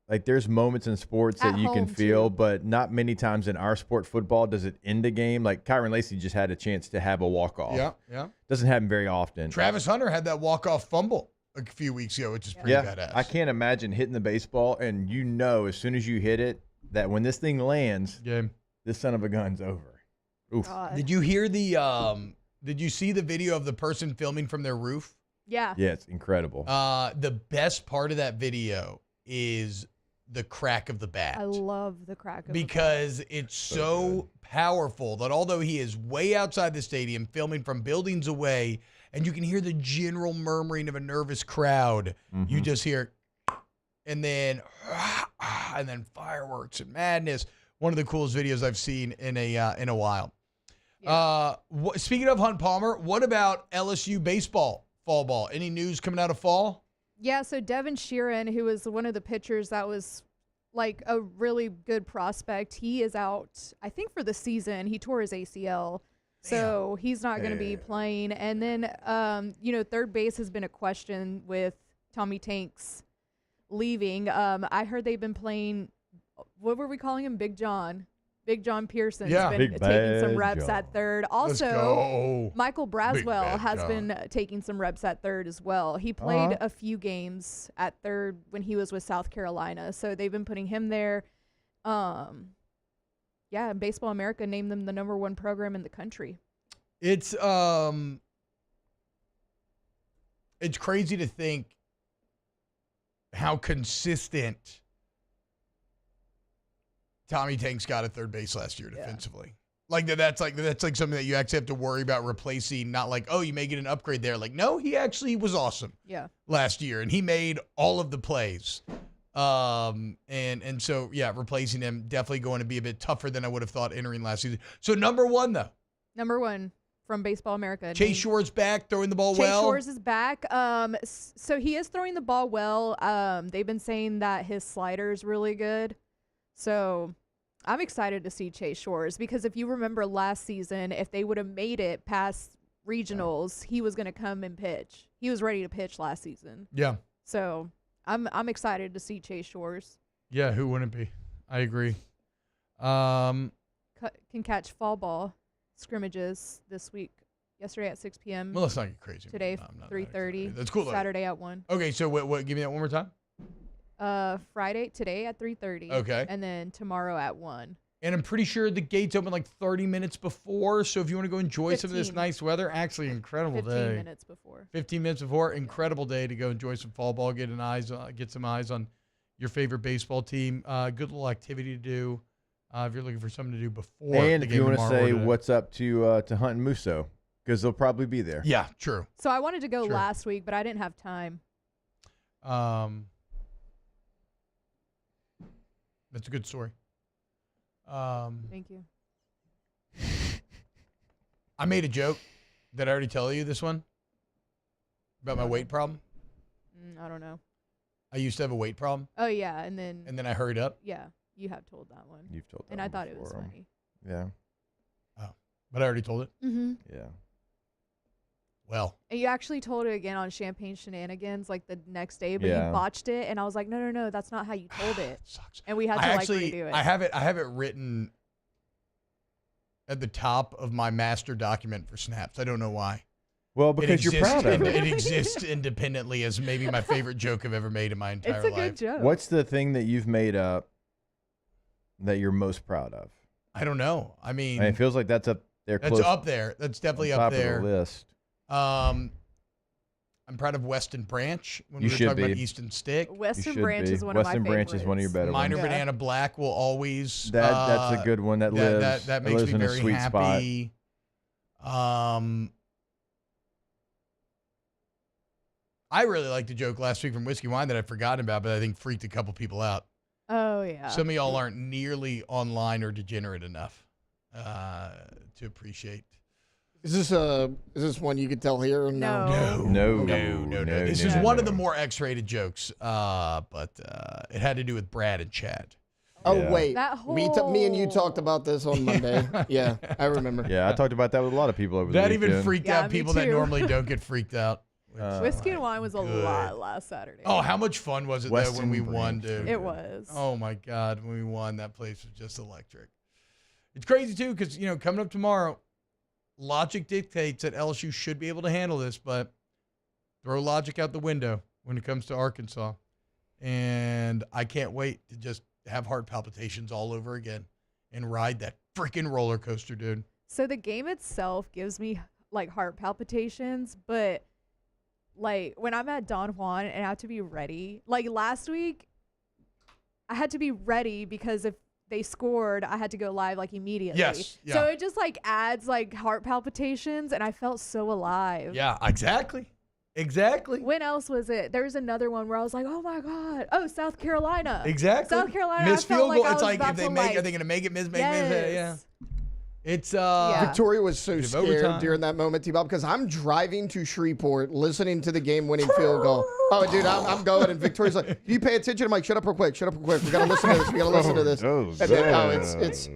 Speaker 10: like, there's moments in sports that you can feel, but not many times in our sport, football, does it end a game. Like, Kyron Lacey just had a chance to have a walk-off.
Speaker 9: Yeah.
Speaker 10: Doesn't happen very often.
Speaker 9: Travis Hunter had that walk-off fumble a few weeks ago, which is pretty badass.
Speaker 10: I can't imagine hitting the baseball, and as soon as you hit it, that when this thing lands, this son of a gun's over. Oof.
Speaker 9: Did you hear did you see the video of the person filming from their roof?
Speaker 25: Yeah.
Speaker 10: Yeah, it's incredible.
Speaker 9: The best part of that video is the crack of the bat.
Speaker 25: I love the crack of
Speaker 9: because it's so powerful that although he is way outside the stadium filming from buildings away and you can hear the general murmuring of a nervous crowd. You just hear, and then fireworks and madness. One of the coolest videos I've seen in a while. Yeah. Speaking of Hunt Palmer, what about LSU baseball, fall ball? Any news coming out of fall?
Speaker 25: Yeah, so Devin Sheeran, who was one of the pitchers that was like a really good prospect, he is out, I think, for the season. He tore his ACL, so he's not going to be playing. And then, third base has been a question with Tommy Tanks leaving. I heard they've been playing, what were we calling him? Big John. Big John Pearson's been taking some reps at third. Also, Michael Braswell has been taking some reps at third as well. He played a few games at third when he was with South Carolina, so they've been putting him there. Baseball America named them the #1 program in the country.
Speaker 9: It's crazy to think how consistent Tommy Tanks got at third base last year defensively. Like that's like something that you actually have to worry about replacing. Not like, oh, you may get an upgrade there. Like, no, he actually was awesome. Last year, and he made all of the plays. And so replacing him definitely going to be a bit tougher than I would have thought entering last season. So #1 though.
Speaker 25: #1 from Baseball America.
Speaker 9: Chase Shore's back, throwing the ball well.
Speaker 25: Chase Shores is back. So he is throwing the ball well. They've been saying that his slider is really good. So I'm excited to see Chase Shores, because if you remember last season, if they would have made it past regionals, he was going to come and pitch. He was ready to pitch last season.
Speaker 9: Yeah.
Speaker 25: So I'm excited to see Chase Shores.
Speaker 9: Yeah, who wouldn't be? I agree.
Speaker 25: Can catch fall ball scrimmages this week. Yesterday at 6 p.m.
Speaker 9: Well, let's not get crazy.
Speaker 25: Today, 3:30.
Speaker 9: That's cool, though.
Speaker 25: Saturday at 1.
Speaker 9: Okay, so what? Give me that one more time.
Speaker 25: Friday, today at 3:30.
Speaker 9: Okay.
Speaker 25: And then tomorrow at 1.
Speaker 9: And I'm pretty sure the gates open like 30 minutes before. So if you want to go enjoy some of this
Speaker 25: 15.
Speaker 9: nice weather, actually incredible
Speaker 25: 15
Speaker 9: day.
Speaker 25: minutes before.
Speaker 9: 15 minutes before, incredible day to go enjoy some fall ball, get some eyes on your favorite baseball team. Good little activity to do if you're looking for something to do before.
Speaker 10: And
Speaker 9: the
Speaker 10: if
Speaker 9: game
Speaker 10: you want to
Speaker 9: tomorrow
Speaker 10: say
Speaker 9: or
Speaker 10: what's up to Hunt and Musso, because they'll probably be there.
Speaker 9: Yeah, true.
Speaker 25: So I wanted to go
Speaker 9: Sure.
Speaker 25: last week, but I didn't have time.
Speaker 9: That's a good story.
Speaker 25: Thank you.
Speaker 9: I made a joke. Did I already tell you this one? About my weight problem?
Speaker 25: I don't know.
Speaker 9: I used to have a weight problem.
Speaker 25: Oh, yeah, and then
Speaker 9: I hurried up.
Speaker 25: Yeah, you have told that one.
Speaker 10: You've told that
Speaker 25: and
Speaker 10: one
Speaker 25: I thought it was
Speaker 10: before.
Speaker 25: funny.
Speaker 10: Yeah.
Speaker 9: Oh, but I already told it?
Speaker 25: Mm-hmm.
Speaker 10: Yeah.
Speaker 9: Well.
Speaker 25: And you actually told it again on Champagne Shenanigans like the next day, but
Speaker 10: Yeah.
Speaker 25: you botched it, and I was like, no, that's not how you told it.
Speaker 9: Sucks.
Speaker 25: And we had to redo it.
Speaker 9: I have it written at the top of my master document for Snaps. I don't know why.
Speaker 10: Well, because you're proud of it.
Speaker 9: It exists independently as maybe my favorite joke I've ever made in my entire life.
Speaker 25: It's a good joke.
Speaker 10: What's the thing that you've made up that you're most proud of?
Speaker 9: I don't know. I mean,
Speaker 10: it feels like that's up there.
Speaker 9: That's
Speaker 10: close
Speaker 9: up there. That's definitely
Speaker 10: on
Speaker 9: up
Speaker 10: top
Speaker 9: there.
Speaker 10: of the list.
Speaker 9: I'm proud of Weston Branch when
Speaker 10: You
Speaker 9: we were
Speaker 10: should
Speaker 9: talking about
Speaker 10: be.
Speaker 9: Easton Stick.
Speaker 25: Western Branch is one of my
Speaker 10: Western
Speaker 25: favorites.
Speaker 10: Branch is one of your better
Speaker 9: Minor
Speaker 10: ones.
Speaker 9: Banana Black will always.
Speaker 10: That's a good one. That lives.
Speaker 9: That makes
Speaker 10: lives
Speaker 9: me
Speaker 10: in a
Speaker 9: very
Speaker 10: sweet
Speaker 9: happy. I really liked the joke last week from Whiskey Wine that I'd forgotten about, but I think freaked a couple people out.
Speaker 25: Oh, yeah.
Speaker 9: Some of y'all aren't nearly online or degenerate enough to appreciate.
Speaker 7: Is this one you could tell here? Or no.
Speaker 10: No.
Speaker 9: This is one of the more X-rated jokes, but it had to do with Brad and Chad.
Speaker 7: Oh
Speaker 10: Yeah.
Speaker 7: wait,
Speaker 25: That
Speaker 7: me and you talked about this on Monday. Yeah, I remember.
Speaker 10: Yeah, I talked about that with a lot of people over the
Speaker 9: That
Speaker 10: weekend.
Speaker 9: even freaked
Speaker 25: Yeah,
Speaker 9: out
Speaker 25: me
Speaker 9: people that
Speaker 25: too.
Speaker 9: normally don't get freaked out.
Speaker 25: Whiskey and Wine was a lot last Saturday.
Speaker 9: Oh, how much fun was it though when we won, dude?
Speaker 25: It was.
Speaker 9: Oh my God, when we won, that place was just electric. It's crazy too, because coming up tomorrow, logic dictates that LSU should be able to handle this, but throw logic out the window when it comes to Arkansas. And I can't wait to just have heart palpitations all over again and ride that freaking roller coaster, dude.
Speaker 25: So the game itself gives me like heart palpitations, but like when I'm at Don Juan and I have to be ready, like last week, I had to be ready because if they scored, I had to go live like immediately.
Speaker 9: Yes, yeah.
Speaker 25: So it just like adds like heart palpitations, and I felt so alive.
Speaker 9: Yeah, exactly. Exactly.
Speaker 25: When else was it? There was another one where I was like, oh my God. Oh, South Carolina.
Speaker 9: Exactly.
Speaker 25: South Carolina.
Speaker 9: Miss
Speaker 25: I felt
Speaker 9: field goal.
Speaker 25: like I
Speaker 9: It's
Speaker 25: was
Speaker 9: like
Speaker 25: about
Speaker 9: if they
Speaker 25: to,
Speaker 9: make,
Speaker 25: like,
Speaker 9: are they going to make it? Miss. Yeah. It's
Speaker 7: Victoria was so scared
Speaker 9: overtime.
Speaker 7: during that moment, T-Bob, because I'm driving to Shreveport, listening to the game-winning field goal. Oh, dude, I'm going, and Victoria's like, "You pay attention." I'm like, "Shut up, real quick. Shut up, real quick. We gotta listen to this. We gotta listen to this." It's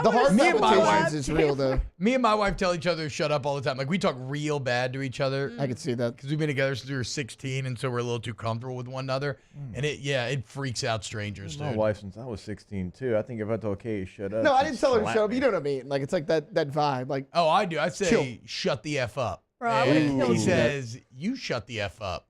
Speaker 7: the heart palpitations is real though.
Speaker 9: Me and my wife tell each other shut up all the time. Like we talk real bad to each other.
Speaker 7: I can see that
Speaker 9: because we've been together since we were 16, and so we're a little too comfortable with one another. And it freaks out strangers.
Speaker 10: My
Speaker 9: Dude.
Speaker 10: wife since I was 16 too. I think if I told Kay shut up.
Speaker 7: No, I
Speaker 10: she'd
Speaker 7: didn't tell her to
Speaker 10: slap
Speaker 7: shut up.
Speaker 10: me.
Speaker 7: You know what I mean? Like it's like that vibe. Like
Speaker 9: Oh, I do. I say
Speaker 7: Chill.
Speaker 9: shut the F up.
Speaker 25: Bro, I would've
Speaker 9: And
Speaker 25: killed
Speaker 9: he
Speaker 25: you.
Speaker 9: says you shut the F up,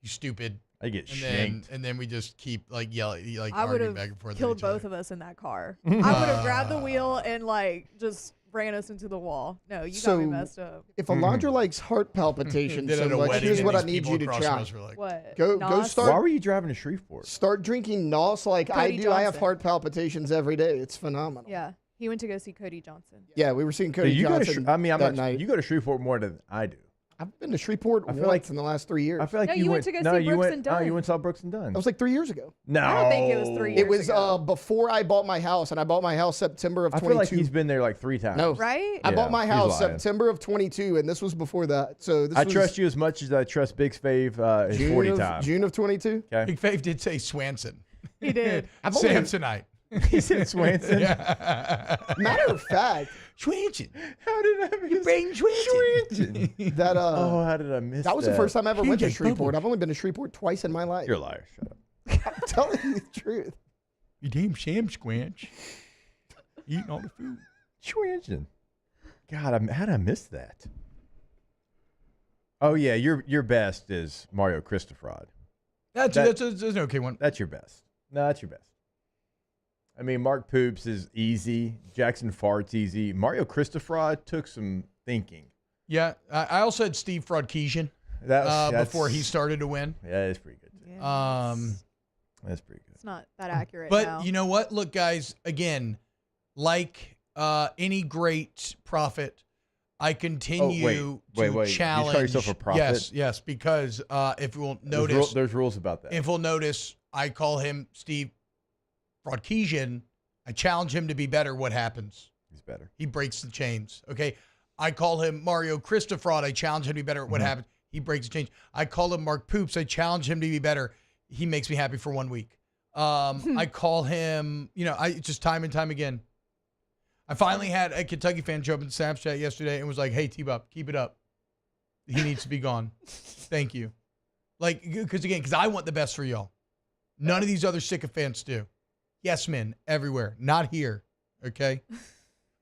Speaker 9: you stupid.
Speaker 10: I get
Speaker 9: and
Speaker 10: shanked.
Speaker 9: then we just keep like yelling, like
Speaker 25: I would
Speaker 9: arguing
Speaker 25: have
Speaker 9: back and forth. at
Speaker 25: killed
Speaker 9: each other.
Speaker 25: both of us in that car. I would have grabbed the wheel and like just ran us into the wall. No, you got me messed up.
Speaker 7: If Alondra likes heart palpitations
Speaker 9: Did
Speaker 7: so
Speaker 9: at a
Speaker 7: much,
Speaker 9: wedding,
Speaker 7: here's
Speaker 9: and
Speaker 7: what I
Speaker 9: these
Speaker 7: need
Speaker 9: people
Speaker 7: you to
Speaker 9: across
Speaker 7: try.
Speaker 9: from us were like,
Speaker 25: What?
Speaker 7: Go
Speaker 25: Nos?
Speaker 7: start.
Speaker 10: Why were you driving to Shreveport?
Speaker 7: Start drinking NOS like I
Speaker 25: Cody
Speaker 7: do. I have
Speaker 25: Johnson.
Speaker 7: heart palpitations every day. It's phenomenal.
Speaker 25: Yeah, he went to go see Cody Johnson.
Speaker 7: Yeah, we were seeing
Speaker 10: So
Speaker 7: Cody
Speaker 10: you go to
Speaker 7: Johnson
Speaker 10: I mean, I'm
Speaker 7: that
Speaker 10: not.
Speaker 7: night.
Speaker 10: You go to Shreveport more than I do.
Speaker 7: I've been to Shreveport
Speaker 10: I feel
Speaker 7: once
Speaker 10: like-
Speaker 7: in the last 3 years.
Speaker 10: I feel like
Speaker 25: No,
Speaker 10: you
Speaker 25: you
Speaker 10: went.
Speaker 25: went to go
Speaker 10: no,
Speaker 25: see
Speaker 10: you
Speaker 25: Brooks
Speaker 10: went.
Speaker 25: and
Speaker 10: Oh,
Speaker 25: Dunn.
Speaker 10: you went and saw Brooks and Dunn.
Speaker 7: That was like 3 years ago.
Speaker 10: No,
Speaker 25: I don't think it was 3 years
Speaker 7: It was
Speaker 25: ago.
Speaker 7: before I bought my house, and I bought my house September of
Speaker 10: I
Speaker 7: 22.
Speaker 10: feel like he's been there like 3 times.
Speaker 7: No.
Speaker 25: Right?
Speaker 7: I bought my
Speaker 10: he's
Speaker 7: house
Speaker 10: lying.
Speaker 7: September of 22, and this was before that. So this
Speaker 10: I
Speaker 7: was
Speaker 10: trust you as much as I trust Big Fave his
Speaker 7: June
Speaker 10: 40
Speaker 7: of,
Speaker 10: times.
Speaker 7: June of 22.
Speaker 10: Okay.
Speaker 9: Big Fave did say Swanson.
Speaker 25: He did.
Speaker 7: I've only-
Speaker 9: Samsonite.
Speaker 10: He said Swanson.
Speaker 7: Matter of fact,
Speaker 9: Swanson.
Speaker 10: How did I miss
Speaker 9: Brain Swanson.
Speaker 7: that
Speaker 10: Oh, how did I miss
Speaker 7: that was the first time I ever went to
Speaker 9: Jake
Speaker 7: Shreveport.
Speaker 9: Bubble.
Speaker 7: I've only been to Shreveport twice in my life.
Speaker 10: You're a liar. Shut up.
Speaker 7: I'm telling you the truth.
Speaker 9: You damn Sam Squanch. Eating all the food.
Speaker 10: Swanson. God, how did I miss that? Oh yeah, your best is Mario Cristofrod.
Speaker 9: That's an okay one.
Speaker 10: That's your best. No, that's your best. I mean, Mark Poops is easy. Jackson Fart's easy. Mario Cristofrod took some thinking.
Speaker 9: Yeah, I also had Steve Frodkesian
Speaker 10: That's
Speaker 9: before he started to win.
Speaker 10: Yeah, that's pretty good. Too. That's pretty good.
Speaker 25: It's not that accurate
Speaker 9: But
Speaker 25: now.
Speaker 9: you know what? Look, guys, again, like any great prophet, I continue
Speaker 10: wait.
Speaker 9: to
Speaker 10: You
Speaker 9: challenge.
Speaker 10: call yourself a prophet?
Speaker 9: Yes, because if we'll notice,
Speaker 10: There's rules about that.
Speaker 9: if we'll notice, I call him Steve Frodkesian. I challenge him to be better. What happens?
Speaker 10: He's better.
Speaker 9: He breaks the chains. Okay. I call him Mario Cristofrod. I challenge him to be better at what happens. He breaks the chains. I call him Mark Poops. I challenge him to be better. He makes me happy for 1 week. I call him, I just time and time again. I finally had a Kentucky fan show up in Snapchat yesterday and was like, hey, T-Bop, keep it up. He needs to be gone. Thank you. Like, because I want the best for y'all. None of these other sycophants do. Yes, men everywhere. Not here. Okay?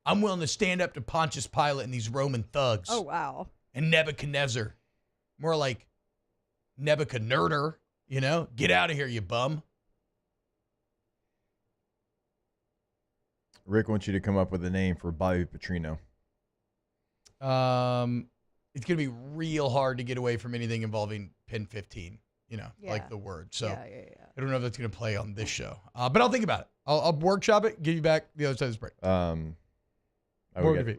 Speaker 9: I'm willing to stand up to Pontius Pilate and these Roman thugs.
Speaker 25: Oh, wow.
Speaker 9: And Nebuchadnezzar. More like Nebuchadnezzar, Get out of here, you bum.
Speaker 10: Rick wants you to come up with a name for Bobby Petrino.
Speaker 9: It's going to be real hard to get away from anything involving Pin 15, like the word. So
Speaker 25: Yeah.
Speaker 9: I don't know if that's going to play on this show. But I'll think about it. I'll workshop it, give you back the other side of this break.
Speaker 10: We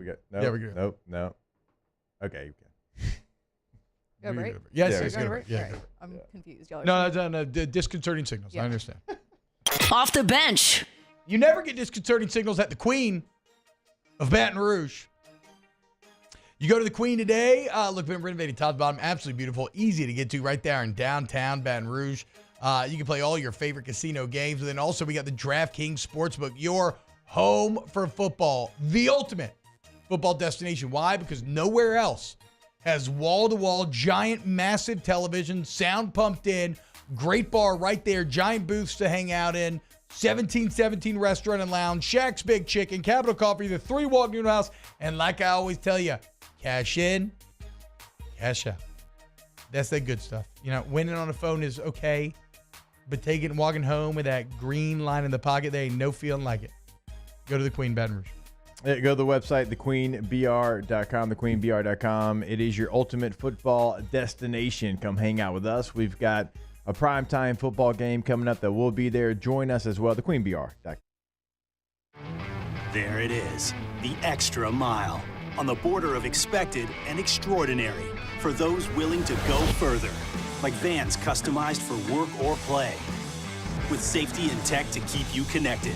Speaker 10: got
Speaker 9: Yeah, we got-
Speaker 10: Nope. No. Okay, you can.
Speaker 25: Go break?
Speaker 9: Yes,
Speaker 10: Yeah,
Speaker 9: yes,
Speaker 10: we
Speaker 9: go
Speaker 10: got
Speaker 9: break.
Speaker 25: All
Speaker 9: Yeah,
Speaker 25: right.
Speaker 9: go break.
Speaker 25: I'm confused. Y'all are
Speaker 9: No,
Speaker 25: saying-
Speaker 9: no, disconcerting signals. I understand.
Speaker 4: Off the bench.
Speaker 9: You never get disconcerting signals at the Queen of Baton Rouge. You go to the Queen today. Look, been renovated top to bottom. Absolutely beautiful. Easy to get to right there in downtown Baton Rouge. You can play all your favorite casino games. And then also we got the DraftKings Sportsbook, your home for football. The ultimate football destination. Why? Because nowhere else has wall-to-wall, giant, massive television, sound pumped in, great bar right there, giant booths to hang out in, 1717 Restaurant and Lounge, Shaq's Big Chicken, Capital Coffee, the 3 Walk Noodle House, and like I always tell you, cash in, cash out. That's the good stuff. Winning on the phone is okay, but taking and walking home with that green line in the pocket, there ain't no feeling like it. Go to the Queen Baton Rouge.
Speaker 10: Go to the website, thequeenbr.com, thequeenbr.com. It is your ultimate football destination. Come hang out with us. We've got a primetime football game coming up that will be there. Join us as well, thequeenbr.com.
Speaker 8: There it is, the extra mile, on the border of expected and extraordinary, for those willing to go further, like vans customized for work or play, with safety and tech to keep you connected.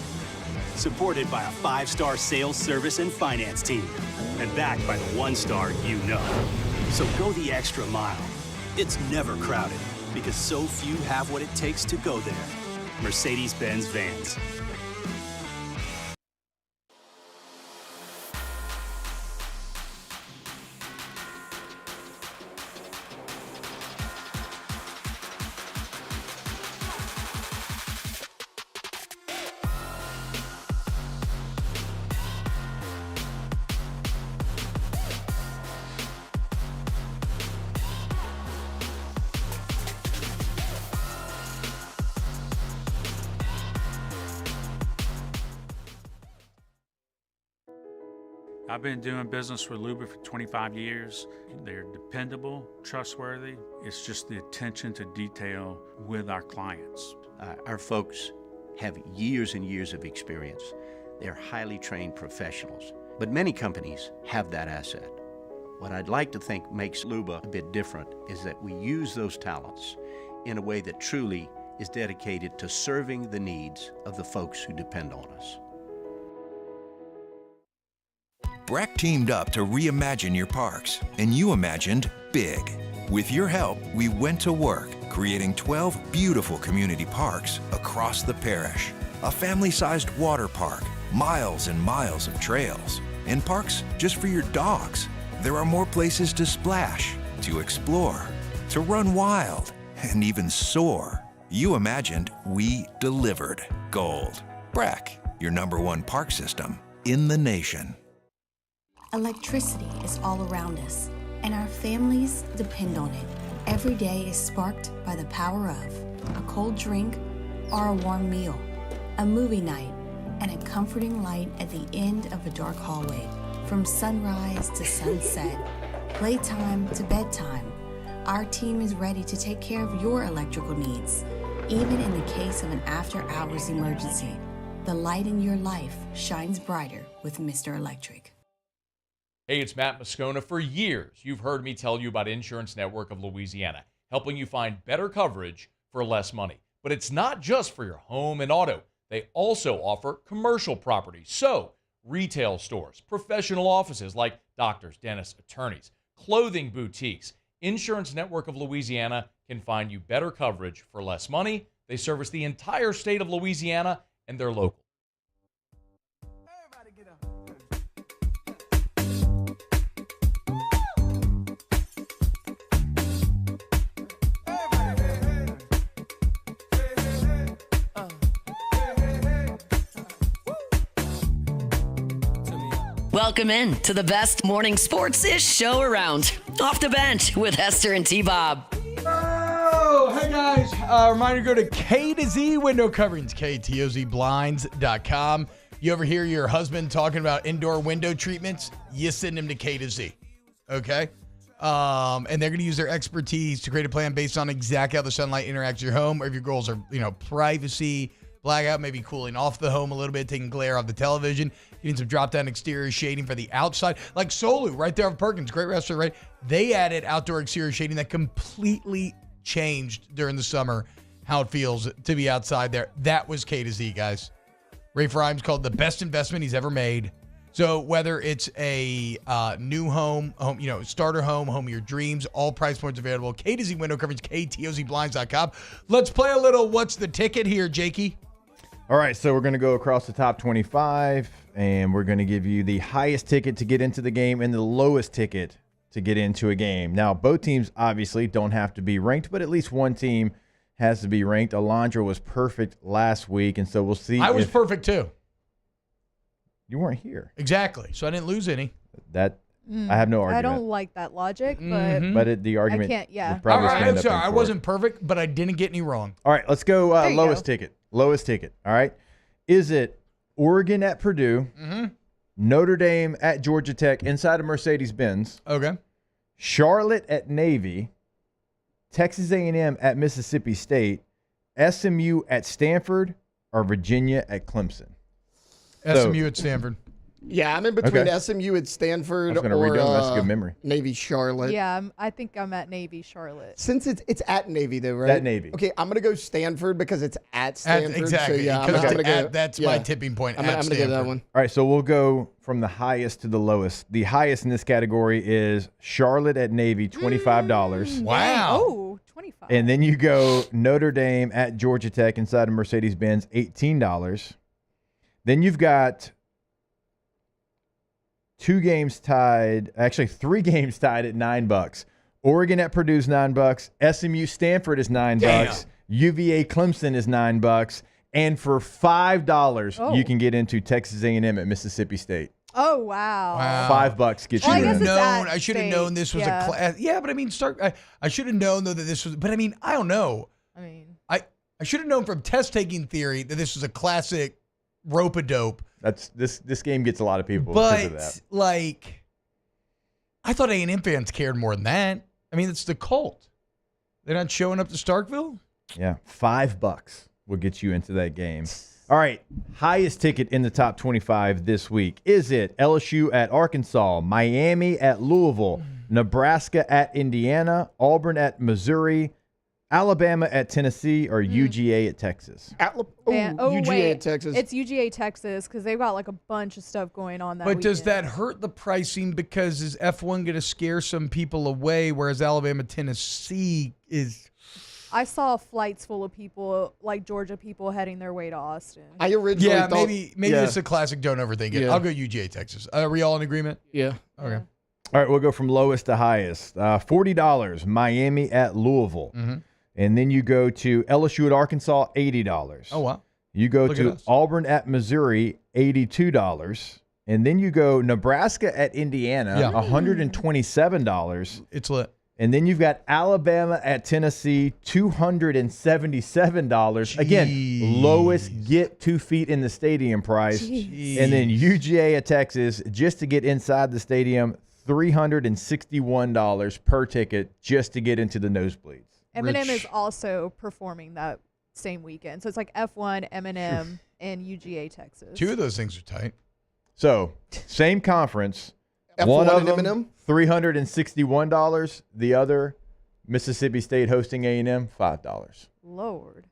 Speaker 8: Supported by a 5-star sales, service, and finance team, and backed by the 1-star you know. So go the extra mile. It's never crowded, because so few have what it takes to go there. Mercedes-Benz Vans.
Speaker 1: I've been doing business with Luba for 25 years. They're dependable, trustworthy. It's just the attention to detail with our clients.
Speaker 15: Our folks have years and years of experience. They're highly trained professionals, but many companies have that asset. What I'd like to think makes Luba a bit different is that we use those talents in a way that truly is dedicated to serving the needs of the folks who depend on us.
Speaker 3: Breck teamed up to reimagine your parks, and you imagined big. With your help, we went to work, creating 12 beautiful community parks across the parish. A family-sized water park, miles and miles of trails, and parks just for your dogs. There are more places to splash, to explore, to run wild, and even soar. You imagined, we delivered. Gold. Breck, your #1 park system in the nation.
Speaker 11: Electricity is all around us, and our families depend on it. Every day is sparked by the power of a cold drink or a warm meal, a movie night, and a comforting light at the end of a dark hallway. From sunrise to sunset, playtime to bedtime, our team is ready to take care of your electrical needs. Even in the case of an after-hours emergency, the light in your life shines brighter with Mr. Electric.
Speaker 18: Hey, it's Matt Moscona. For years, you've heard me tell you about Insurance Network of Louisiana, helping you find better coverage for less money. But it's not just for your home and auto. They also offer commercial property. So, retail stores, professional offices like doctors, dentists, attorneys, clothing boutiques. Insurance Network of Louisiana can find you better coverage for less money. They service the entire state of Louisiana, and they're local.
Speaker 4: Welcome in to the best morning sports-ish show around. Off the Bench with Hester and T-Bob.
Speaker 9: Oh, hey guys. Reminder, go to K to Z window coverings, KTOZblinds.com. You ever hear your husband talking about indoor window treatments? You send him to K to Z, okay? And they're going to use their expertise to create a plan based on exactly how the sunlight interacts with your home, or if your goals are, privacy, blackout, maybe cooling off the home a little bit, taking glare off the television, getting some drop-down exterior shading for the outside. Like Solu, right there off Perkins, great restaurant, right? They added outdoor exterior shading that completely changed during the summer how it feels to be outside there. That was K to Z, guys. Rafe Rhymes called the best investment he's ever made. So whether it's a new home, starter home of your dreams, all price points available. K to Z window coverage, KTOZblinds.com. Let's play a little What's the Ticket here, Jakey.
Speaker 10: All right, so we're going to go across the top 25, and we're going to give you the highest ticket to get into the game and the lowest ticket to get into a game. Now, both teams obviously don't have to be ranked, but at least one team has to be ranked. Alondra was perfect last week, and so we'll see.
Speaker 9: I was perfect too.
Speaker 10: You weren't here.
Speaker 9: Exactly, so I didn't lose any.
Speaker 10: I have no argument.
Speaker 25: I don't like that logic, but
Speaker 10: the argument.
Speaker 25: I can't. Yeah.
Speaker 10: would probably stand
Speaker 9: I'm
Speaker 10: up
Speaker 9: sorry,
Speaker 10: in
Speaker 9: I
Speaker 10: court.
Speaker 9: wasn't perfect, but I didn't get any wrong.
Speaker 10: All right, let's go
Speaker 25: There you
Speaker 10: lowest
Speaker 25: go.
Speaker 10: ticket. Lowest ticket. All right. Is it Oregon at Purdue, Notre Dame at Georgia Tech inside of Mercedes-Benz,
Speaker 9: okay,
Speaker 10: Charlotte at Navy, Texas A&M at Mississippi State, SMU at Stanford, or Virginia at Clemson?
Speaker 9: SMU at Stanford.
Speaker 7: Yeah, I'm in between
Speaker 10: Okay.
Speaker 7: SMU at Stanford
Speaker 10: I was gonna
Speaker 7: or
Speaker 10: read them. That's a good memory.
Speaker 7: Navy Charlotte.
Speaker 25: Yeah, I think I'm at Navy Charlotte.
Speaker 7: Since it's at Navy though, right?
Speaker 10: At Navy.
Speaker 7: Okay, I'm gonna go Stanford because it's at Stanford.
Speaker 9: Exactly.
Speaker 7: So yeah, I'm
Speaker 9: Because
Speaker 7: gonna go.
Speaker 9: that's my tipping point.
Speaker 7: I'm
Speaker 9: at
Speaker 7: gonna go that
Speaker 9: Stanford.
Speaker 7: one.
Speaker 10: All right, so we'll go from the highest to the lowest. The highest in this category is Charlotte at Navy, $25.
Speaker 9: Wow.
Speaker 25: Oh, 25.
Speaker 10: And then you go Notre Dame at Georgia Tech inside of Mercedes-Benz, $18. Then you've got three games tied at $9. Oregon at Purdue's $9. SMU Stanford is $9. UVA Clemson is $9. And for $5, you can get into Texas A&M at Mississippi State.
Speaker 25: Oh, wow.
Speaker 10: $5 gets you in.
Speaker 9: I should have known this was a class. Yeah, but I mean, I should have known though that this was. But I mean, I don't know. I should have known from test taking theory that this was a classic rope-a-dope.
Speaker 10: That's this game gets a lot of people because of that.
Speaker 9: But like, I thought A&M fans cared more than that. I mean, it's the Colt. They're not showing up to Starkville.
Speaker 10: Yeah, $5 will get you into that game. All right, highest ticket in the top 25 this week. Is it LSU at Arkansas, Miami at Louisville, Nebraska at Indiana, Auburn at Missouri, Alabama at Tennessee, or UGA at Texas?
Speaker 7: UGA at Texas.
Speaker 25: It's UGA Texas because they've got like a bunch of stuff going on that
Speaker 9: But does
Speaker 25: weekend.
Speaker 9: that hurt the pricing because is F1 going to scare some people away, whereas Alabama, Tennessee is...
Speaker 25: I saw flights full of people, like Georgia people, heading their way to Austin.
Speaker 7: I originally thought...
Speaker 9: maybe it's a classic don't overthink it.
Speaker 7: Yeah.
Speaker 9: I'll go UGA, Texas. Are we all in agreement?
Speaker 7: Yeah.
Speaker 9: Okay.
Speaker 10: All right, we'll go from lowest to highest. $40, Miami at Louisville.
Speaker 9: Mm-hmm.
Speaker 10: And then you go to LSU at Arkansas, $80.
Speaker 9: Oh, wow.
Speaker 10: You go
Speaker 9: Look at
Speaker 10: to
Speaker 9: us.
Speaker 10: Auburn at Missouri, $82. And then you go Nebraska at Indiana,
Speaker 9: Yeah.
Speaker 10: $127.
Speaker 9: It's lit.
Speaker 10: And then you've got Alabama at Tennessee, $277. Again, lowest get 2 feet in the stadium price.
Speaker 25: Jeez.
Speaker 10: And then UGA at Texas, just to get inside the stadium, $361 per ticket just to get into the nosebleeds.
Speaker 25: Eminem is also performing that same weekend. So it's like F1, Eminem, and UGA Texas.
Speaker 9: Two of those things are tight.
Speaker 10: So, same conference.
Speaker 7: F1
Speaker 10: One of
Speaker 7: and
Speaker 10: them,
Speaker 7: Eminem?
Speaker 10: $361. The other, Mississippi State hosting A&M, $5.
Speaker 25: Lord.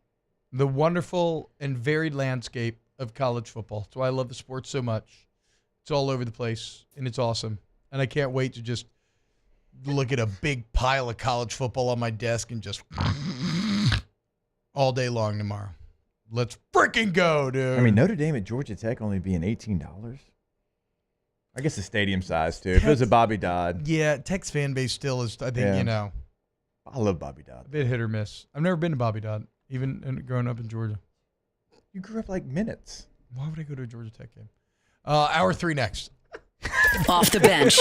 Speaker 9: The wonderful and varied landscape of college football. That's why I love the sport so much. It's all over the place, and it's awesome. And I can't wait to just look at a big pile of college football on my desk and just all day long tomorrow. Let's freaking go, dude.
Speaker 10: I mean, Notre Dame at Georgia Tech only being $18. I guess the stadium size, too. If it was a Bobby Dodd.
Speaker 9: Yeah, Tech's fan base still is, I think,
Speaker 10: Yeah. I love Bobby Dodd.
Speaker 9: a bit hit or miss. I've never been to Bobby Dodd, even growing up in Georgia.
Speaker 10: You grew up like minutes.
Speaker 9: Why would I go to a Georgia Tech game? Hour 3 next.
Speaker 4: Off the bench.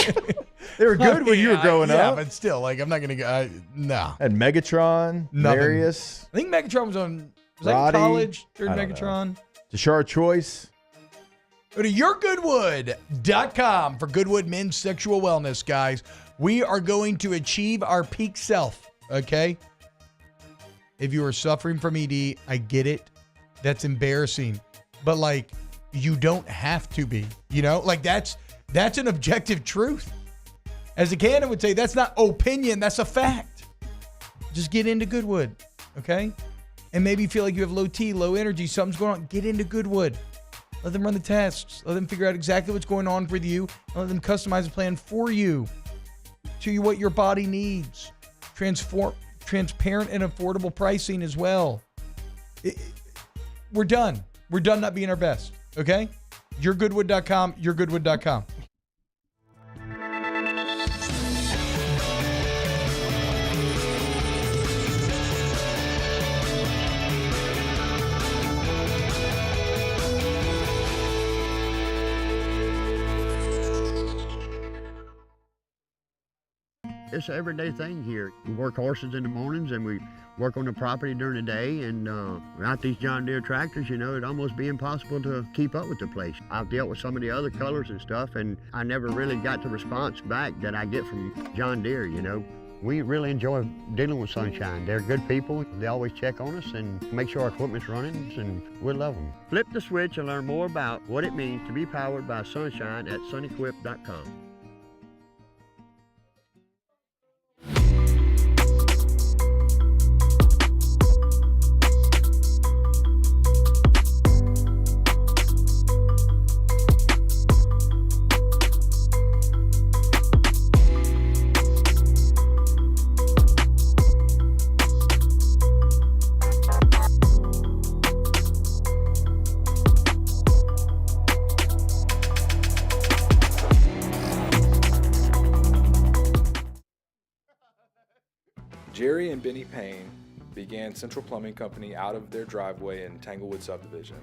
Speaker 10: They were good when you were growing
Speaker 9: Yeah,
Speaker 10: up.
Speaker 9: but still, like, I'm not going to go. No.
Speaker 10: Had Megatron,
Speaker 9: Nothing.
Speaker 10: Marius,
Speaker 9: I think Megatron was on, was that in
Speaker 10: Roddy.
Speaker 9: college during
Speaker 10: I don't
Speaker 9: Megatron?
Speaker 10: Tashard Choice.
Speaker 9: Go to yourgoodwood.com for Goodwood Men's Sexual Wellness, guys. We are going to achieve our peak self, okay? If you are suffering from ED, I get it. That's embarrassing. But, like, you don't have to be, you know? Like, that's an objective truth. As a canon would say, that's not opinion, that's a fact. Just get into Goodwood, okay? And maybe you feel like you have low T, low energy, something's going on. Get into Goodwood. Let them run the tests. Let them figure out exactly what's going on with you. And let them customize a plan for you. To you what your body needs. Transparent and affordable pricing as well. We're done. We're done not being our best. Okay? Yourgoodwood.com. Yourgoodwood.com.
Speaker 5: It's an everyday thing here. We work horses in the mornings and we work on the property during the day, and without these John Deere tractors, you know, it'd almost be impossible to keep up with the place. I've dealt with some of the other colors and stuff, and I never really got the response back that I get from John Deere, you know. We really enjoy dealing with Sunshine. They're good people. They always check on us and make sure our equipment's running, and we love them. Flip the switch and learn more about what it means to be powered by Sunshine at sunequip.com.
Speaker 17: Jerry and Benny Payne began Central Plumbing Company out of their driveway in Tanglewood subdivision.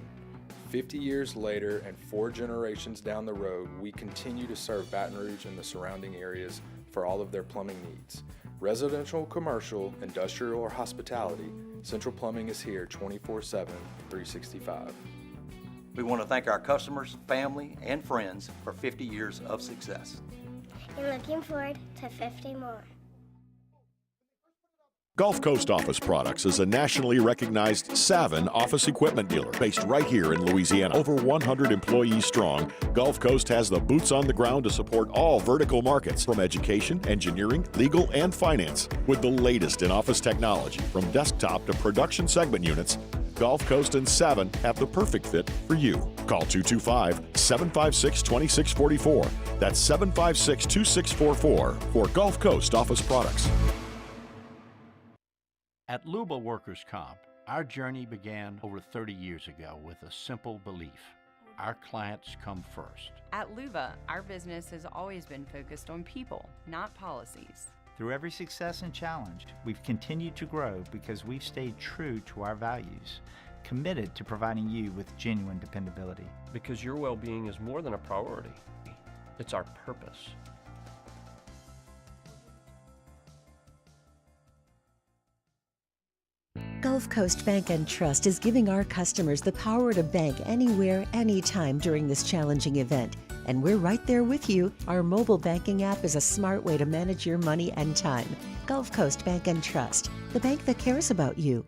Speaker 17: 50 years later and 4 generations down the road, we continue to serve Baton Rouge and the surrounding areas for all of their plumbing needs. Residential, commercial, industrial, or hospitality, Central Plumbing is here 24/7, 365.
Speaker 20: We want to thank our customers, family, and friends for 50 years of success.
Speaker 21: And looking forward to 50 more.
Speaker 13: Gulf Coast Office Products is a nationally recognized Savin office equipment dealer based right here in Louisiana. Over 100 employees strong, Gulf Coast has the boots on the ground to support all vertical markets, from education, engineering, legal, and finance. With the latest in office technology, from desktop to production segment units, Gulf Coast and Savin have the perfect fit for you. Call 225-756-2644. That's 756-2644 for Gulf Coast Office Products.
Speaker 15: At Luba Workers' Comp, our journey began over 30 years ago with a simple belief: our clients come first.
Speaker 6: At Luba, our business has always been focused on people, not policies.
Speaker 12: Through every success and challenge, we've continued to grow because we've stayed true to our values, committed to providing you with genuine dependability.
Speaker 14: Because your well-being is more than a priority. It's our purpose.
Speaker 22: Gulf Coast Bank and Trust is giving our customers the power to bank anywhere, anytime during this challenging event. And we're right there with you. Our mobile banking app is a smart way to manage your money and time. Gulf Coast Bank and Trust, the bank that cares about you.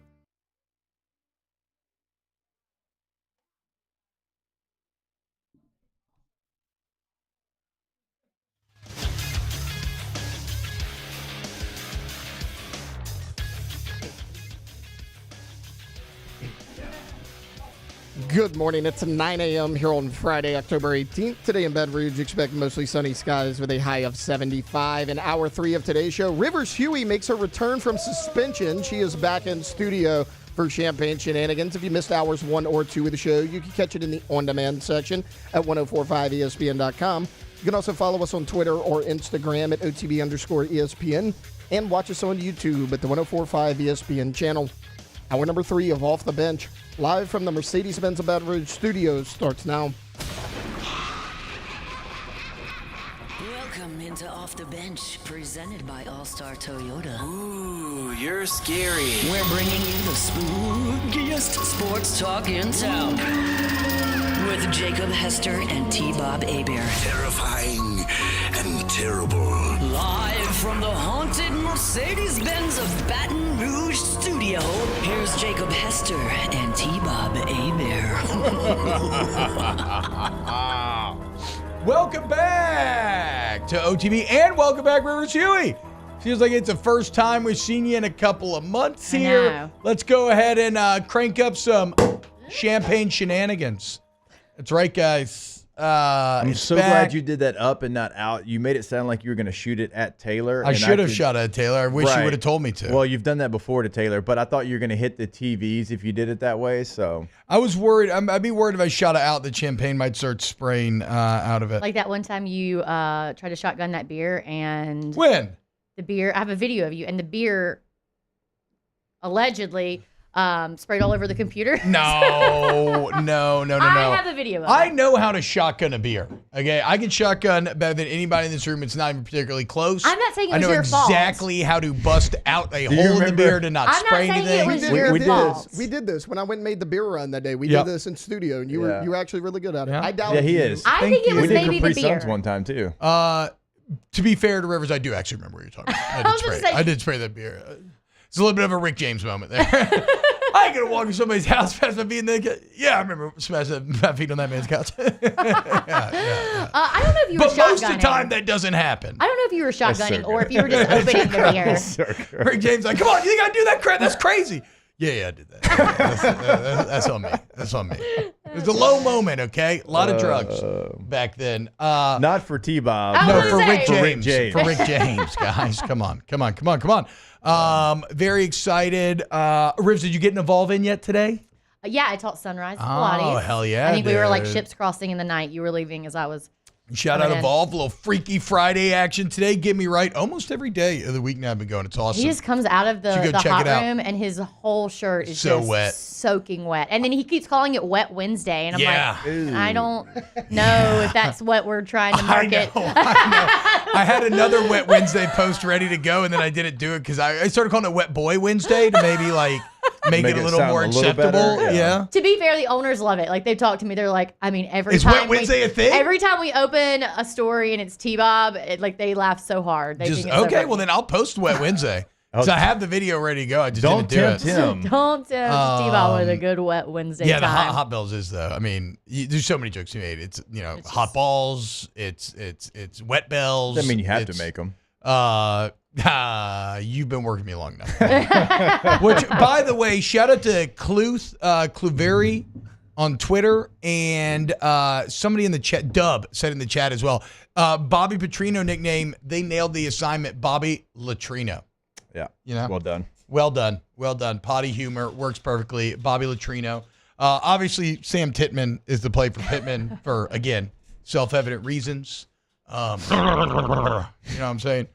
Speaker 7: Good morning. It's 9 a.m. here on Friday, October 18th. Today in Baton Rouge, expect mostly sunny skies with a high of 75. In hour 3 of today's show, Rivers Huey makes her return from suspension. She is back in studio for Champagne Shenanigans. If you missed hours 1 or 2 of the show, you can catch it in the on-demand section at 1045ESPN.com. You can also follow us on Twitter or Instagram at OTB_ESPN and watch us on YouTube at the 1045 ESPN channel. Hour number 3 of Off the Bench, live from the Mercedes-Benz of Baton Rouge studios, starts now.
Speaker 4: Welcome into Off the Bench, presented by All-Star Toyota.
Speaker 23: Ooh, you're scary.
Speaker 4: We're bringing you the spookiest sports talk in town with Jacob Hester and T-Bob Hebert.
Speaker 23: Terrifying and terrible.
Speaker 4: Live from the haunted Mercedes-Benz of Baton Rouge studio, here's Jacob Hester and T-Bob Hebert.
Speaker 9: Welcome back to OTB and welcome back, Rivers Huey. Feels like it's the first time we've seen you in a couple of months here. Let's go ahead and crank up some Champagne Shenanigans. That's right, guys.
Speaker 10: I'm so glad you did that up and not out. You made it sound like you were going to shoot it at Taylor.
Speaker 9: I should have shot at Taylor. I wish you would have told me to.
Speaker 10: Well, you've done that before to Taylor, but I thought you were going to hit the TVs if you did it that way. So
Speaker 9: I was worried. I'd be worried if I shot it out, the champagne might start spraying out of it.
Speaker 24: Like that one time you tried to shotgun that beer and...
Speaker 9: When?
Speaker 24: The beer, I have a video of you, and the beer allegedly... sprayed all over the computer.
Speaker 9: No.
Speaker 24: I have a video of it.
Speaker 9: I know how to shotgun a beer. Okay, I can shotgun better than anybody in this room. It's not even particularly close.
Speaker 24: I'm not saying it was
Speaker 9: your fault. I know exactly how to bust out a hole in the beer to not spray anything.
Speaker 7: We did this when I went and made the beer run that day. We did this in studio, and you were actually really good at it. I doubt
Speaker 10: he is.
Speaker 24: I think it was maybe the beer.
Speaker 10: Suns one time too.
Speaker 9: To be fair to Rivers, I do actually remember what you're talking about. I did spray that beer. It's a little bit of a Rick James moment there. I ain't gonna walk in somebody's house, pass my feet in the. Yeah, I remember smashing my feet on that man's couch.
Speaker 24: I don't know if you were
Speaker 9: But most of
Speaker 24: shotgunning.
Speaker 9: the time, that doesn't happen.
Speaker 24: I don't know if you were shotgunning or if you were just opening the beer.
Speaker 9: Rick James like, come on, you think I do that crap? That's crazy. Yeah, I did that. That's on me. That's on me. It was a low moment, okay? A lot of drugs back then.
Speaker 10: Not for T-Bob.
Speaker 9: No, for Rick James. For Rick James, guys. Come on. Very excited. Rivs, did you get an Evolve in yet today?
Speaker 24: Yeah, I taught Sunrise Pilates.
Speaker 9: Oh, hell yeah,
Speaker 24: I think we were like
Speaker 9: dude.
Speaker 24: ships crossing in the night. You were leaving as I was.
Speaker 9: Shout out
Speaker 24: coming in.
Speaker 9: Evolve. A little Freaky Friday action today. Get me right. Almost every day of the week now I've been going. It's awesome.
Speaker 24: He just comes out of the
Speaker 9: You go check
Speaker 24: hot
Speaker 9: it out.
Speaker 24: room and his whole shirt is
Speaker 9: So
Speaker 24: just
Speaker 9: wet.
Speaker 24: soaking wet. And then he keeps calling it Wet Wednesday. And I'm
Speaker 9: Yeah.
Speaker 24: like, I don't know if that's what we're trying to market.
Speaker 9: I had another Wet Wednesday post ready to go, and then I didn't do it because I started calling it Wet Boy Wednesday to maybe like make it a little
Speaker 10: sound
Speaker 9: more
Speaker 10: a little
Speaker 9: acceptable.
Speaker 10: better,
Speaker 9: Yeah.
Speaker 24: To be fair, the owners love it. Like they've talked to me. They're like, I mean, every
Speaker 9: Is
Speaker 24: time
Speaker 9: Wet Wednesday a thing?
Speaker 24: Every time we open a story and it's T-Bob, like they laugh so hard. They
Speaker 9: Just
Speaker 24: think it's so
Speaker 9: okay.
Speaker 24: funny.
Speaker 9: Well, then I'll post Wet Wednesday because I have the video ready to go. I just
Speaker 10: Don't
Speaker 9: didn't do
Speaker 10: tempt
Speaker 9: it.
Speaker 10: him.
Speaker 24: Don't tempt T-Bob with a good Wet Wednesday
Speaker 9: Yeah, the
Speaker 24: time.
Speaker 9: hot bells is though. I mean, there's so many jokes you made. It's hot balls. It's wet bells.
Speaker 10: Doesn't mean you have to make them.
Speaker 9: You've been working me long enough. Which, by the way, shout out to Cluveri on Twitter and somebody in the chat, Dub, said in the chat as well. Bobby Petrino nickname, they nailed the assignment, Bobby Latrino.
Speaker 10: Yeah.
Speaker 9: You know?
Speaker 10: Well done.
Speaker 9: Well done. Potty humor works perfectly. Bobby Latrino. Obviously, Sam Titman is the play for Pittman for, again, self-evident reasons. You know what I'm saying?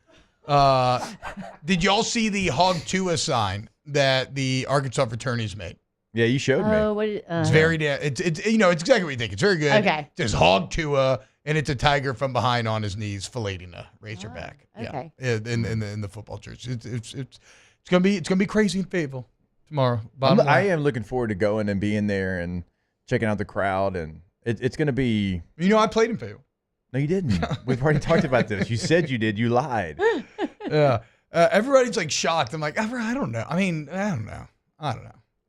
Speaker 9: Did y'all see the Hog Tua sign that the Arkansas fraternities made?
Speaker 10: Yeah, you showed me.
Speaker 9: It's very it's it's exactly what you think. It's very good.
Speaker 24: Okay.
Speaker 9: It says Hog Tua, and it's a tiger from behind on his knees filleting a razorback.
Speaker 24: okay.
Speaker 9: Yeah, in the football church. It's gonna be crazy and faithful tomorrow.
Speaker 10: I am looking forward to going and being there and checking out the crowd, and it's gonna be.
Speaker 9: I played in Fayetteville.
Speaker 10: No, you didn't. We've already talked about this. You said you did. You lied.
Speaker 9: Yeah. Everybody's like shocked. I'm like, I don't know. I mean, I don't know.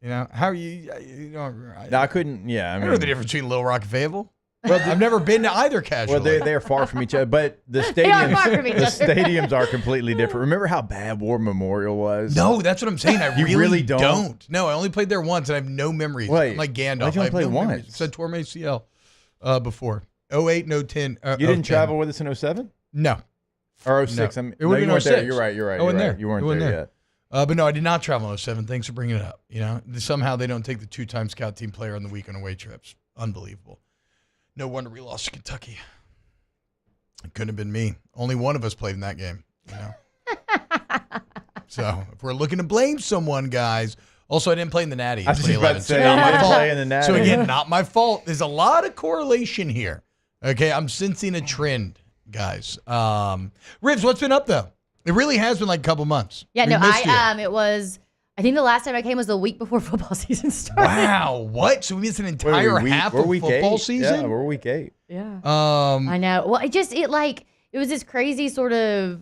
Speaker 9: You know, how are you?
Speaker 10: No, I couldn't. Yeah,
Speaker 9: I don't know the difference between Little Rock and Fayetteville. Well, I've never been to either casually.
Speaker 10: Well, they're far from each other, but the
Speaker 24: They are far
Speaker 10: stadiums,
Speaker 24: from each
Speaker 10: the
Speaker 24: other.
Speaker 10: stadiums are completely different. Remember how bad War Memorial was?
Speaker 9: No, that's what I'm saying. I
Speaker 10: You really don't?
Speaker 9: No, I only played there once, and I have no memories.
Speaker 10: Wait,
Speaker 9: I'm like Gandalf.
Speaker 10: why'd you
Speaker 9: I
Speaker 10: only
Speaker 9: have
Speaker 10: play
Speaker 9: no
Speaker 10: once?
Speaker 9: memories. I tore my ACL before. 08, no 10.
Speaker 10: You didn't travel with us in 07?
Speaker 9: No.
Speaker 10: Or 06?
Speaker 9: No.
Speaker 10: It would have been 06. You're right.
Speaker 9: I wasn't there.
Speaker 10: You weren't there yet.
Speaker 9: But no, I did not travel in 07. Thanks for bringing it up. Somehow they don't take the two-time scout team player on the weekend away trips. Unbelievable. No wonder we lost to Kentucky. It couldn't have been me. Only one of us played in that game. So if we're looking to blame someone, guys. Also, I didn't play in the Natty in
Speaker 10: I was just
Speaker 9: 2011.
Speaker 10: about to say,
Speaker 9: So not
Speaker 10: you
Speaker 9: my
Speaker 10: didn't
Speaker 9: fault.
Speaker 10: play in the Natty.
Speaker 9: So again, not my fault. There's a lot of correlation here. Okay, I'm sensing a trend, guys. Ribs, what's been up though? It really has been like a couple months.
Speaker 24: Yeah,
Speaker 9: We
Speaker 24: no,
Speaker 9: missed you.
Speaker 24: it was. I think the last time I came was the week before football season started.
Speaker 9: Wow, what? So we missed an entire half of football season?
Speaker 10: Yeah, we're week 8.
Speaker 24: Yeah.
Speaker 9: I
Speaker 24: know. Well, it was this crazy sort of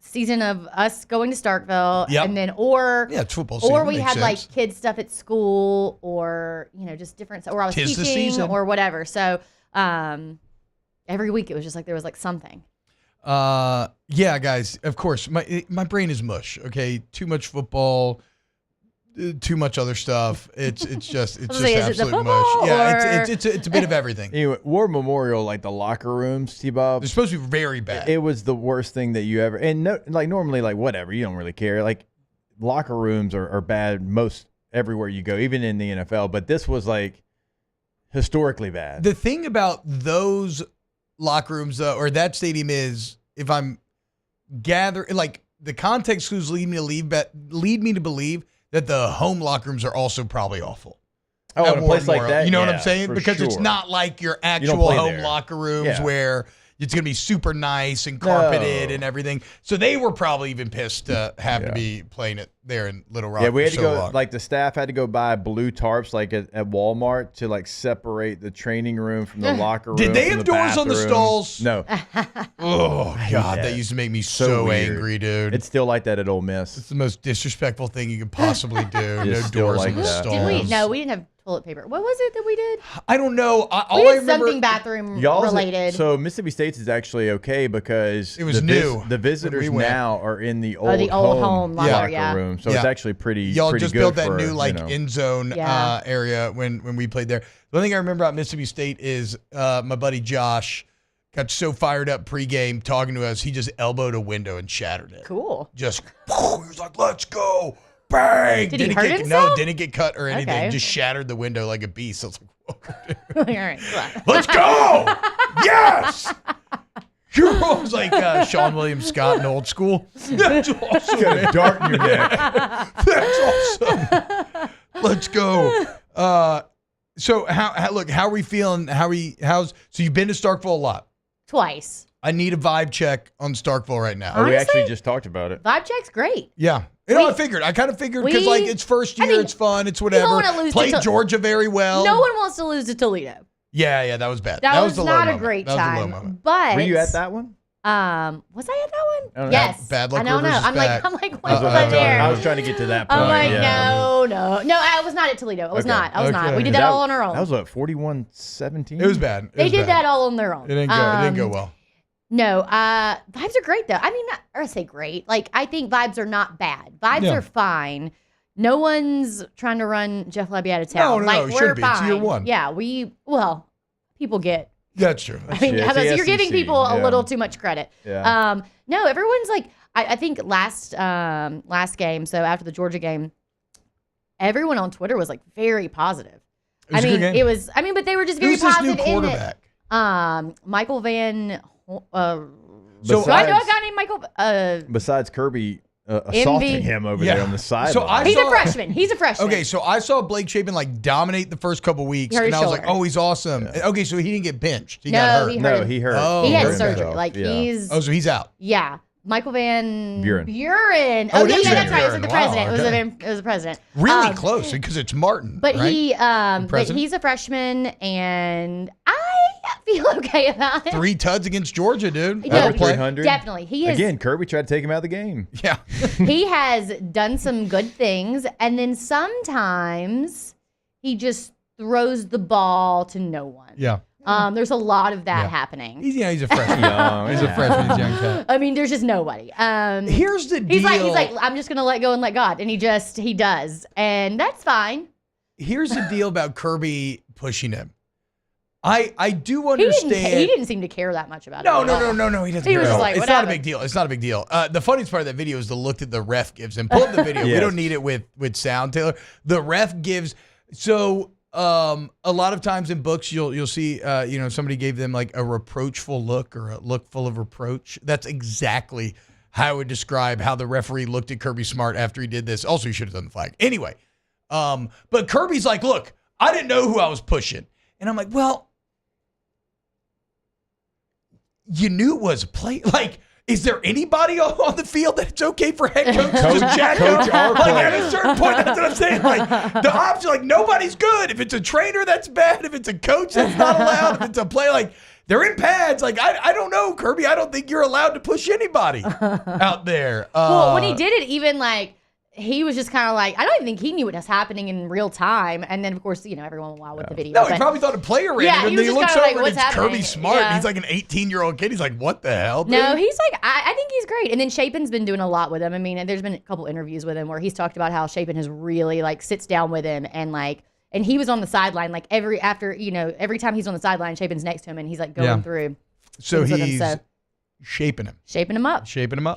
Speaker 24: season of us going to Starkville,
Speaker 9: Yep.
Speaker 24: and then
Speaker 9: it's football season.
Speaker 24: or we
Speaker 9: Makes
Speaker 24: had
Speaker 9: sense.
Speaker 24: like kids stuff at school, or just different stuff, or I was
Speaker 9: Tis the
Speaker 24: teaching
Speaker 9: season.
Speaker 24: or whatever. So every week it was just like there was like something.
Speaker 9: Yeah, guys. Of course, my brain is mush. Okay, too much football, too much other stuff. It's just
Speaker 24: is it the
Speaker 9: absolute
Speaker 24: football
Speaker 9: mush. Yeah,
Speaker 24: or-
Speaker 9: it's a bit of everything.
Speaker 10: Anyway, War Memorial, like the locker rooms, T-Bob.
Speaker 9: They're supposed to be very bad.
Speaker 10: It was the worst thing that you ever. And normally, like whatever, you don't really care. Like locker rooms are bad most everywhere you go, even in the NFL. But this was like historically bad.
Speaker 9: The thing about those locker rooms, or that stadium, is if I'm gathering, like the context clues lead me to believe that the home locker rooms are also probably awful.
Speaker 10: Oh,
Speaker 9: At
Speaker 10: in a
Speaker 9: War
Speaker 10: place like
Speaker 9: Memorial.
Speaker 10: that,
Speaker 9: You know what
Speaker 10: yeah,
Speaker 9: I'm saying?
Speaker 10: for
Speaker 9: Because it's
Speaker 10: sure.
Speaker 9: not like your
Speaker 10: You don't
Speaker 9: actual
Speaker 10: play
Speaker 9: home
Speaker 10: there.
Speaker 9: locker rooms
Speaker 10: Yeah.
Speaker 9: where it's going to be super nice and carpeted and everything. So they were probably even pissed to have to be playing it there in Little Rock.
Speaker 10: Yeah, we had to
Speaker 9: so
Speaker 10: go,
Speaker 9: long.
Speaker 10: like the staff had to go buy blue tarps like at Walmart to like separate the training room from the locker room.
Speaker 9: Did they
Speaker 10: from
Speaker 9: have
Speaker 10: the
Speaker 9: doors on the
Speaker 10: bathroom.
Speaker 9: stalls?
Speaker 10: No.
Speaker 9: Oh, God,
Speaker 10: Yeah.
Speaker 9: that used to make me so
Speaker 10: weird.
Speaker 9: angry, dude.
Speaker 10: It's still like that at Ole Miss.
Speaker 9: It's the most disrespectful thing you could possibly do. No
Speaker 10: It's still
Speaker 9: doors
Speaker 10: like
Speaker 9: on the
Speaker 10: that.
Speaker 9: stalls.
Speaker 24: Did we? No, we didn't have toilet paper. What was it that we did?
Speaker 9: I don't know.
Speaker 24: We did something bathroom related.
Speaker 10: So Mississippi State's is actually okay because
Speaker 9: it was new.
Speaker 10: The visitors
Speaker 9: when we went.
Speaker 10: now are in the old,
Speaker 24: home
Speaker 10: locker room, so it's actually pretty.
Speaker 9: Y'all
Speaker 10: pretty
Speaker 9: just
Speaker 10: good
Speaker 9: built that
Speaker 10: for,
Speaker 9: new end zone area when we played there. The only thing I remember about Mississippi State is my buddy Josh got so fired up pregame talking to us, he just elbowed a window and shattered it.
Speaker 24: Cool.
Speaker 9: Just he was like, "Let's go!" Bang!
Speaker 24: Did he hurt himself?
Speaker 9: No, didn't get cut or anything.
Speaker 24: Okay.
Speaker 9: Just shattered the window like a beast. I was like, "Whoa,
Speaker 24: All right.
Speaker 9: let's go!" Yes. You're always like Sean William Scott in Old School. That's awesome.
Speaker 10: Got a dart in your neck.
Speaker 9: That's awesome. Let's go. So how are we feeling? So you've been to Starkville a lot.
Speaker 24: Twice.
Speaker 9: I need a vibe check on Starkville right now.
Speaker 10: Oh, we actually just talked about it.
Speaker 24: Vibe check's great.
Speaker 9: Yeah. I figured. I kind of figured because it's first year, it's fun, it's whatever.
Speaker 24: don't wanna lose
Speaker 9: Played
Speaker 24: to
Speaker 9: Georgia very well.
Speaker 24: No one wants to lose to Toledo.
Speaker 9: Yeah, that was bad.
Speaker 24: That was
Speaker 9: the low
Speaker 24: not a
Speaker 9: moment.
Speaker 24: great
Speaker 9: That was a low
Speaker 24: time.
Speaker 9: moment.
Speaker 24: But
Speaker 10: Were you at that one?
Speaker 24: was I at that one?
Speaker 10: I don't know.
Speaker 24: Yes.
Speaker 9: Bad Luck
Speaker 24: I don't know.
Speaker 9: Rivers is
Speaker 24: I'm
Speaker 9: back.
Speaker 24: like, when was I there?
Speaker 10: I was trying to get to that point.
Speaker 24: I'm like,
Speaker 10: yeah.
Speaker 24: no, I was not at Toledo. I was not. We did that all on our own.
Speaker 10: That was what, 41-17?
Speaker 9: It was bad.
Speaker 24: They did that all on their own.
Speaker 9: It didn't go well.
Speaker 24: No, vibes are great though. I mean, I say great. Like, I think vibes are not bad. Vibes are fine. No one's trying to run Jeff Lebby out of town.
Speaker 9: No, it
Speaker 24: we're
Speaker 9: shouldn't be.
Speaker 24: fine.
Speaker 9: It's year one.
Speaker 24: Yeah, people get.
Speaker 9: That's true.
Speaker 24: I mean, you're giving people a little too much credit.
Speaker 10: Yeah.
Speaker 24: No, everyone's like, I think last game, so after the Georgia game, everyone on Twitter was like very positive. But they were just very
Speaker 9: Who's this
Speaker 24: positive
Speaker 9: new quarterback?
Speaker 24: in it. Michael Van. Do I
Speaker 10: Besides-
Speaker 24: know a guy named Michael?
Speaker 10: Besides Kirby assaulting him over there on the sideline.
Speaker 24: He's a freshman. He's a freshman.
Speaker 9: Okay, so I saw Blake Shapen like dominate the first couple weeks,
Speaker 24: He hurt
Speaker 9: and
Speaker 24: his
Speaker 9: I was like,
Speaker 24: shoulder.
Speaker 9: "Oh, he's awesome." Yeah. Okay, so he didn't get benched. He
Speaker 24: No,
Speaker 9: got hurt.
Speaker 24: he hurt.
Speaker 10: No, he hurt.
Speaker 9: Oh,
Speaker 24: he had
Speaker 10: hurt
Speaker 24: surgery.
Speaker 10: himself.
Speaker 24: Like he's.
Speaker 9: Oh, so he's out.
Speaker 24: Yeah. Michael Van
Speaker 10: Buren.
Speaker 24: Oh,
Speaker 9: it is
Speaker 24: yeah, that's
Speaker 9: Van
Speaker 24: right. It was
Speaker 9: Buren.
Speaker 24: the
Speaker 9: Wow,
Speaker 24: president.
Speaker 9: okay.
Speaker 24: It was the president.
Speaker 9: Really close because it's Martin.
Speaker 24: But
Speaker 9: right?
Speaker 24: but he's a freshman, and I feel okay about it.
Speaker 9: 3 tuds against Georgia, dude.
Speaker 24: Yeah,
Speaker 10: Over 300.
Speaker 24: definitely. He is.
Speaker 10: Again, Kirby tried to take him out of the game.
Speaker 9: Yeah.
Speaker 24: He has done some good things, and then sometimes he just throws the ball to no one.
Speaker 9: Yeah.
Speaker 24: There's a lot of that happening.
Speaker 9: He's a freshman. He's a freshman. He's a young cat.
Speaker 24: I mean, there's just nobody.
Speaker 9: Here's the deal.
Speaker 24: He's like, I'm just gonna let go and let God, and he does, and that's fine.
Speaker 9: Here's the deal about Kirby pushing him. I do understand.
Speaker 24: He didn't seem to care that much about it.
Speaker 9: No. He doesn't.
Speaker 24: He
Speaker 9: care
Speaker 24: was
Speaker 9: at
Speaker 24: just
Speaker 9: all.
Speaker 24: like,
Speaker 9: it's
Speaker 24: what
Speaker 9: not
Speaker 24: happened?
Speaker 9: a big deal. It's not a big deal. The funniest part of that video is the look that the ref gives him. Pull up the video. We
Speaker 10: Yes.
Speaker 9: don't need it with sound, Taylor. The ref gives a lot of times in books you'll see somebody gave them like a reproachful look or a look full of reproach. That's exactly how I would describe how the referee looked at Kirby Smart after he did this. Also, he should have done the flag. Anyway, but Kirby's like, look, I didn't know who I was pushing. And I'm like, well, you knew it was a play. Like, is there anybody on the field that it's okay for head coach to jack up? Like, at a certain point, that's what I'm saying. Like, the option, like, nobody's good. If it's a trainer, that's bad. If it's a coach, that's not allowed. If it's a play, like, they're in pads. Like, I don't know, Kirby. I don't think you're allowed to push anybody out there.
Speaker 24: Well, when he did it, even like, he was just kind of like, I don't even think he knew what was happening in real time. And then, of course, everyone will wow with the video.
Speaker 9: No, he probably thought a player ran
Speaker 24: Yeah,
Speaker 9: it,
Speaker 24: he
Speaker 9: and
Speaker 24: was
Speaker 9: then he
Speaker 24: just
Speaker 9: looks
Speaker 24: kinda
Speaker 9: over
Speaker 24: like,
Speaker 9: and
Speaker 24: what's
Speaker 9: it's Kirby
Speaker 24: happening?
Speaker 9: Smart.
Speaker 24: Yeah.
Speaker 9: He's like an 18-year-old kid. He's like, what the hell, dude?
Speaker 24: No, he's like, I think he's great. And then Shapen's been doing a lot with him. I mean, there's been a couple interviews with him where he's talked about how Shapen has really like sits down with him and like, and he was on the sideline like every time he's on the sideline, Shapen's next to him and he's like going through.
Speaker 9: So
Speaker 24: things with him.
Speaker 9: he's
Speaker 24: So
Speaker 9: shaping him.
Speaker 24: shaping him up.
Speaker 9: Shaping him up.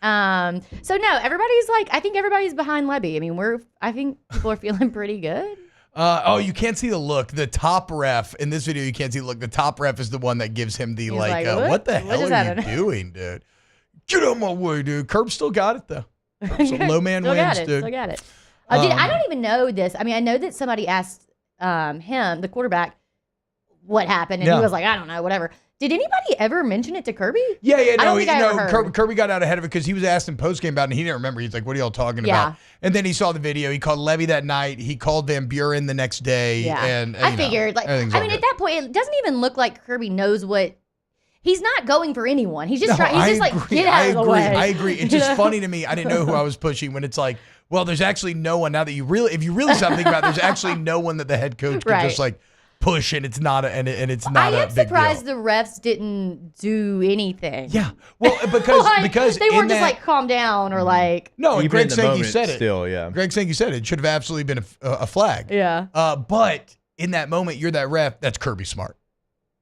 Speaker 24: So no, everybody's like, I think everybody's behind Lebby. I mean, I think people are feeling pretty good.
Speaker 9: You can't see the look. The top ref in this video, you can't see the look. The top ref is the one that gives him the
Speaker 24: He's
Speaker 9: like,
Speaker 24: like,
Speaker 9: what the
Speaker 24: what
Speaker 9: hell
Speaker 24: just
Speaker 9: are you
Speaker 24: happened?
Speaker 9: doing, dude? Get out of my way, dude. Curb still got it though. So low man
Speaker 24: Still
Speaker 9: wins,
Speaker 24: got it.
Speaker 9: dude.
Speaker 24: Still got it. I don't even know this. I mean, I know that somebody asked him, the quarterback, what happened, and he was like, I don't know, whatever. Did anybody ever mention it to Kirby?
Speaker 9: Yeah.
Speaker 24: I don't think I ever heard.
Speaker 9: Kirby got out ahead of it because he was asked in postgame about it, and he didn't remember. He's like, "What are y'all talking about?" And then he saw the video. He called Levy that night. He called Van Buren the next day.
Speaker 24: Yeah.
Speaker 9: And
Speaker 24: I figured, like, I mean, at that point, it doesn't even look like Kirby knows what. He's not going for anyone. He's just trying. He's just like, get out of the way.
Speaker 9: I agree. It's just funny to me. I didn't know who I was pushing when it's like, well, there's actually no one now that if you really stop thinking about it, there's actually no one that the head coach can just like push, and it's not and it's not a big deal.
Speaker 24: I'm surprised the refs didn't do anything.
Speaker 9: Yeah, well, because
Speaker 24: they weren't just like calm down or like.
Speaker 9: No, and Greg Sankey said it.
Speaker 10: Still, yeah.
Speaker 9: Greg Sankey said it should have absolutely been a flag.
Speaker 24: Yeah.
Speaker 9: But in that moment, you're that ref. That's Kirby Smart.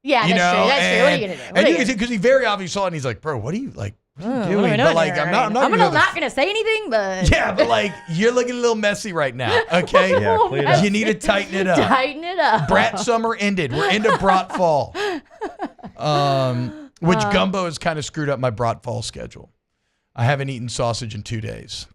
Speaker 24: Yeah, that's true. That's true. What are you gonna do?
Speaker 9: And you can see because he very obviously saw it, and he's like, "Bro, what are you like? What are you doing?"
Speaker 24: What am I doing
Speaker 9: but like,
Speaker 24: here?
Speaker 9: I'm not
Speaker 24: gonna say anything, but
Speaker 9: yeah, but like, you're looking a little messy right now. Okay, you need to tighten it up.
Speaker 24: Tighten it up.
Speaker 9: Brat summer ended. We're into Brat fall. Which gumbo has kind of screwed up my Brat fall schedule. I haven't eaten sausage in 2 days.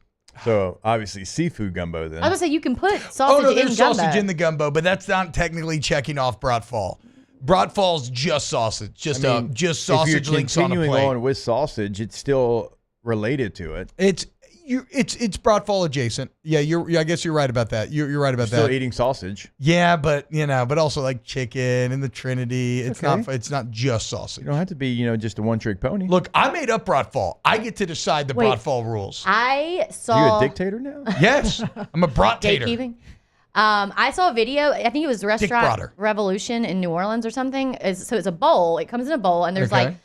Speaker 10: So obviously seafood gumbo then.
Speaker 24: I was gonna say you can put sausage
Speaker 9: there's
Speaker 24: in gumbo.
Speaker 9: sausage in the gumbo, but that's not technically checking off Brat fall. Brat fall's just sausage, just sausage links on a plate.
Speaker 10: If you're continuing on with sausage, it's still related to it.
Speaker 9: It's Brat fall adjacent. Yeah, I guess you're right about that. You're right about that.
Speaker 10: Still eating sausage.
Speaker 9: Yeah, but but also like chicken and the Trinity. It's not just sausage.
Speaker 10: You don't have to be just a one-trick pony.
Speaker 9: Look, I made up Brat fall. I get to decide the Brat fall rules.
Speaker 24: I saw.
Speaker 10: You a dictator now?
Speaker 9: Yes, I'm a Brat-tator.
Speaker 24: Gatekeeping. I saw a video. I think it was Restaurant Revolution in New Orleans or something. So it's a bowl. It comes in a bowl, and there's like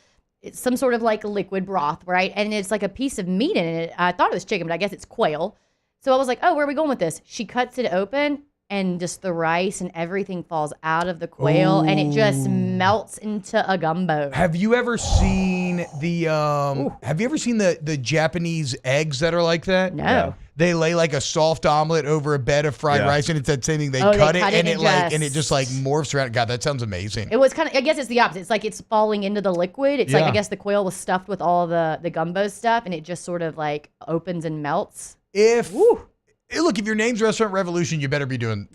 Speaker 24: it's some sort of like liquid broth, right? And it's like a piece of meat in it. I thought it was chicken, but I guess it's quail. So I was like, oh, where are we going with this? She cuts it open, and just the rice and everything falls out of the quail, and it just melts into a gumbo.
Speaker 9: Have you ever seen the Japanese eggs that are like that?
Speaker 24: No. Yeah.
Speaker 9: They lay like a soft omelet over a bed of fried rice, and it's that same thing. They cut it and it just like morphs around. God, that sounds amazing.
Speaker 24: It was kind of. I guess it's the opposite. It's like it's falling into the liquid. It's like I guess the quail was stuffed with all the gumbo stuff, and it just sort of like opens and melts.
Speaker 9: Look, if your name's Restaurant Revolution, you better be doing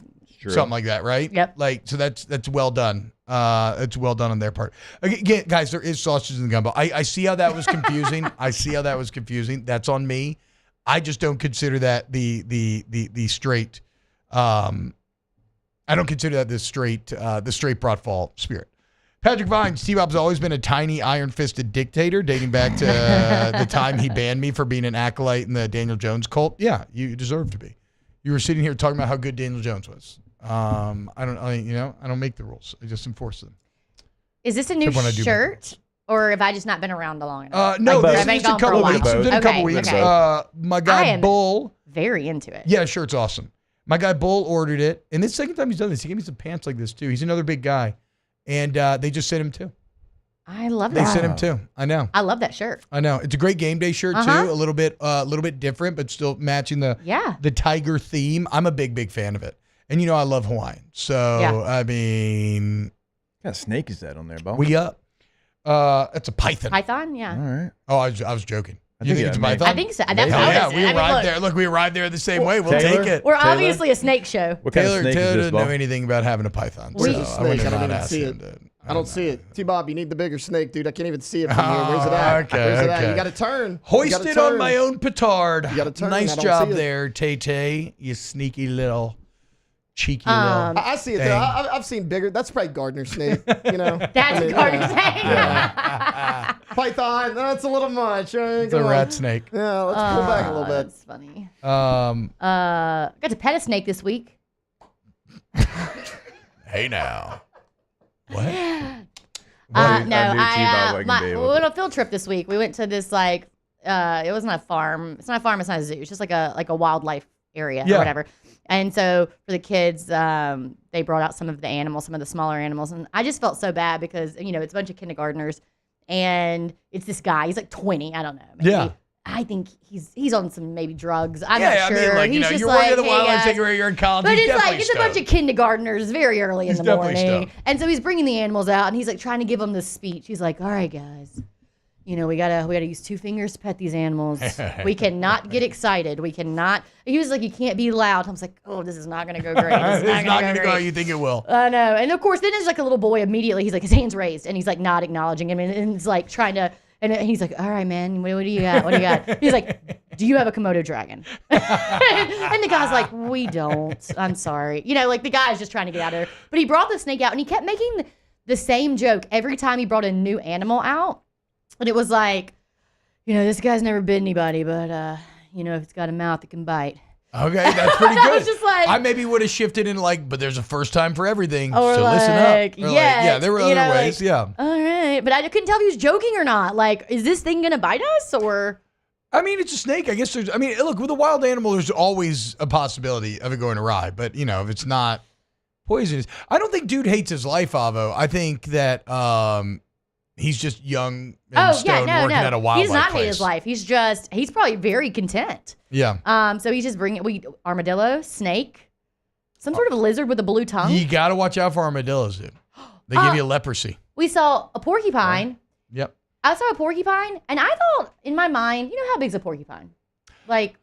Speaker 9: something like that, right?
Speaker 24: Yep.
Speaker 9: Like so that's well done. It's well done on their part. Again, guys, there is sausage in the gumbo. I see how that was confusing. That's on me. I just don't consider that the straight. I don't consider that the straight Brat fall spirit. Patrick Vines, T-Bob's always been a tiny, iron-fisted dictator, dating back to the time he banned me for being an acolyte in the Daniel Jones cult. Yeah, you deserve to be. You were sitting here talking about how good Daniel Jones was. I don't make the rules. I just enforce them.
Speaker 24: Is this a new shirt? Or have I just not been around long enough?
Speaker 9: No, it's been a couple weeks. It's been a couple weeks.
Speaker 24: Okay.
Speaker 9: My guy Bull.
Speaker 24: Very into it.
Speaker 9: Yeah, shirt's awesome. My guy Bull ordered it. And this second time he's done this. He gave me some pants like this too. He's another big guy. And they just sent him too.
Speaker 24: I love that.
Speaker 9: They sent him too. I know.
Speaker 24: I love that shirt.
Speaker 9: I know. It's a great game day shirt too. A little bit different, but still matching the tiger theme. I'm a big fan of it. And I love Hawaiian. So I mean,
Speaker 10: what kind of snake is that on there, Bo?
Speaker 9: We up. It's a python.
Speaker 24: Python, yeah.
Speaker 10: All right.
Speaker 9: Oh, I was joking. You think it's a python?
Speaker 24: I think so. That's what I was
Speaker 9: we arrived there. Look, we arrived there the same way. We'll
Speaker 10: Taylor?
Speaker 9: take it.
Speaker 24: We're obviously a snake show.
Speaker 10: What kind of snake
Speaker 9: Taylor
Speaker 10: is this,
Speaker 9: didn't know anything about having a python.
Speaker 7: Where's
Speaker 9: So
Speaker 7: the
Speaker 9: I
Speaker 7: snake?
Speaker 9: wouldn't
Speaker 7: I don't
Speaker 9: have
Speaker 7: even
Speaker 9: asked
Speaker 7: see
Speaker 9: him
Speaker 7: it.
Speaker 9: to-
Speaker 7: I don't see it. T-Bob, you need the bigger snake, dude. I can't even see it from here. Where's it at?
Speaker 9: Okay,
Speaker 7: Where's it at?
Speaker 9: okay.
Speaker 7: You got to turn.
Speaker 9: Hoist it on my own petard.
Speaker 7: You gotta turn.
Speaker 9: Nice
Speaker 7: I don't
Speaker 9: job
Speaker 7: see it.
Speaker 9: there, Tay-Tay. You sneaky little cheeky little.
Speaker 7: I see it
Speaker 9: thing.
Speaker 7: though. I've seen bigger. That's probably gardener snake.
Speaker 24: That's a gardener snake.
Speaker 7: Python. That's a little much.
Speaker 9: It's a rat snake.
Speaker 7: Yeah, let's pull back a little bit.
Speaker 24: That's funny. Got to pet a snake this week.
Speaker 9: Hey now. What?
Speaker 24: We went on a field trip this week. We went to this it wasn't a farm. It's not a farm. It's not a zoo. It's just like a wildlife area or whatever. And so for the kids, they brought out some of the animals, some of the smaller animals, and I just felt so bad because it's a bunch of kindergartners, and it's this guy. He's like 20. I don't know. Maybe. I think he's on some maybe drugs. I'm not sure.
Speaker 9: I mean,
Speaker 24: he's just
Speaker 9: you're
Speaker 24: like,
Speaker 9: working at the
Speaker 24: hey,
Speaker 9: wildlife
Speaker 24: guys.
Speaker 9: sanctuary, you're in college.
Speaker 24: But
Speaker 9: he's
Speaker 24: it's
Speaker 9: definitely
Speaker 24: it's a bunch of kindergartners very early in the
Speaker 9: definitely
Speaker 24: morning.
Speaker 9: stoned.
Speaker 24: And so he's bringing the animals out, and he's like trying to give them this speech. He's like, all right, guys, we gotta use 2 fingers to pet these animals. We cannot get excited. We cannot. He was like, you can't be loud. I was like, oh, this is not gonna go great.
Speaker 9: It's not gonna go how you think it will.
Speaker 24: I know. And of course, then it's like a little boy immediately. He's like, his hands raised, and he's like not acknowledging him, and it's like trying to. And he's like, all right, man, what do you got? What do you got? He's like, do you have a Komodo dragon? And the guy's like, we don't. I'm sorry. Like the guy's just trying to get out of there. But he brought the snake out, and he kept making the same joke every time he brought a new animal out. And it was like, this guy's never bit anybody, but, if it's got a mouth, it can bite.
Speaker 9: Okay, that's pretty good.
Speaker 24: I was just like,
Speaker 9: I maybe would have shifted into but there's a first time for everything,
Speaker 24: or
Speaker 9: so listen up. Or
Speaker 24: yeah,
Speaker 9: there were other ways, yeah.
Speaker 24: All right, but I couldn't tell if he was joking or not. Like, is this thing going to bite us, or?
Speaker 9: I mean, it's a snake. I guess look, with a wild animal, there's always a possibility of it going awry. But, if it's not poisonous. I don't think dude hates his life, Avo. I think that he's just young and stoned working at a wildlife
Speaker 24: He does not
Speaker 9: place.
Speaker 24: hate his life. He's probably very content.
Speaker 9: Yeah.
Speaker 24: So he's just bringing armadillo, snake, some sort of lizard with a blue tongue.
Speaker 9: You got to watch out for armadillos, dude. They give you leprosy.
Speaker 24: We saw a porcupine.
Speaker 9: Yep.
Speaker 24: I saw a porcupine, and I thought in my mind, how big's a porcupine? Like,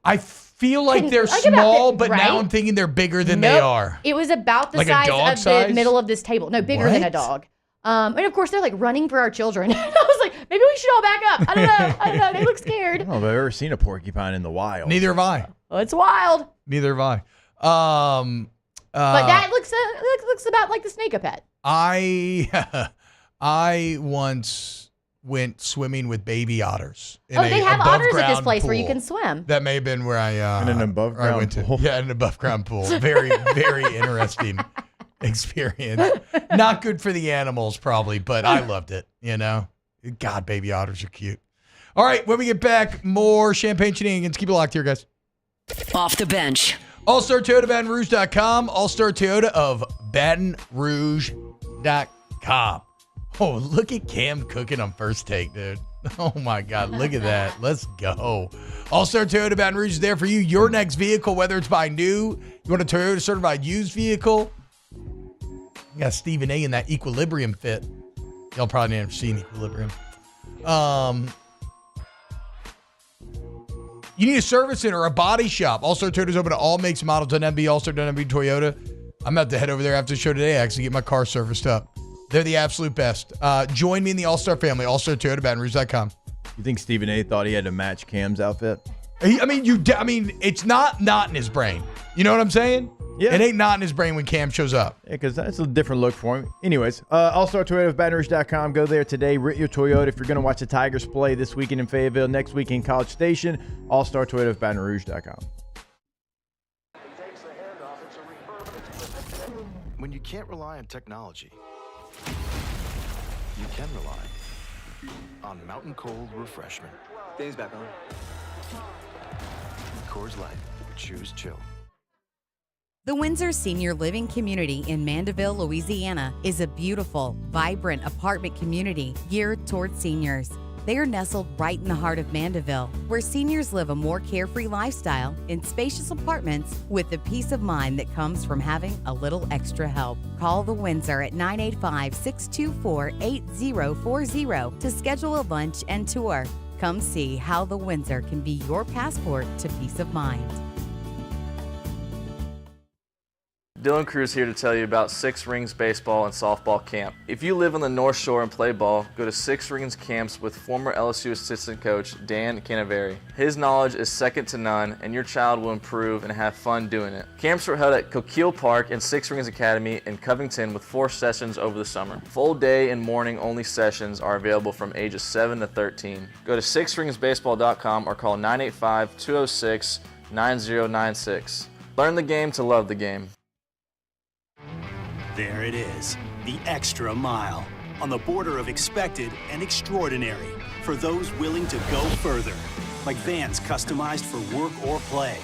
Speaker 9: I feel like they're small, but
Speaker 24: right?
Speaker 9: now I'm thinking they're bigger than they are.
Speaker 24: It was about the
Speaker 9: Like a
Speaker 24: size
Speaker 9: dog
Speaker 24: of
Speaker 9: size?
Speaker 24: the middle of this table. No, bigger than a
Speaker 9: What?
Speaker 24: dog. And of course, they're like running for our children. I was like, maybe we should all back up. I don't know. They look scared.
Speaker 10: I don't know if I've ever seen a porcupine in the wild.
Speaker 9: Neither have I.
Speaker 24: Well, it's wild.
Speaker 9: Neither have I.
Speaker 24: But that looks about like the snake a pet.
Speaker 9: I once went swimming with baby otters. In
Speaker 24: they have otters at this
Speaker 9: above-ground
Speaker 24: place where you
Speaker 9: pool.
Speaker 24: can swim.
Speaker 9: That may have been where I
Speaker 10: in an above ground
Speaker 9: went to.
Speaker 10: pool.
Speaker 9: Yeah, in an above ground pool. Very, very interesting experience. Not good for the animals, probably, but I loved it. God, baby otters are cute. All right, when we get back, more champagne shenanigans. Keep it locked here, guys.
Speaker 4: Off the bench.
Speaker 9: All-Star Toyota Baton Rouge.com. All-Star Toyota of Baton Rouge.com. Oh, look at Cam cooking on first take, dude. Oh, my God. Look at that. Let's go. All-Star Toyota Baton Rouge is there for you. Your next vehicle, whether it's buy new, you want a Toyota certified used vehicle. You got Stephen A in that Equilibrium fit. Y'all probably never seen Equilibrium. You need a service center or a body shop. All-Star Toyota is open to all makes and models on MB, All-Star MB Toyota. I'm about to head over there after the show today, actually, get my car serviced up. They're the absolute best. Join me in the All-Star family, All-Star Toyota, BatonRouge.com.
Speaker 10: You think Stephen A thought he had to match Cam's outfit?
Speaker 9: It's not in his brain. You know what I'm saying?
Speaker 10: Yeah.
Speaker 9: It ain't not in his brain when Cam shows up.
Speaker 10: Yeah, because that's a different look for him. Anyways, All-Star Toyota of BatonRouge.com. Go there today. Rent your Toyota if you're going to watch the Tigers play this weekend in Fayetteville, next week in College Station. All-Star Toyota of BatonRouge.com.
Speaker 1: When you can't rely on technology, you can rely on Mountain Cold Refreshment. Dave's back on. Coors Light. Choose chill.
Speaker 2: The Windsor Senior Living Community in Mandeville, Louisiana is a beautiful, vibrant apartment community geared toward seniors. They are nestled right in the heart of Mandeville, where seniors live a more carefree lifestyle in spacious apartments with the peace of mind that comes from having a little extra help. Call the Windsor at 985-624-8040 to schedule a lunch and tour. Come see how the Windsor can be your passport to peace of mind.
Speaker 8: Dylan Cruz here to tell you about Six Rings Baseball and Softball Camp. If you live on the North Shore and play ball, go to Six Rings Camps with former LSU assistant coach Dan Canaveri. His knowledge is second to none, and your child will improve and have fun doing it. Camps were held at Coquille Park and Six Rings Academy in Covington with 4 sessions over the summer. Full day and morning only sessions are available from ages 7 to 13. Go to sixringsbaseball.com or call 985-206-9096. Learn the game to love the game.
Speaker 16: There it is, the extra mile, on the border of expected and extraordinary for those willing to go further, like vans customized for work or play,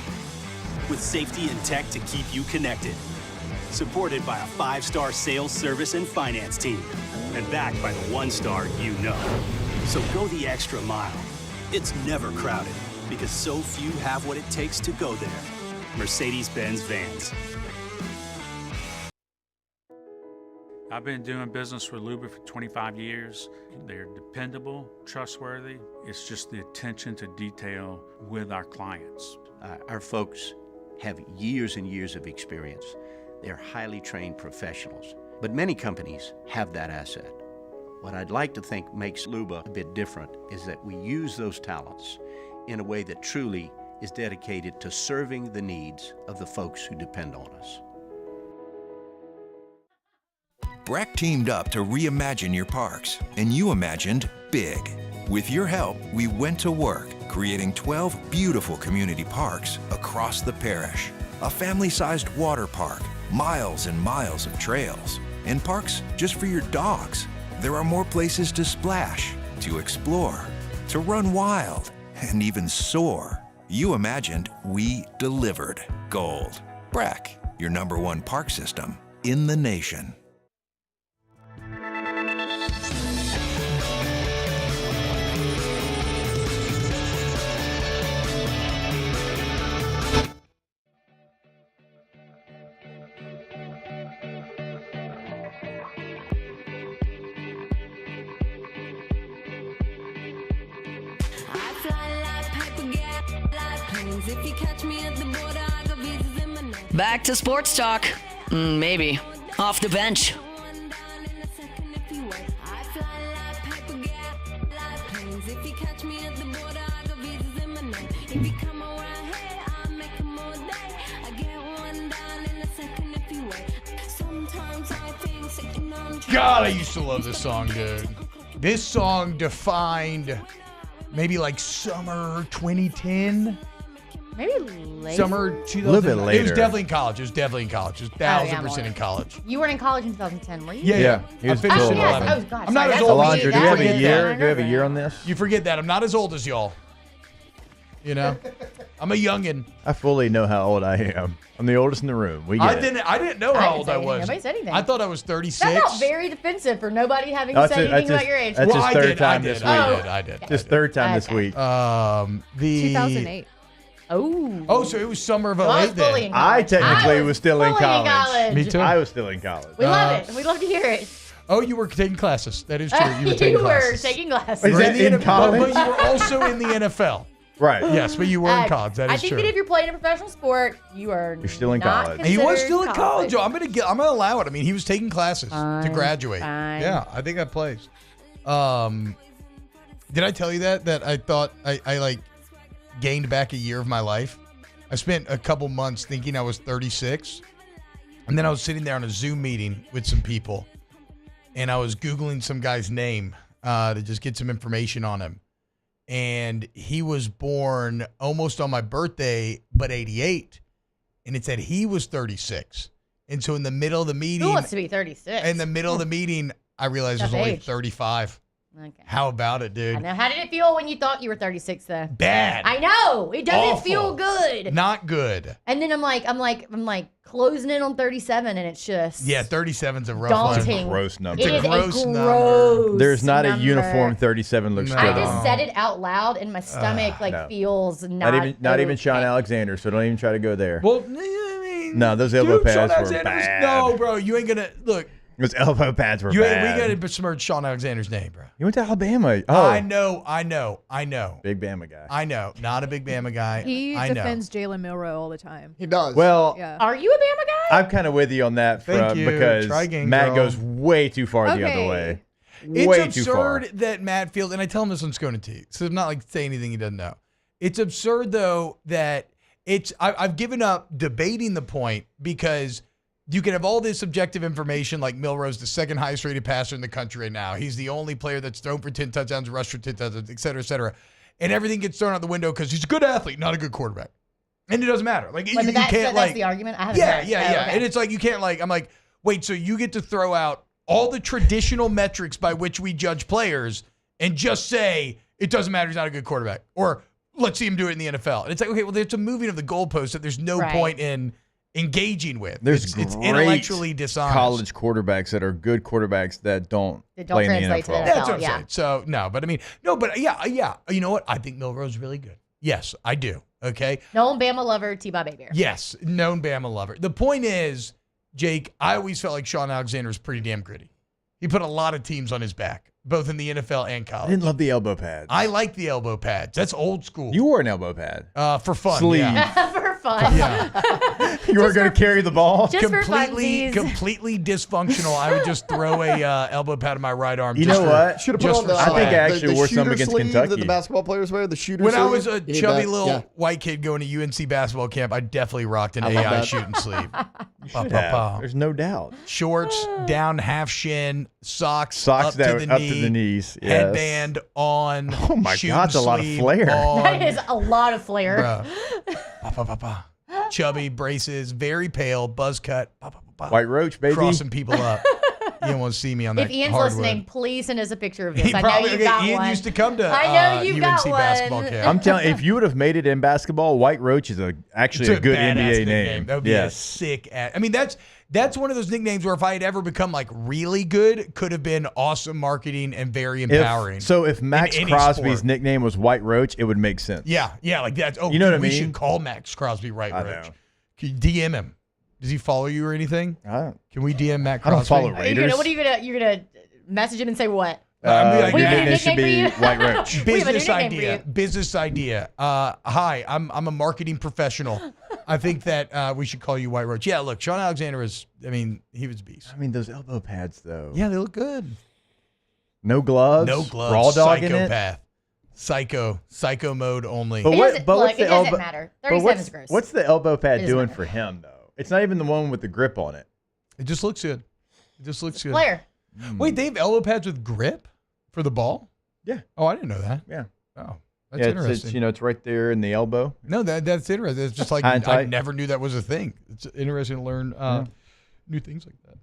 Speaker 16: with safety and tech to keep you connected, supported by a 5-star sales, service, and finance team, and backed by the 1-star you know. So go the extra mile. It's never crowded, because so few have what it takes to go there. Mercedes-Benz Vans.
Speaker 3: I've been doing business with Luba for 25 years. They're dependable, trustworthy. It's just the attention to detail with our clients.
Speaker 15: Our folks have years and years of experience. They're highly trained professionals, but many companies have that asset. What I'd like to think makes Luba a bit different is that we use those talents in a way that truly is dedicated to serving the needs of the folks who depend on us.
Speaker 11: Breck teamed up to reimagine your parks, and you imagined big. With your help, we went to work, creating 12 beautiful community parks across the parish. A family-sized water park, miles and miles of trails, and parks just for your dogs. There are more places to splash, to explore, to run wild, and even soar. You imagined, we delivered. Gold. Breck, your #1 park system in the nation.
Speaker 4: Back to sports talk. Maybe. Off the bench.
Speaker 9: God, I used to love this song, dude. This song defined maybe like summer 2010.
Speaker 24: Maybe later.
Speaker 9: Summer 2000.
Speaker 10: A little bit later.
Speaker 9: It was definitely in college. It was 1,000% in college.
Speaker 24: You weren't in college in 2010, were you?
Speaker 9: Yeah.
Speaker 10: He was
Speaker 9: I finished
Speaker 10: full
Speaker 9: in 11.
Speaker 24: Oh, God.
Speaker 9: I'm not
Speaker 24: sorry,
Speaker 9: as
Speaker 24: that's
Speaker 9: old
Speaker 10: Alondra,
Speaker 9: as
Speaker 10: do
Speaker 9: you.
Speaker 10: we have a
Speaker 9: Forget
Speaker 10: year?
Speaker 9: that.
Speaker 10: Do we have a year on this?
Speaker 9: You forget that. I'm not as old as y'all. You know? I'm a youngin'.
Speaker 10: I fully know how old I am. I'm the oldest in the room. We get it.
Speaker 9: I didn't know how old I was.
Speaker 24: Nobody said anything.
Speaker 9: I thought I was 36.
Speaker 24: That felt very defensive for nobody having
Speaker 10: That's
Speaker 24: said
Speaker 10: it,
Speaker 24: anything
Speaker 10: that's
Speaker 24: about your age.
Speaker 10: That's
Speaker 9: Well,
Speaker 10: his third time this week.
Speaker 9: I did.
Speaker 10: His third time this week.
Speaker 9: The
Speaker 18: 2008.
Speaker 9: Oh, so it was summer of
Speaker 24: So I was
Speaker 9: 08
Speaker 24: fully
Speaker 9: then.
Speaker 24: in college.
Speaker 10: I technically was still in
Speaker 24: fully in
Speaker 10: college.
Speaker 24: college.
Speaker 9: Me too.
Speaker 10: I was still in college.
Speaker 24: We love it. We love to hear it.
Speaker 9: Oh, you were taking classes. That is true. You were taking
Speaker 24: You were
Speaker 9: classes.
Speaker 24: taking classes.
Speaker 10: Is that in college?
Speaker 9: But you were also in the NFL.
Speaker 10: Right.
Speaker 9: Yes, but you were in college. That is
Speaker 24: I think
Speaker 9: true.
Speaker 24: that if you're playing a professional sport, you're
Speaker 10: still in
Speaker 24: not
Speaker 10: college.
Speaker 9: He was still in
Speaker 24: considered
Speaker 9: college. I'm gonna allow it. I mean, he was taking classes to
Speaker 24: Fine,
Speaker 9: graduate.
Speaker 24: fine.
Speaker 9: Yeah, I think I placed. Did I tell you that I thought I like gained back a year of my life? I spent a couple months thinking I was 36, and then I was sitting there on a Zoom meeting with some people, and I was Googling some guy's name to just get some information on him. And he was born almost on my birthday, but 88. And it said he was 36. And so in the middle of the meeting,
Speaker 24: Who wants to be 36?
Speaker 9: in the middle of the meeting, I realized I was
Speaker 24: Tough
Speaker 9: only
Speaker 24: age.
Speaker 9: 35.
Speaker 24: Okay.
Speaker 9: How about it, dude?
Speaker 24: I know. How did it feel when you thought you were 36 though?
Speaker 9: Bad.
Speaker 24: I know. It doesn't
Speaker 9: Awful.
Speaker 24: feel good.
Speaker 9: Not good.
Speaker 24: And then I'm like closing in on 37 and it's just
Speaker 9: Yeah, 37's a rough
Speaker 24: daunting.
Speaker 10: It's a gross number.
Speaker 24: It is
Speaker 9: gross
Speaker 24: a
Speaker 9: number.
Speaker 24: gross
Speaker 10: There's not
Speaker 24: number.
Speaker 10: a uniform 37 looks
Speaker 9: No.
Speaker 10: good
Speaker 24: I just
Speaker 10: on.
Speaker 24: said it out loud and my stomach
Speaker 10: no.
Speaker 24: feels
Speaker 10: Not even Sean
Speaker 24: okay.
Speaker 10: Alexander, so don't even try to go there.
Speaker 9: Well, I mean,
Speaker 10: No, those elbow
Speaker 9: dude, Sean
Speaker 10: pads were
Speaker 9: Alexander was-
Speaker 10: bad.
Speaker 9: No, bro, you ain't gonna look.
Speaker 10: Those elbow pads were
Speaker 9: We
Speaker 10: bad.
Speaker 9: gotta besmirch Sean Alexander's name, bro.
Speaker 10: You went to Alabama. Oh,
Speaker 9: I know.
Speaker 10: big Bama guy.
Speaker 9: I know. Not a big Bama guy.
Speaker 18: He
Speaker 9: I know.
Speaker 18: defends Jalen Milroe all the time.
Speaker 7: He does.
Speaker 10: Well,
Speaker 18: Yeah.
Speaker 24: Are you a Bama guy?
Speaker 10: I'm kind of with you on that
Speaker 9: Thank
Speaker 10: front
Speaker 9: you.
Speaker 10: because
Speaker 9: Try again,
Speaker 10: Matt
Speaker 9: girl.
Speaker 10: goes way too far the other
Speaker 18: Okay.
Speaker 10: way.
Speaker 9: It's
Speaker 10: Way too far.
Speaker 9: absurd that Matt Field, and I tell him this on Scone and Tea, so I'm not like saying anything he doesn't know. It's absurd though that I've given up debating the point because you can have all this subjective information like Milroe's the second highest rated passer in the country right now. He's the only player that's thrown for 10 touchdowns, rushed for 10 touchdowns, et cetera, et cetera. And everything gets thrown out the window because he's a good athlete, not a good quarterback. And it doesn't matter. Like
Speaker 24: Wait,
Speaker 9: you
Speaker 24: but
Speaker 9: can't
Speaker 24: that's the argument. I haven't
Speaker 9: Yeah,
Speaker 24: heard.
Speaker 9: yeah,
Speaker 24: Oh,
Speaker 9: yeah.
Speaker 24: okay.
Speaker 9: And it's like you can't I'm like, wait, so you get to throw out all the traditional metrics by which we judge players and just say it doesn't matter, he's not a good quarterback. Or let's see him do it in the NFL. And it's like, okay, well, there's a moving of the goalpost that there's no
Speaker 24: Right.
Speaker 9: point in engaging with.
Speaker 10: There's
Speaker 9: it's
Speaker 10: great
Speaker 9: intellectually dishonest.
Speaker 10: college quarterbacks that are good quarterbacks that don't
Speaker 24: That don't
Speaker 10: play in the
Speaker 24: translate to
Speaker 10: NFL.
Speaker 24: the
Speaker 9: That's what I'm
Speaker 24: yeah.
Speaker 9: saying. So, no, but I mean, yeah. You know what? I think Milroe's really good. Yes, I do. Okay.
Speaker 24: Known Bama lover, T-Bob Hebert.
Speaker 9: Yes, known Bama lover. The point is, Jake, I always felt like Sean Alexander was pretty damn gritty. He put a lot of teams on his back, both in the NFL and college.
Speaker 10: I didn't love the elbow pads.
Speaker 9: I like the elbow pads. That's old school.
Speaker 10: You wore an elbow pad.
Speaker 9: For fun.
Speaker 10: Sleeve.
Speaker 9: Yeah.
Speaker 24: For fun.
Speaker 9: Yeah.
Speaker 10: You were going to carry the ball?
Speaker 24: Just for
Speaker 9: completely dysfunctional. I would just throw a elbow pad on my right arm.
Speaker 10: You know what?
Speaker 7: Should have put on the,
Speaker 10: I think I actually wore some
Speaker 7: shooter
Speaker 10: against
Speaker 7: sleeve
Speaker 10: Kentucky.
Speaker 7: that the basketball players wear, the shooter
Speaker 9: When
Speaker 7: sleeve.
Speaker 9: I was a
Speaker 7: You need
Speaker 9: chubby
Speaker 7: that.
Speaker 9: little white kid going to UNC basketball camp, I definitely rocked an
Speaker 7: I love
Speaker 9: AI
Speaker 7: that.
Speaker 9: shooting sleeve.
Speaker 10: Should have. There's no doubt.
Speaker 9: Shorts down half shin, socks up
Speaker 10: that
Speaker 9: to the
Speaker 10: up
Speaker 9: knee,
Speaker 10: to the knees. Yes.
Speaker 9: headband on.
Speaker 10: Oh my
Speaker 9: shooting
Speaker 10: God, that's a lot of
Speaker 9: sleeve
Speaker 10: flair.
Speaker 9: on.
Speaker 24: That is a lot of flair.
Speaker 9: Bruh. Chubby, braces, very pale, buzz cut.
Speaker 10: White roach, baby.
Speaker 9: Crossing people up. You don't want to see me on that
Speaker 24: If Ian's
Speaker 9: hardwood.
Speaker 24: listening, please send us a picture of this.
Speaker 9: He
Speaker 24: I know
Speaker 9: probably-
Speaker 24: you got
Speaker 9: Ian
Speaker 24: one.
Speaker 9: used to come to
Speaker 24: I know you
Speaker 9: UNC
Speaker 24: got
Speaker 9: basketball
Speaker 24: one.
Speaker 9: camp.
Speaker 10: I'm telling you, if you would have made it in basketball, White Roach is actually
Speaker 9: It's
Speaker 10: a good
Speaker 9: badass
Speaker 10: NBA
Speaker 9: nickname.
Speaker 10: name.
Speaker 9: That would be a sick I mean, that's one of those nicknames where if I had ever become like really good, could have been awesome marketing and very empowering.
Speaker 10: If Max
Speaker 9: in any
Speaker 10: Crosby's
Speaker 9: sport.
Speaker 10: nickname was White Roach, it would make sense.
Speaker 9: Yeah, like that. Oh,
Speaker 10: You know what I
Speaker 9: we
Speaker 10: mean?
Speaker 9: should call Max Crosby Right
Speaker 10: I
Speaker 9: Roach.
Speaker 10: know.
Speaker 9: Can you DM him? Does he follow you or anything?
Speaker 10: I
Speaker 9: Can we DM Matt
Speaker 10: I don't
Speaker 9: Crosby?
Speaker 10: follow
Speaker 24: Are you gonna, what are you gonna? You're gonna message him and say what?
Speaker 9: Like,
Speaker 24: We
Speaker 10: your
Speaker 24: have a
Speaker 10: nickname should be
Speaker 24: nickname for you?
Speaker 10: White Roach.
Speaker 24: We have a new
Speaker 9: Business
Speaker 24: nickname for
Speaker 9: idea.
Speaker 24: you.
Speaker 9: Business idea. Hi, I'm a marketing professional. I think that we should call you White Roach. Yeah, look, Sean Alexander is. I mean, he was a beast.
Speaker 10: I mean, those elbow pads, though.
Speaker 9: Yeah, they look good.
Speaker 10: No gloves.
Speaker 9: No gloves.
Speaker 10: Raw dog in it.
Speaker 9: Psychopath. Psycho mode only.
Speaker 10: But
Speaker 24: It
Speaker 10: what?
Speaker 24: doesn't-
Speaker 10: But
Speaker 24: look,
Speaker 10: what's
Speaker 24: it
Speaker 10: the
Speaker 24: doesn't
Speaker 10: elbow?
Speaker 24: matter.
Speaker 10: but
Speaker 24: 37
Speaker 10: what's,
Speaker 24: is gross.
Speaker 10: What's the elbow
Speaker 24: It
Speaker 10: pad
Speaker 24: doesn't
Speaker 10: doing
Speaker 24: matter.
Speaker 10: for him, though? It's not even the one with the grip on it.
Speaker 9: It just looks good. It just looks good.
Speaker 24: Flair.
Speaker 9: Wait, they have elbow pads with grip for the ball?
Speaker 10: Yeah.
Speaker 9: Oh, I didn't know that.
Speaker 10: Yeah.
Speaker 9: Oh, that's
Speaker 10: Yeah,
Speaker 9: interesting.
Speaker 10: it's right there in the elbow.
Speaker 9: No, that's interesting. It's just like
Speaker 10: High and
Speaker 9: I
Speaker 10: tight.
Speaker 9: never knew that was a thing. It's interesting to learn new things like that.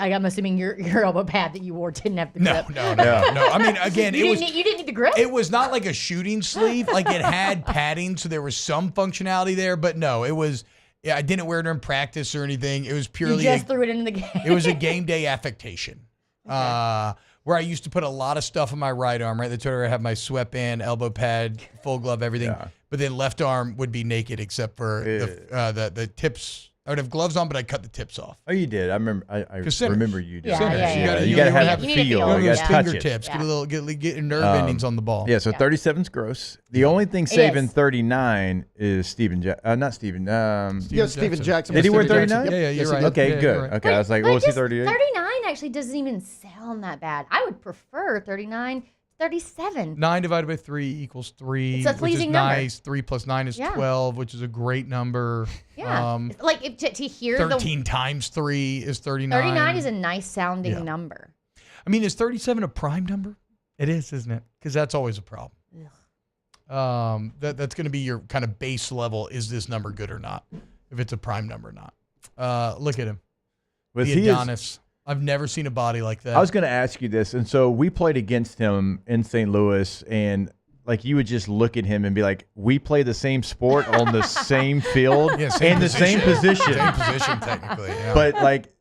Speaker 24: I'm assuming your elbow pad that you wore didn't have the grip.
Speaker 9: No. I mean, again,
Speaker 24: You
Speaker 9: it was.
Speaker 24: didn't need the grip.
Speaker 9: It was not like a shooting sleeve. Like it had padding, so there was some functionality there. But no, it was. Yeah, I didn't wear it in practice or anything. It was
Speaker 24: You
Speaker 9: purely.
Speaker 24: just threw it into the game.
Speaker 9: It was a game day affectation. Where I used to put a lot of stuff on my right arm, right? That's where I have my sweatband, elbow pad, full glove, everything.
Speaker 10: Yeah.
Speaker 9: But then left arm would be naked except for the tips. I would have gloves on, but I cut the tips off.
Speaker 10: Oh, you did. I remember. I remember you did.
Speaker 24: Yeah.
Speaker 10: You got to have the
Speaker 24: You need to
Speaker 10: feel.
Speaker 24: feel
Speaker 10: You
Speaker 24: it.
Speaker 10: got to touch it.
Speaker 9: Fingertips. Get a little get nerve endings on the ball.
Speaker 10: Yeah, so 37's gross. The only thing saving 39 is Steven. Not Steven.
Speaker 7: Steven Jackson.
Speaker 10: Did he wear
Speaker 7: Steven
Speaker 10: 39?
Speaker 7: Jackson.
Speaker 9: Yeah, you're right.
Speaker 10: Okay,
Speaker 9: Yeah,
Speaker 10: good.
Speaker 9: you're right.
Speaker 10: Okay, I was like, what was he,
Speaker 24: just
Speaker 10: 38?
Speaker 24: 39 actually doesn't even sound that bad. I would prefer 39, 37.
Speaker 9: 9 divided by 3 equals 3.
Speaker 24: It's a
Speaker 9: which is
Speaker 24: pleasing number.
Speaker 9: nice. 3 plus 9 is
Speaker 24: Yeah.
Speaker 9: 12, which is a great number.
Speaker 24: Yeah. Like to hear
Speaker 9: 13 times 3 is 39.
Speaker 24: 39 is a nice sounding number.
Speaker 9: I mean, is 37 a prime number? It is, isn't it? Because that's always a problem. That's going to be your kind of base level. Is this number good or not? If it's a prime number or not. Look at him.
Speaker 10: Was
Speaker 9: The
Speaker 10: he
Speaker 9: Adonis. I've never seen a body like that.
Speaker 10: I was going to ask you this, and so we played against him in St. Louis, and like you would just look at him and be like, "We play the same sport on the same field and the same position,
Speaker 9: Same position, technically. Yeah.
Speaker 10: but like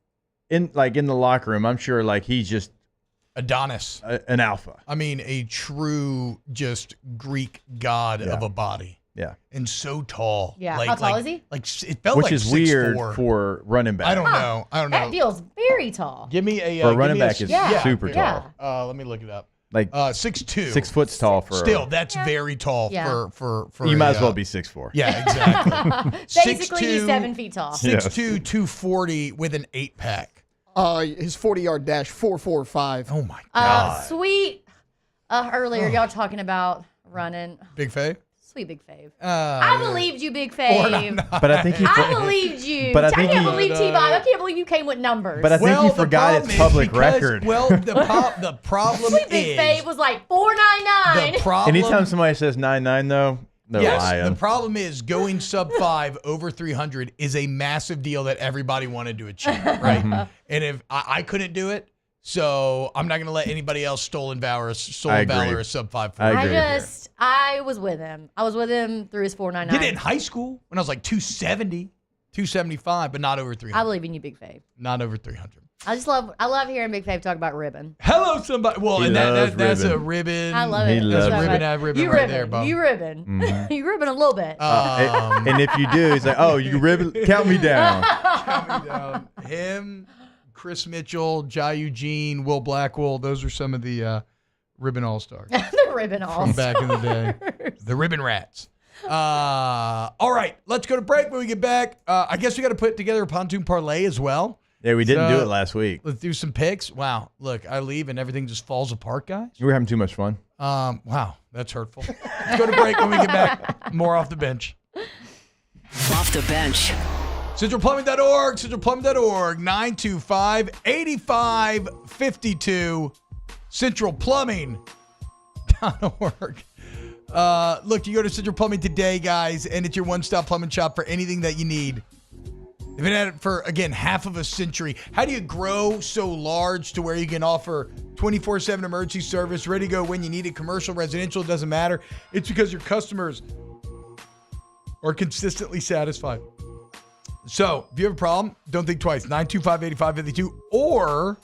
Speaker 10: in the locker room, I'm sure like he's just
Speaker 9: Adonis,
Speaker 10: an alpha.
Speaker 9: I mean, a true just Greek god of a body.
Speaker 10: Yeah,
Speaker 9: and so tall.
Speaker 24: Yeah.
Speaker 9: Like,
Speaker 24: How tall is he?
Speaker 9: Like it felt
Speaker 10: which
Speaker 9: like
Speaker 10: is
Speaker 9: 6'4".
Speaker 10: weird for running back.
Speaker 9: I don't know.
Speaker 24: That feels very tall.
Speaker 9: Give me a
Speaker 10: For a
Speaker 9: give
Speaker 10: running
Speaker 9: me a-
Speaker 10: back is
Speaker 24: Yeah.
Speaker 10: super
Speaker 24: Yeah.
Speaker 10: tall.
Speaker 9: Let me look it up.
Speaker 10: Like
Speaker 9: 6'2".
Speaker 10: 6 foot's tall for
Speaker 9: Still, that's very tall
Speaker 24: Yeah.
Speaker 9: for
Speaker 10: you might
Speaker 9: a,
Speaker 10: as well be 6'4".
Speaker 9: Yeah, exactly.
Speaker 24: Basically, he's 7 feet tall.
Speaker 9: 6'2", 240 with an 8-pack.
Speaker 7: His 40-yard dash 4.45.
Speaker 9: Oh my god.
Speaker 24: Sweet. Earlier, y'all talking about running.
Speaker 9: Big Fave?
Speaker 24: Sweet Big Fave. I believed you, Big Fave.
Speaker 10: But I think he.
Speaker 24: I believed you.
Speaker 10: But I
Speaker 24: I
Speaker 10: think
Speaker 24: can't
Speaker 10: he-
Speaker 24: believe T-Bob. I can't believe you came with numbers.
Speaker 10: But I think he
Speaker 9: the
Speaker 10: forgot
Speaker 9: problem
Speaker 10: it's
Speaker 9: is
Speaker 10: public
Speaker 9: because-
Speaker 10: record.
Speaker 9: Well, the problem
Speaker 24: Sweet Big
Speaker 9: is
Speaker 24: Fave was like $4.99.
Speaker 9: the problem.
Speaker 10: Anytime somebody says 9.9 though, they're
Speaker 9: Yes,
Speaker 10: lying.
Speaker 9: the problem is going sub 5 over 300 is a massive deal that everybody wanted to achieve, right? And if I couldn't do it, so I'm not going to let anybody else stolen valor a sub 5.
Speaker 24: I was with him. I was with him through his 4.99.
Speaker 9: Did it in high school when I was like 270, 275, but not over 300.
Speaker 24: I believe in you, Big Fave.
Speaker 9: Not over 300.
Speaker 24: I love hearing Big Fave talk about ribbon.
Speaker 9: Hello, somebody. Well,
Speaker 10: He
Speaker 9: and
Speaker 10: loves
Speaker 9: that's a
Speaker 10: ribbon.
Speaker 9: ribbon.
Speaker 24: I love
Speaker 10: He
Speaker 24: it.
Speaker 10: loves
Speaker 9: That's a
Speaker 10: ribbon.
Speaker 9: ribbon
Speaker 24: You
Speaker 9: right
Speaker 24: ribbon.
Speaker 9: there, Bob.
Speaker 24: You ribbon. You ribbon a little bit.
Speaker 10: And if you do, he's like, oh, you ribbon, count me down.
Speaker 9: Count me down. Him, Chris Mitchell, Jai Eugene, Will Blackwell. Those are some of the ribbon all-stars.
Speaker 24: The ribbon all
Speaker 9: from back in the day. The ribbon rats. All right, let's go to break. When we get back, I guess we got to put together a pontoon parlay as well.
Speaker 10: Yeah, we didn't do it last week.
Speaker 9: Let's do some picks. Wow, look, I leave and everything just falls apart, guys.
Speaker 10: We were having too much fun.
Speaker 9: Wow, that's hurtful. Let's go to break. When we get back, more Off the Bench.
Speaker 4: Off the bench.
Speaker 9: CentralPlumbing.org, CentralPlumbing.org, 925-8552, CentralPlumbing.org. Look, you go to Central Plumbing today, guys, and it's your one-stop plumbing shop for anything that you need. They've been at it for, again, half of a century. How do you grow so large to where you can offer 24/7 emergency service, ready to go when you need it, commercial, residential, it doesn't matter. It's because your customers are consistently satisfied. So, if you have a problem, don't think twice. 925-8552, or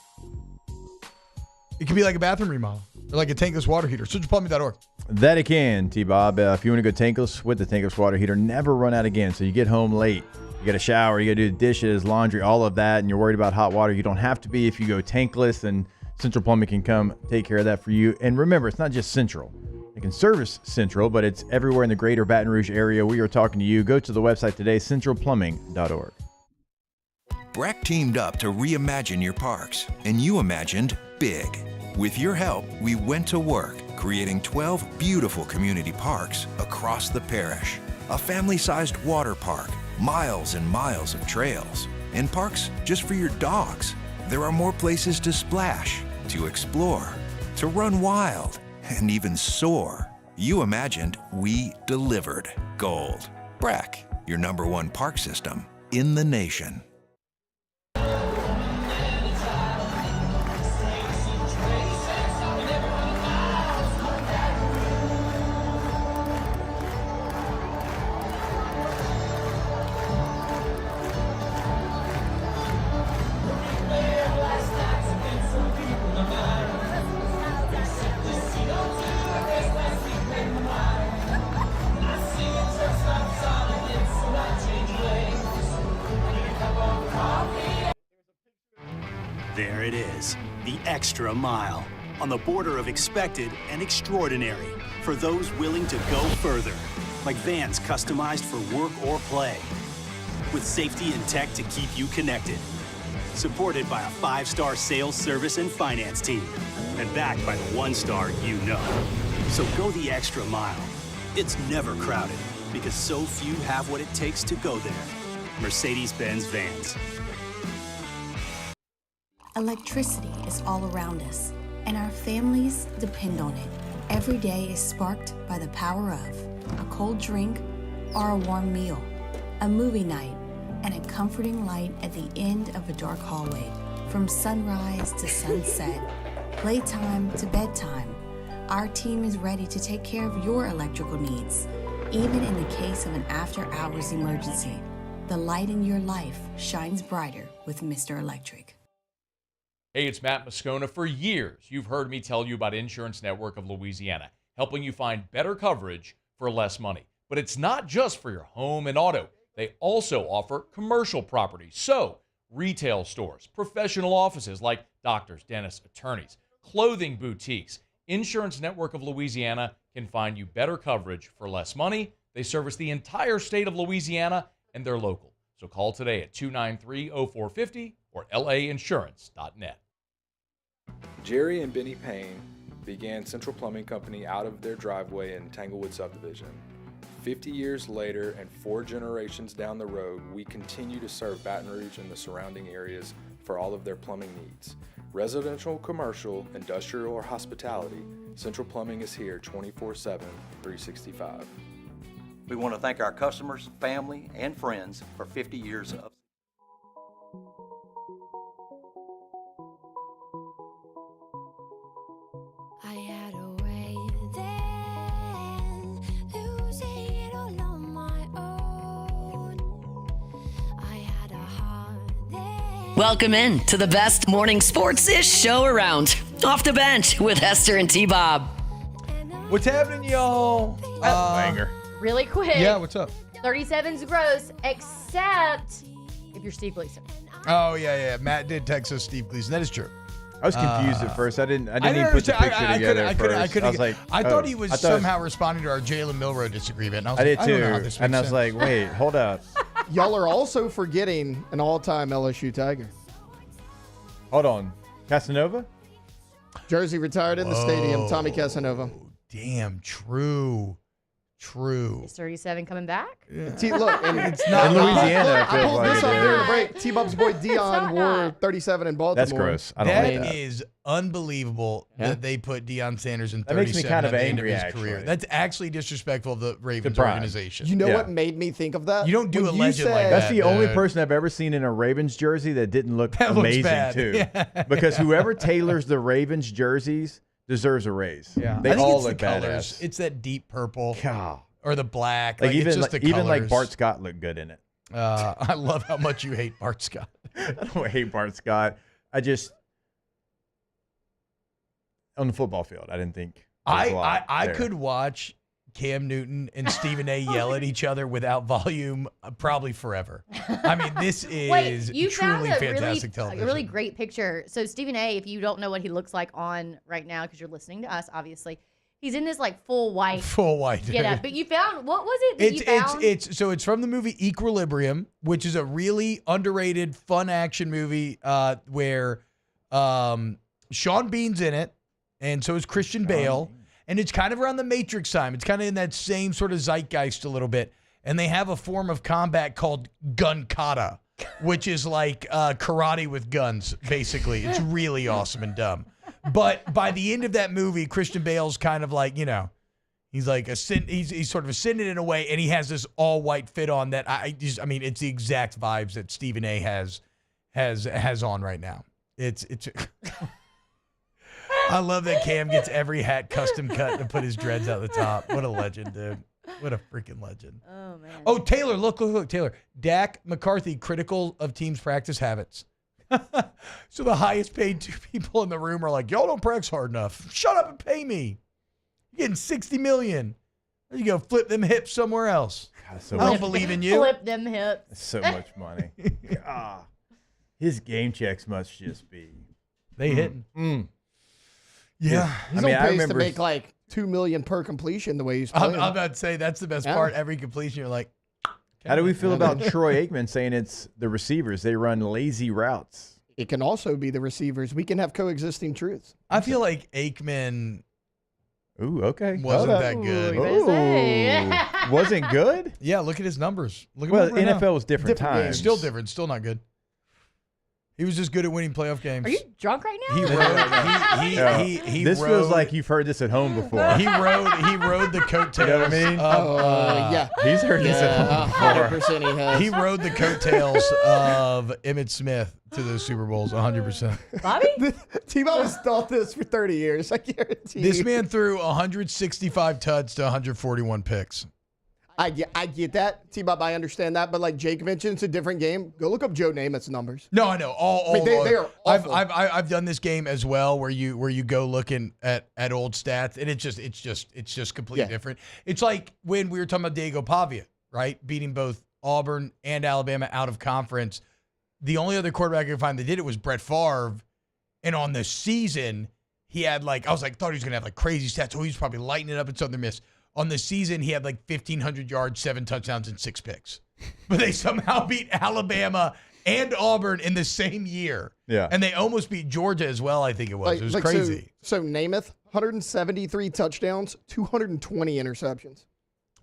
Speaker 9: it could be like a bathroom remodel or like a tankless water heater. CentralPlumbing.org.
Speaker 10: That it can, T-Bob. If you want to go tankless with the tankless water heater, never run out again. So you get home late, you got to shower, you got to do dishes, laundry, all of that, and you're worried about hot water. You don't have to be. If you go tankless, then Central Plumbing can come take care of that for you. And remember, it's not just Central. They can service Central, but it's everywhere in the greater Baton Rouge area. We are talking to you. Go to the website today, centralplumbing.org.
Speaker 11: Breck teamed up to reimagine your parks, and you imagined big. With your help, we went to work, creating 12 beautiful community parks across the parish. A family-sized water park, miles and miles of trails, and parks just for your dogs. There are more places to splash, to explore, to run wild, and even soar. You imagined, we delivered. Gold. Breck, your #1 park system in the nation.
Speaker 16: There it is, the extra mile, on the border of expected and extraordinary, for those willing to go further, like vans customized for work or play, with safety and tech to keep you connected, supported by a 5-star sales, service, and finance team, and backed by the 1-star you know. So go the extra mile. It's never crowded, because so few have what it takes to go there. Mercedes-Benz Vans.
Speaker 5: Electricity is all around us, and our families depend on it. Every day is sparked by the power of a cold drink or a warm meal, a movie night, and a comforting light at the end of a dark hallway. From sunrise to sunset, playtime to bedtime, our team is ready to take care of your electrical needs, even in the case of an after-hours emergency. The light in your life shines brighter with Mr. Electric.
Speaker 17: Hey, it's Matt Moscona. For years, you've heard me tell you about Insurance Network of Louisiana, helping you find better coverage for less money. But it's not just for your home and auto. They also offer commercial properties. So, retail stores, professional offices like doctors, dentists, attorneys, clothing boutiques. Insurance Network of Louisiana can find you better coverage for less money. They service the entire state of Louisiana, and they're local. So call today at 293-0450 or lainsurance.net.
Speaker 19: Jerry and Benny Payne began Central Plumbing Company out of their driveway in Tanglewood Subdivision. 50 years later and 4 generations down the road, we continue to serve Baton Rouge and the surrounding areas for all of their plumbing needs. Residential, commercial, industrial, or hospitality, Central Plumbing is here 24/7, 365.
Speaker 20: We want to thank our customers, family, and friends for 50 years of
Speaker 25: I had a way then, losing it all on my own. I had a heart then.
Speaker 4: Welcome in to the best morning sports-ish show around. Off the Bench with Hester and T-Bob.
Speaker 9: What's happening, y'all?
Speaker 10: Banger.
Speaker 24: Really quick.
Speaker 9: Yeah, what's up?
Speaker 24: 37's gross, except if you're Steve Gleason.
Speaker 9: Oh, yeah. Matt did text us Steve Gleason. That is true.
Speaker 10: I was confused at first. I didn't even put the picture together at first. I was like,
Speaker 9: I thought he was somehow responding to our Jalen Milroe disagreement. And
Speaker 10: I did
Speaker 9: I
Speaker 10: too.
Speaker 9: don't know how this
Speaker 10: And I
Speaker 9: makes
Speaker 10: was
Speaker 9: sense.
Speaker 10: like, wait, hold up.
Speaker 7: Y'all are also forgetting an all-time LSU Tiger.
Speaker 10: Hold on. Casanova?
Speaker 7: Jersey retired in the stadium. Tommy Casanova.
Speaker 9: Damn, true.
Speaker 24: Is 37 coming back?
Speaker 7: Look, and
Speaker 9: It's not
Speaker 10: in Louisiana.
Speaker 7: I
Speaker 10: it feels
Speaker 7: pulled
Speaker 10: like
Speaker 7: this
Speaker 10: it
Speaker 7: up
Speaker 10: is.
Speaker 7: during the break. T-Bob's boy Dion wore 37 in Baltimore.
Speaker 10: That's gross. I don't like that.
Speaker 9: That is unbelievable that they put Deion Sanders in 37
Speaker 10: That makes me kind of
Speaker 9: at the end
Speaker 10: angry,
Speaker 9: of his career.
Speaker 10: actually.
Speaker 9: That's actually disrespectful of the Ravens
Speaker 10: pride.
Speaker 9: organization.
Speaker 7: You know what made me think of that?
Speaker 9: You don't do
Speaker 7: When
Speaker 9: a
Speaker 7: you
Speaker 9: legend like
Speaker 7: said-
Speaker 10: That's the only
Speaker 9: dude.
Speaker 10: person I've ever seen in a Ravens jersey that didn't look
Speaker 9: That looks
Speaker 10: amazing
Speaker 9: bad.
Speaker 10: too.
Speaker 9: Yeah.
Speaker 10: Because whoever tailors the Ravens jerseys deserves a raise.
Speaker 9: Yeah,
Speaker 10: They
Speaker 9: I think
Speaker 10: all
Speaker 9: it's
Speaker 10: look
Speaker 9: the colors.
Speaker 10: badass.
Speaker 9: It's that deep purple
Speaker 10: God.
Speaker 9: or the black.
Speaker 10: Like
Speaker 9: it's
Speaker 10: even
Speaker 9: just
Speaker 10: like,
Speaker 9: the
Speaker 10: even like
Speaker 9: colors.
Speaker 10: Bart Scott looked good in it.
Speaker 9: I love how much you hate Bart Scott.
Speaker 10: I don't hate Bart Scott. I just on the football field, I didn't think. there was a lot
Speaker 9: I
Speaker 10: there.
Speaker 9: could watch Cam Newton and Stephen A. yell at each other without volume probably forever. I mean, this is
Speaker 24: Wait, you found
Speaker 9: truly
Speaker 24: a
Speaker 9: fantastic
Speaker 24: a
Speaker 9: television.
Speaker 24: really great picture. So Stephen A., if you don't know what he looks like on right now, because you're listening to us, obviously, he's in this like full white
Speaker 9: Get
Speaker 24: up. But you found, what was it that you found?
Speaker 9: It's from the movie Equilibrium, which is a really underrated, fun action movie where Sean Bean's in it, and so is Christian Bale. And it's kind of around the Matrix time. It's kind of in that same sort of zeitgeist a little bit. And they have a form of combat called gun kata, which is like karate with guns, basically. It's really awesome and dumb. But by the end of that movie, Christian Bale's kind of like, he's like he's sort of ascended in a way, and he has this all white fit on that I mean, it's the exact vibes that Stephen A. has on right now. It's I love that Cam gets every hat custom cut to put his dreads out the top. What a legend, dude. What a freaking legend.
Speaker 24: Oh, man.
Speaker 9: Oh, Taylor, look, Taylor. Dak McCarthy, critical of teams' practice habits. So the highest paid two people in the room are like, y'all don't practice hard enough. Shut up and pay me. You're getting $60 million. You go flip them hips somewhere else.
Speaker 10: God,
Speaker 9: I don't believe in you.
Speaker 24: Flip them hips.
Speaker 10: That's so much money. God. His game checks must just be.
Speaker 9: They hitting.
Speaker 7: Yeah, he's on
Speaker 10: I
Speaker 7: pace
Speaker 10: remember
Speaker 7: to make like $2 million per completion the way he's playing.
Speaker 9: I'm about to say that's the best part. Every completion, you're like,
Speaker 10: How do we feel about Troy Aikman saying it's the receivers? They run lazy routes.
Speaker 7: It can also be the receivers. We can have coexisting truths.
Speaker 9: I feel like Aikman
Speaker 10: Ooh, okay.
Speaker 9: wasn't that good.
Speaker 10: Ooh, wasn't good?
Speaker 9: Yeah, look at his numbers. Look at
Speaker 10: Well,
Speaker 9: him right
Speaker 10: NFL
Speaker 9: now.
Speaker 10: was different times.
Speaker 9: games. Still different. Still not good. He was just good at winning playoff games.
Speaker 24: Are you drunk right now?
Speaker 9: He rode. He
Speaker 10: this
Speaker 9: rode,
Speaker 10: feels like you've heard this at home before.
Speaker 9: He rode the coattails.
Speaker 10: You know what I mean?
Speaker 7: Yeah.
Speaker 10: He's heard this at home before.
Speaker 7: 100% he has.
Speaker 9: He rode the coattails of Emmitt Smith to those Super Bowls 100%.
Speaker 24: Bobby?
Speaker 7: T-Bob has thought this for 30 years. I guarantee
Speaker 9: This
Speaker 7: you.
Speaker 9: man threw 165 tuds to 141 picks.
Speaker 7: I get that. T-Bob, I understand that. But like Jake mentioned, it's a different game. Go look up Joe Namath's numbers.
Speaker 9: No, I know.
Speaker 7: They are awful.
Speaker 9: I've done this game as well, where you go looking at old stats, and it's just completely different. It's like when we were talking about Diego Pavia, right, beating both Auburn and Alabama out of conference. The only other quarterback I could find that did it was Brett Favre, and on the season he had thought he was gonna have like crazy stats. Oh, he was probably lighting it up in Southern Miss. On the season, he had like 1,500 yards, 7 touchdowns, and 6 picks. But they somehow beat Alabama and Auburn in the same year.
Speaker 10: Yeah.
Speaker 9: And they almost beat Georgia as well, I think it was. It was crazy.
Speaker 7: So Namath, 173 touchdowns, 220 interceptions.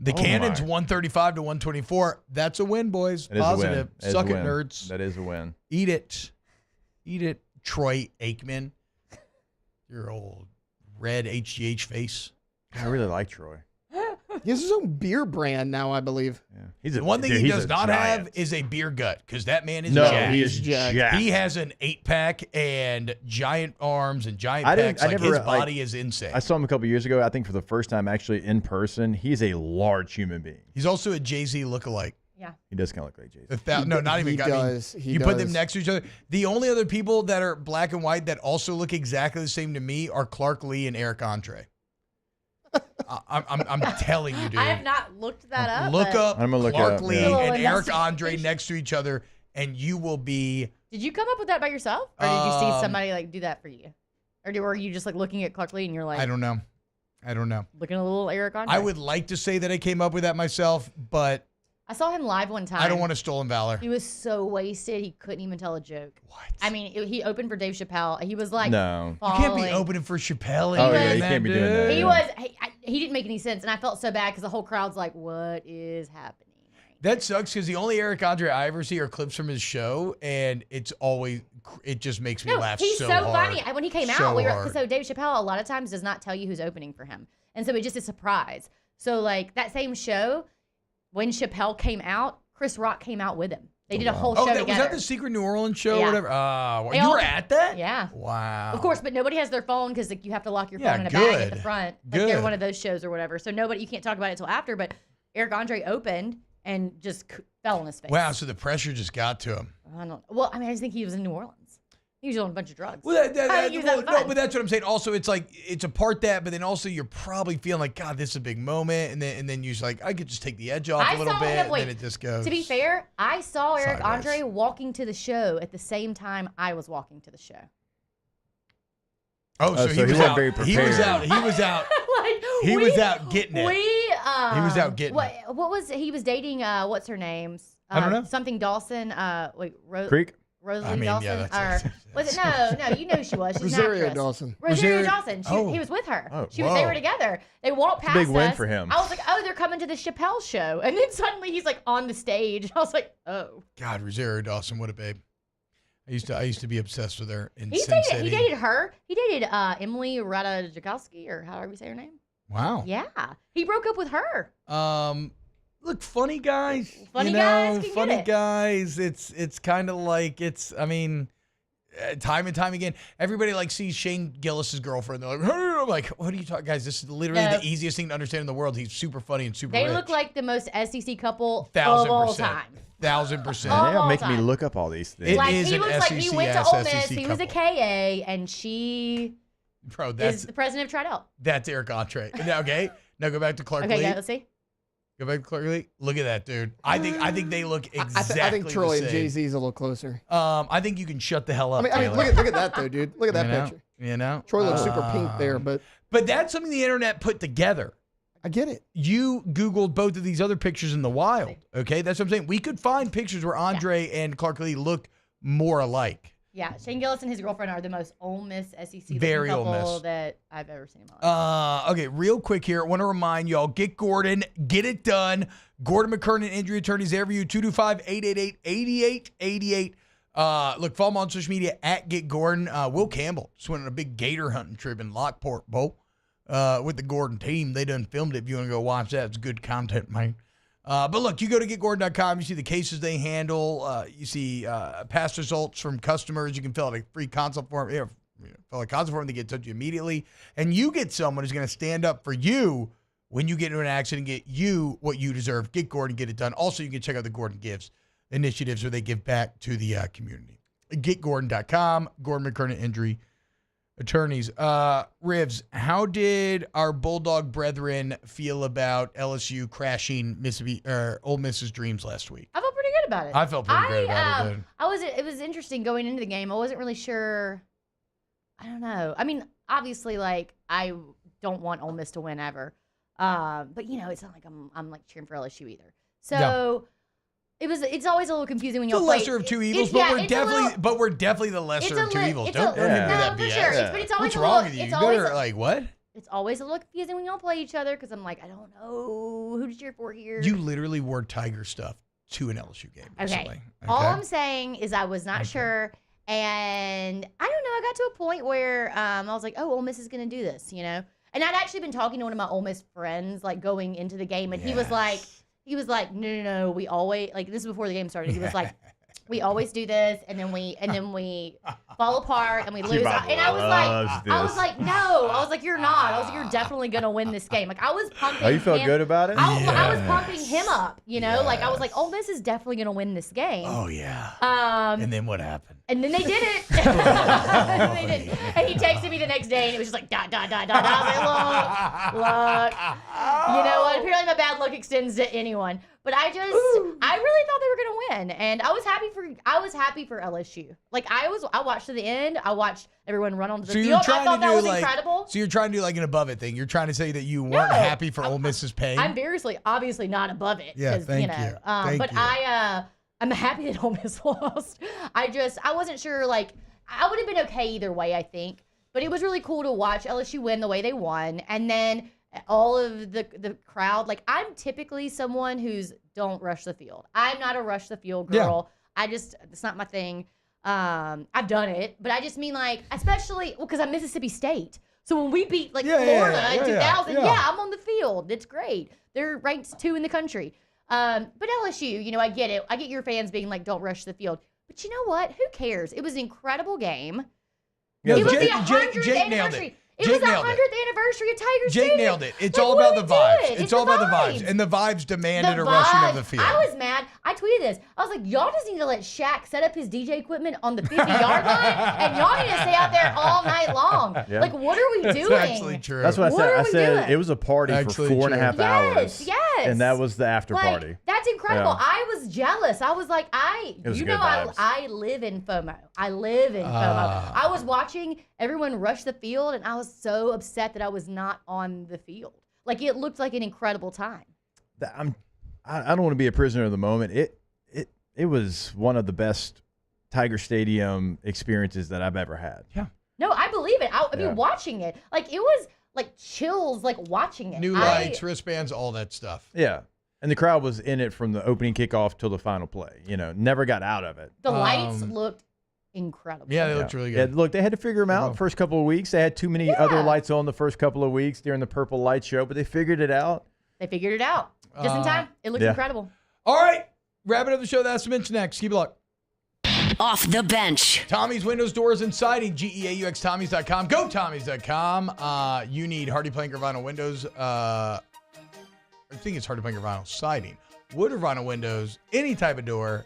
Speaker 9: The Cannons, 135 to 124. That's a win, boys.
Speaker 10: It is
Speaker 9: Positive.
Speaker 10: A win.
Speaker 9: Suck it, nerds.
Speaker 10: That is a win.
Speaker 9: Eat it. Eat it, Troy Aikman. Your old red HGH face.
Speaker 10: I really like Troy.
Speaker 7: He has his own beer brand now, I believe.
Speaker 10: Yeah.
Speaker 9: The one thing he does not have is a beer gut, because that man is jacked.
Speaker 10: He is jacked.
Speaker 9: He has an 8-pack and giant arms and giant pecs. His body is insane.
Speaker 10: I saw him a couple years ago. I think for the first time actually in person. He's a large human being.
Speaker 9: He's also a Jay-Z lookalike.
Speaker 24: Yeah.
Speaker 10: He does kind of look like Jason.
Speaker 9: No, not even.
Speaker 7: He does.
Speaker 9: You put them next to each other. The only other people that are black and white that also look exactly the same to me are Clark Lee and Eric Andre. I'm telling you, dude.
Speaker 24: I have not looked that up.
Speaker 9: Look up
Speaker 10: I'm gonna look
Speaker 9: Clark
Speaker 10: it up,
Speaker 9: Lee
Speaker 10: yeah.
Speaker 9: and Eric Andre next to each other, and you will be.
Speaker 24: Did you come up with that by yourself, or did you see somebody like do that for you, or were you just like looking at Clark Lee and you're like,
Speaker 9: I don't know.
Speaker 24: looking at a little Eric Andre?
Speaker 9: I would like to say that I came up with that myself, but
Speaker 24: I saw him live one time.
Speaker 9: I don't want to stolen valor.
Speaker 24: He was so wasted he couldn't even tell a joke. What? I mean, he opened for Dave Chappelle. He was like,
Speaker 10: No.
Speaker 9: You can't be
Speaker 24: falling.
Speaker 9: opening for Chappelle.
Speaker 10: Oh, yeah,
Speaker 9: and
Speaker 10: you
Speaker 9: that
Speaker 10: can't be doing
Speaker 9: dude.
Speaker 10: that.
Speaker 24: He
Speaker 10: Yeah.
Speaker 24: was. He didn't make any sense, and I felt so bad because the whole crowd's like, "What is happening?"
Speaker 9: That sucks because the only Eric Andre I ever see are clips from his show, and it just makes me laugh
Speaker 24: he's
Speaker 9: so
Speaker 24: so
Speaker 9: hard.
Speaker 24: funny. When he came
Speaker 9: So
Speaker 24: out,
Speaker 9: hard.
Speaker 24: so Dave Chappelle a lot of times does not tell you who's opening for him, and so it just is a surprise. So like that same show, when Chappelle came out, Chris Rock came out with him. They did a whole show
Speaker 9: Was
Speaker 24: together.
Speaker 9: that the Secret New Orleans show or
Speaker 24: Yeah.
Speaker 9: whatever?
Speaker 24: They
Speaker 9: You
Speaker 24: all-
Speaker 9: were at that?
Speaker 24: Yeah.
Speaker 9: Wow.
Speaker 24: Of course, but nobody has their phone because like, you have to lock your
Speaker 9: Yeah,
Speaker 24: phone in a bag at the
Speaker 9: good.
Speaker 24: front. Like they're
Speaker 9: Good.
Speaker 24: one of those shows or whatever. So you can't talk about it until after. But Eric Andre opened and just fell on his face.
Speaker 9: Wow, so the pressure just got to him.
Speaker 24: Well, I mean, I just think he was in New Orleans. He was on a bunch of drugs.
Speaker 9: Well,
Speaker 24: I think he was having
Speaker 9: no,
Speaker 24: fun.
Speaker 9: but that's what I'm saying. Also, it's like it's a part that, but then also you're probably feeling like, God, this is a big moment, and then you're just like, I could just take the edge off a little bit, and then it just goes.
Speaker 24: To be fair, I saw Eric
Speaker 9: sideways.
Speaker 24: Andre walking to the show at the same time I was walking to the show.
Speaker 9: Oh, so he was
Speaker 10: wasn't
Speaker 9: out.
Speaker 10: very
Speaker 9: He was
Speaker 10: prepared.
Speaker 9: out. He was out.
Speaker 24: Like,
Speaker 9: He was out getting it. He was out getting
Speaker 24: what, What was he was dating? What's her name?
Speaker 9: I don't know.
Speaker 24: Something Dawson.
Speaker 10: Creek?
Speaker 24: Rosalie
Speaker 9: I mean,
Speaker 24: Dawson.
Speaker 9: yeah, that's
Speaker 24: or was it? No, you know who she was. She's an
Speaker 7: Rosario
Speaker 24: actress.
Speaker 7: Dawson.
Speaker 24: Rosario
Speaker 9: Rosario-
Speaker 24: Dawson.
Speaker 9: oh.
Speaker 24: He was with her.
Speaker 10: Oh,
Speaker 24: They
Speaker 9: whoa.
Speaker 24: were together. They walked
Speaker 10: It's a
Speaker 24: past
Speaker 10: big win
Speaker 24: us.
Speaker 10: for him.
Speaker 24: I was like, oh, they're coming to the Chappelle show, and then suddenly he's like on the stage. I was like, oh.
Speaker 9: God, Rosario Dawson, what a babe. I used to be obsessed with her in
Speaker 24: He
Speaker 9: Sin
Speaker 24: dated,
Speaker 9: City.
Speaker 24: he dated her. He dated Emily Ratajkowski, or however you say her name.
Speaker 9: Wow.
Speaker 24: Yeah. He broke up with her.
Speaker 9: Look, funny guys.
Speaker 24: Funny
Speaker 9: you
Speaker 24: guys
Speaker 9: know,
Speaker 24: can get
Speaker 9: funny
Speaker 24: it.
Speaker 9: guys. It's kind of like time and time again. Everybody like sees Shane Gillis's girlfriend. They're like, I'm like, what are you talking, guys? This is literally
Speaker 24: No.
Speaker 9: the easiest thing to understand in the world. He's super funny and super
Speaker 24: They
Speaker 9: rich.
Speaker 24: look like the most SEC couple of all
Speaker 9: 1,000%.
Speaker 24: time.
Speaker 9: 1,000%.
Speaker 10: They are
Speaker 24: all
Speaker 10: making me
Speaker 24: time.
Speaker 10: look up all these things.
Speaker 9: It
Speaker 24: Like
Speaker 9: is
Speaker 24: he
Speaker 9: an
Speaker 24: looks like he went to
Speaker 9: SEC
Speaker 24: Ole Miss.
Speaker 9: SEC
Speaker 24: He was a
Speaker 9: couple.
Speaker 24: KA, and she
Speaker 9: Bro,
Speaker 24: is
Speaker 9: that's
Speaker 24: the president of Tridell.
Speaker 9: that's Eric Andre. Now, okay, now go back to Clark
Speaker 24: Okay,
Speaker 9: Lee.
Speaker 24: yeah, let's see.
Speaker 9: Go back to Clark Lee. Look at that, dude. I think they look exactly
Speaker 7: I think Troy
Speaker 9: the
Speaker 7: and
Speaker 9: same.
Speaker 7: Jay-Z's a little closer.
Speaker 9: I think you can shut the hell up.
Speaker 7: I mean,
Speaker 9: Taylor.
Speaker 7: look at that though, dude. Look at that
Speaker 9: You know?
Speaker 7: picture.
Speaker 9: You know,
Speaker 7: Troy looks super pink there, but
Speaker 9: that's something the internet put together.
Speaker 7: I get it.
Speaker 9: You Googled both of these other pictures in the wild. Okay, that's what I'm saying. We could find pictures where Andre and Clark Lee look more alike.
Speaker 24: Yeah, Shane Gillis and his girlfriend are the most Ole Miss SEC
Speaker 9: Very Ole
Speaker 24: couple
Speaker 9: Miss.
Speaker 24: that I've ever seen in my life.
Speaker 9: Okay, real quick here. I want to remind y'all, get Gordon, get it done. Gordon McKernan, injury attorneys there for you, 225-888-8888. Look, follow him on social media at Get Gordon. Will Campbell just went on a big gator hunting trip in Lockport, Bo, with the Gordon team. They done filmed it if you want to go watch that. It's good content, man. But look, you go to getgordon.com, you see the cases they handle, you see past results from customers. You can fill out a free consult form. Fill out a consult form, they get in touch with you immediately. And you get someone who's going to stand up for you when you get into an accident, get you what you deserve. Get Gordon, get it done. Also, you can check out the Gordon Gives initiatives where they give back to the community. Getgordon.com, Gordon McKernan Injury Attorneys. Rivs, how did our Bulldog brethren feel about LSU crashing Ole Miss's dreams last week?
Speaker 24: I felt pretty good about it.
Speaker 9: I felt pretty good about it.
Speaker 24: It was interesting going into the game. I wasn't really sure. I don't know. I mean, obviously, like I don't want Ole Miss to win ever, but you know, it's not like I'm like cheering for LSU either. So it's always a little confusing when
Speaker 9: It's
Speaker 24: you
Speaker 9: the
Speaker 24: play.
Speaker 9: lesser of two evils,
Speaker 24: yeah,
Speaker 9: but
Speaker 24: it's a little-
Speaker 9: we're definitely the lesser of two evils.
Speaker 24: it's
Speaker 9: Don't hear me with that
Speaker 24: no, for
Speaker 9: BS.
Speaker 24: sure. But it's always
Speaker 9: What's
Speaker 24: a
Speaker 9: wrong
Speaker 24: little,
Speaker 9: with you?
Speaker 24: it's
Speaker 9: You
Speaker 24: always
Speaker 9: better like what?
Speaker 24: It's always a little confusing when y'all play each other because I'm like, I don't know who to cheer for here.
Speaker 9: You literally wore Tiger stuff to an LSU game.
Speaker 24: Okay.
Speaker 9: Recently.
Speaker 24: All I'm saying is I was not sure. And I don't know. I got to a point where I was like, oh, Ole Miss is going to do this, you know? And I'd actually been talking to one of my Ole Miss friends, like going into the game. And he was like, no, we always, like, this is before the game started. He was like, we always do this. And then we fall apart, and we lose.
Speaker 10: T-Bob
Speaker 24: And I was
Speaker 10: loves
Speaker 24: like, no. I was like, you're not. I was like, you're definitely gonna win this game. Like I was pumping.
Speaker 10: Oh, you felt good about it?
Speaker 24: I was pumping him up. You know, like I was like, Ole Miss is definitely gonna win this game.
Speaker 9: Oh yeah.
Speaker 24: And
Speaker 9: then what happened?
Speaker 24: And then they did it. They did. And he texted me the next day, and it was just like, dot, dot, dot, dot. I was like, look. You know what? Apparently my bad luck extends to anyone. But I really thought they were going to win. And I was happy for LSU. Like, I watched to the end. I watched everyone run onto the field. I thought that was incredible.
Speaker 9: So you're trying to do like an above it thing. You're trying to say that you weren't happy for Ole Miss's pain.
Speaker 24: I'm obviously not above it.
Speaker 9: Yeah, thank you.
Speaker 24: But I'm happy that Ole Miss lost. I wasn't sure, like, I would have been okay either way, I think. But it was really cool to watch LSU win the way they won. And then all of the crowd, like, I'm typically someone who's don't rush the field. I'm not a rush the field girl. Yeah. It's not my thing. I've done it, but I just mean, like, especially because I'm Mississippi State. So when we beat Florida in 2000, I'm on the field. It's great. They're ranked 2 in the country. But LSU, you know, I get it. I get your fans being like, don't rush the field. But you know what? Who cares? It was an incredible game.
Speaker 9: Yeah,
Speaker 24: it was the
Speaker 9: Jake
Speaker 24: 100th
Speaker 9: nailed
Speaker 24: anniversary.
Speaker 9: it.
Speaker 24: It was the 100th anniversary of Tiger Stadium.
Speaker 9: Jake nailed it. It's
Speaker 24: Like,
Speaker 9: all
Speaker 24: what
Speaker 9: about
Speaker 24: are
Speaker 9: the
Speaker 24: we
Speaker 9: vibes.
Speaker 24: doing?
Speaker 9: It's all about the vibes. And the vibes demanded a rushing of the field.
Speaker 24: I was mad. I tweeted this. I was like, y'all just need to let Shaq set up his DJ equipment on the 50-yard line, and y'all need to stay out there all night long.
Speaker 10: Yeah.
Speaker 24: Like, what are we doing?
Speaker 9: That's actually true.
Speaker 10: That's what I said. I said
Speaker 24: doing?
Speaker 10: it was a party
Speaker 9: Actually
Speaker 10: for 4.5
Speaker 9: true.
Speaker 10: hours.
Speaker 24: Yes.
Speaker 10: And that was the after
Speaker 24: Like,
Speaker 10: party.
Speaker 24: that's incredible.
Speaker 10: Yeah.
Speaker 24: I was jealous. I was like,
Speaker 10: It was
Speaker 24: you
Speaker 10: good
Speaker 24: know,
Speaker 10: vibes.
Speaker 24: I live in FOMO. I live in FOMO. I was watching everyone rush the field, and I was so upset that I was not on the field. Like, it looked like an incredible time.
Speaker 10: I don't want to be a prisoner of the moment. It was one of the best Tiger Stadium experiences that I've ever had.
Speaker 9: Yeah.
Speaker 24: No, I believe it. I
Speaker 10: Yeah.
Speaker 24: mean, watching it, like, it was like chills, like watching it.
Speaker 9: New lights, wristbands, all that stuff.
Speaker 10: Yeah. And the crowd was in it from the opening kickoff till the final play. You know, never got out of it.
Speaker 24: The lights looked incredible.
Speaker 9: Yeah, they looked really good.
Speaker 10: Yeah, look, they had to figure them out the first couple of weeks. They had too many other lights on the first couple of weeks during the Purple Light Show, but they figured it out.
Speaker 24: They figured it out just in time. It looked incredible.
Speaker 9: All right. Wrapping up the show. That's the bench next. Keep it locked.
Speaker 4: Off the bench.
Speaker 9: Tommy's Windows, Doors, and Siding. GEAUXTommys.com. Go Tommys.com. You need Hardy Planker Vinyl Windows. I think it's Hardy Planker Vinyl Siding. Wood or vinyl windows. Any type of door.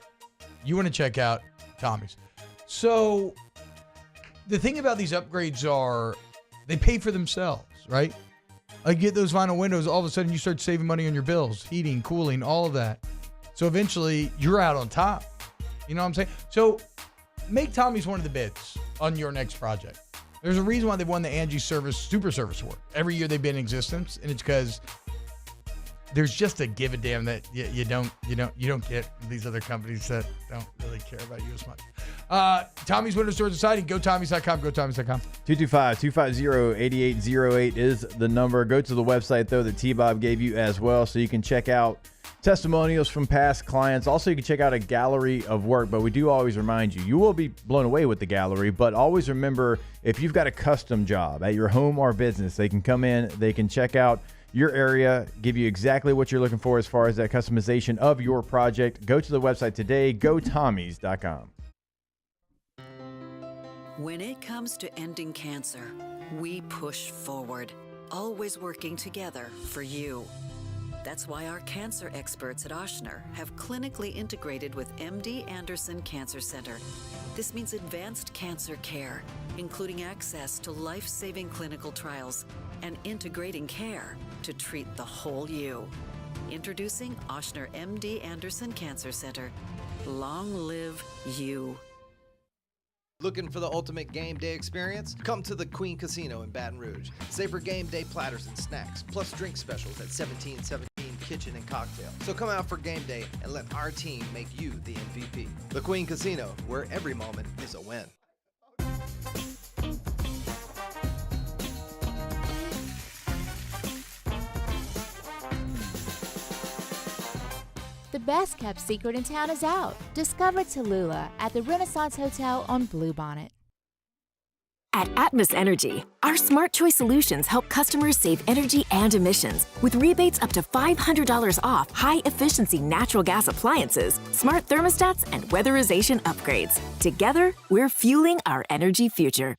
Speaker 9: You want to check out Tommy's. So the thing about these upgrades are they pay for themselves, right? Like, get those vinyl windows, all of a sudden you start saving money on your bills, heating, cooling, all of that. So eventually you're out on top. You know what I'm saying? So make Tommy's one of the bids on your next project. There's a reason why they've won the Angie Service Super Service Award. Every year they've been in existence, and it's because there's just a give a damn that you don't get these other companies that don't really care about you as much. Tommy's Windows, Doors, and Siding. Go Tommys.com. Go Tommys.com.
Speaker 10: 225-250-8808 is the number. Go to the website, though, that T-Bob gave you as well, so you can check out testimonials from past clients. Also, you can check out a gallery of work, but we do always remind you, you will be blown away with the gallery, but always remember, if you've got a custom job at your home or business, they can come in, they can check out your area, give you exactly what you're looking for as far as that customization of your project. Go to the website today, gotommys.com.
Speaker 6: When it comes to ending cancer, we push forward, always working together for you. That's why our cancer experts at Ochsner have clinically integrated with MD Anderson Cancer Center. This means advanced cancer care, including access to life-saving clinical trials and integrating care to treat the whole you. Introducing Ochsner MD Anderson Cancer Center. Long live you.
Speaker 12: Looking for the ultimate game day experience? Come to the Queen Casino in Baton Rouge. Savor game day platters and snacks, plus drink specials at 1717 Kitchen and Cocktail. So come out for game day and let our team make you the MVP. The Queen Casino, where every moment is a win.
Speaker 13: The best kept secret in town is out. Discover Tallulah at the Renaissance Hotel on Bluebonnet.
Speaker 1: At Atmos Energy, our Smart Choice solutions help customers save energy and emissions with rebates up to $500 off high-efficiency natural gas appliances, smart thermostats, and weatherization upgrades. Together, we're fueling our energy future.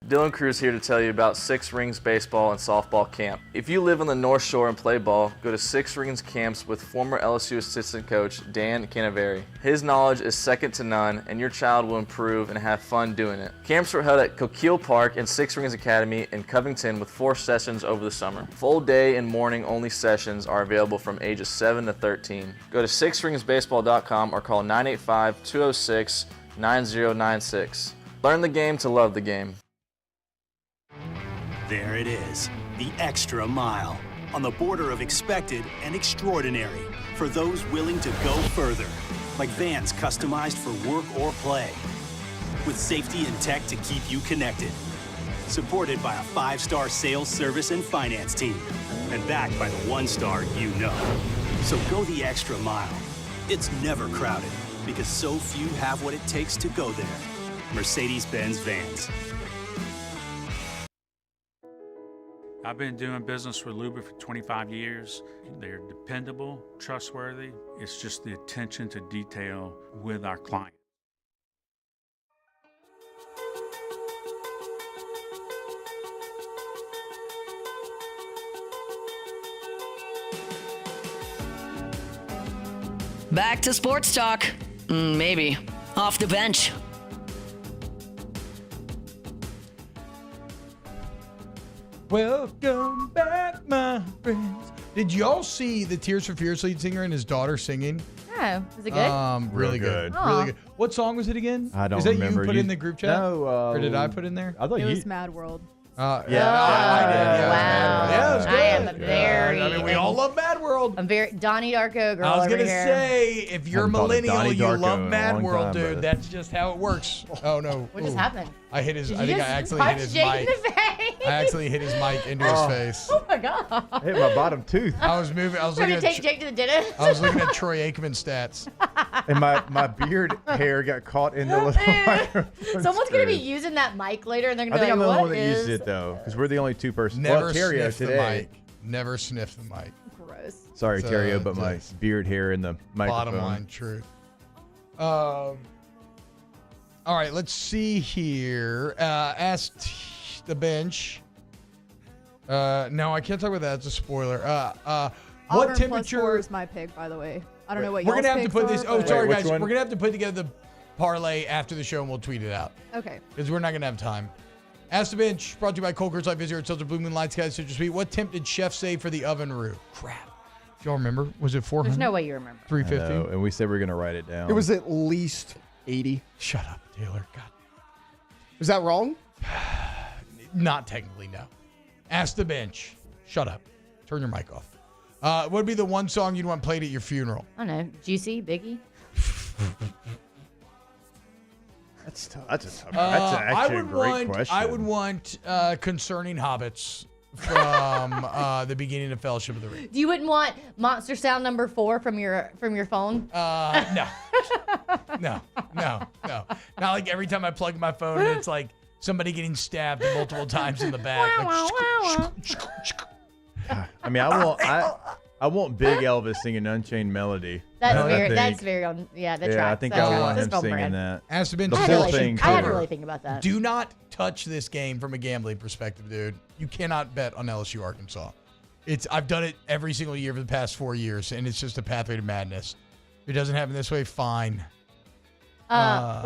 Speaker 8: Dylan Cruz here to tell you about Six Rings Baseball and Softball Camp. If you live on the North Shore and play ball, go to Six Rings Camps with former LSU assistant coach Dan Canaveri. His knowledge is second to none, and your child will improve and have fun doing it. Camps were held at Coquille Park and Six Rings Academy in Covington with 4 sessions over the summer. Full day and morning only sessions are available from ages 7 to 13. Go to sixringsbaseball.com or call 985-206-9096. Learn the game to love the game.
Speaker 16: There it is, the extra mile, on the border of expected and extraordinary, for those willing to go further, like vans customized for work or play, with safety and tech to keep you connected, supported by a 5-star sales, service, and finance team, and backed by the 1-star you know. So go the extra mile. It's never crowded, because so few have what it takes to go there. Mercedes-Benz Vans.
Speaker 3: I've been doing business with Luba for 25 years. They're dependable, trustworthy. It's just the attention to detail with our clients.
Speaker 4: Back to sports talk. Maybe. Off the bench.
Speaker 9: Welcome back, my friends. Did y'all see the Tears for Fears lead singer and his daughter singing?
Speaker 24: Oh, is it good?
Speaker 9: Really good.
Speaker 24: Aw.
Speaker 9: Really good. What song was it again?
Speaker 10: I don't
Speaker 9: Is that
Speaker 10: remember.
Speaker 9: you put in the group chat?
Speaker 10: No.
Speaker 9: Or did I put in there?
Speaker 10: I thought
Speaker 18: It
Speaker 10: you.
Speaker 18: was Mad World.
Speaker 9: Yeah,
Speaker 24: Oh,
Speaker 9: I did. Yeah,
Speaker 24: wow.
Speaker 9: Yeah, it was good.
Speaker 24: I am very.
Speaker 9: I mean, we all love Mad World.
Speaker 24: I'm very Donnie Darko girl.
Speaker 9: I was
Speaker 24: over
Speaker 9: gonna
Speaker 24: here.
Speaker 9: say, if you're a
Speaker 10: Haven't thought of
Speaker 9: millennial,
Speaker 10: Donnie
Speaker 9: you
Speaker 10: Darko
Speaker 9: love
Speaker 10: in a
Speaker 9: Mad
Speaker 10: long
Speaker 9: World,
Speaker 10: time,
Speaker 9: dude.
Speaker 10: but-
Speaker 9: That's just how it works. Oh no!
Speaker 24: What just
Speaker 9: Ooh.
Speaker 24: happened?
Speaker 9: I hit his.
Speaker 24: Did
Speaker 9: I
Speaker 24: you
Speaker 9: think I
Speaker 24: just
Speaker 9: actually hit
Speaker 24: punch
Speaker 9: his
Speaker 24: Jake
Speaker 9: mic.
Speaker 24: in the face?
Speaker 9: I actually hit his mic into his face.
Speaker 24: Oh my god!
Speaker 10: I hit my bottom tooth.
Speaker 9: I was moving. I was
Speaker 24: Trying
Speaker 9: looking
Speaker 24: to
Speaker 9: at.
Speaker 24: take Jake to the dentist.
Speaker 9: I was looking at Troy Aikman stats.
Speaker 10: And my beard hair got caught in the little microphone.
Speaker 24: Someone's gonna be
Speaker 10: screw.
Speaker 24: using that mic later, and they're
Speaker 10: I
Speaker 24: gonna be
Speaker 10: think I'm
Speaker 24: like,
Speaker 10: the
Speaker 24: "What
Speaker 10: one that
Speaker 24: is?"
Speaker 10: used it though, because we're the only two persons.
Speaker 9: Never
Speaker 10: Well, Terrio
Speaker 9: sniff the
Speaker 10: today.
Speaker 9: mic. Never sniff the mic.
Speaker 24: Gross.
Speaker 10: Sorry,
Speaker 9: So,
Speaker 10: Terrio, but my
Speaker 9: just
Speaker 10: beard hair in the microphone.
Speaker 9: Bottom line truth. All right, let's see here. Asked the bench. No, I can't talk about that. It's a spoiler.
Speaker 18: Auburn
Speaker 9: What
Speaker 18: +4
Speaker 9: temperature?
Speaker 18: is my pick, by the way. I don't know what
Speaker 9: We're
Speaker 18: y'all's
Speaker 9: gonna have to put
Speaker 18: picks
Speaker 9: this.
Speaker 18: are,
Speaker 9: Oh,
Speaker 18: but-
Speaker 9: sorry,
Speaker 10: which
Speaker 9: guys.
Speaker 10: one?
Speaker 9: We're gonna have to put together the parlay after the show, and we'll tweet it out
Speaker 18: Okay.
Speaker 9: because we're not gonna have time. Ask the bench. Brought to you by Colker's Light Visitor at Silver Blue Moon Lights, guys. Citrus Sweet. What temp did Chef say for the oven roux? Crap. Do y'all remember? Was it 400?
Speaker 24: There's no way you remember.
Speaker 9: 350.
Speaker 10: And we said we're gonna write it down.
Speaker 7: It was at least 80.
Speaker 9: Shut up, Taylor. God.
Speaker 7: Is that wrong?
Speaker 9: Not technically, no. Ask the bench. Shut up. Turn your mic off. What would be the one song you'd want played at your funeral?
Speaker 24: I don't know. Juicy, Biggie.
Speaker 10: That's tough. That's a tough. That's
Speaker 9: I
Speaker 10: actually a
Speaker 9: would
Speaker 10: great
Speaker 9: want.
Speaker 10: question.
Speaker 9: I would want Concerning Hobbits from the beginning of Fellowship of the Ring.
Speaker 24: You wouldn't want Monster Sound number 4 from your phone?
Speaker 9: No. No. Not like every time I plug my phone, it's like somebody getting stabbed multiple times in the back.
Speaker 10: I mean, I want Big Elvis singing Unchained Melody.
Speaker 24: That's
Speaker 10: I
Speaker 24: very.
Speaker 10: think.
Speaker 24: That's very on. Yeah, that's right.
Speaker 10: Yeah, I think I want him
Speaker 24: That's on
Speaker 10: singing
Speaker 24: brand.
Speaker 10: that.
Speaker 9: Ask the bench.
Speaker 10: The
Speaker 24: I had to
Speaker 10: full
Speaker 24: really
Speaker 10: thing.
Speaker 24: think- I had to
Speaker 10: cover.
Speaker 24: really think about that.
Speaker 9: Do not touch this game from a gambling perspective, dude. You cannot bet on LSU-Arkansas. I've done it every single year for the past 4 years, and it's just a pathway to madness. If it doesn't happen this way, fine.
Speaker 24: We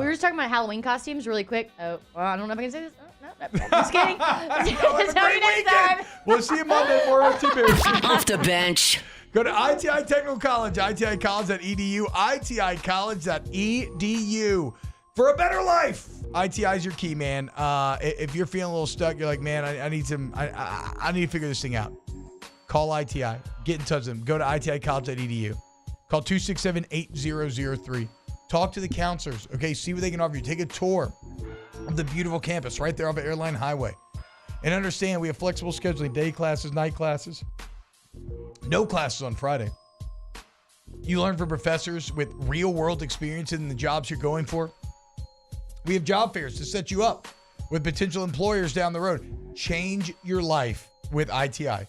Speaker 24: were just talking about Halloween costumes really quick. Oh, well, I don't know if I can say this. Oh, no, just kidding. Tell you next time.
Speaker 9: We'll see you Monday. More OTB.
Speaker 4: Off the bench.
Speaker 9: Go to ITI Technical College, iticollege.edu, iticollege.edu. for a better life. ITI is your key, man. If you're feeling a little stuck, you're like, man, I need some. I need to figure this thing out. Call ITI. Get in touch with them. Go to iticollege.edu. Call 267-8003. Talk to the counselors. Okay, see what they can offer you. Take a tour of the beautiful campus right there off of Airline Highway. And understand we have flexible scheduling, day classes, night classes. No classes on Friday. You learn from professors with real-world experience in the jobs you're going for. We have job fairs to set you up with potential employers down the road. Change your life with ITI.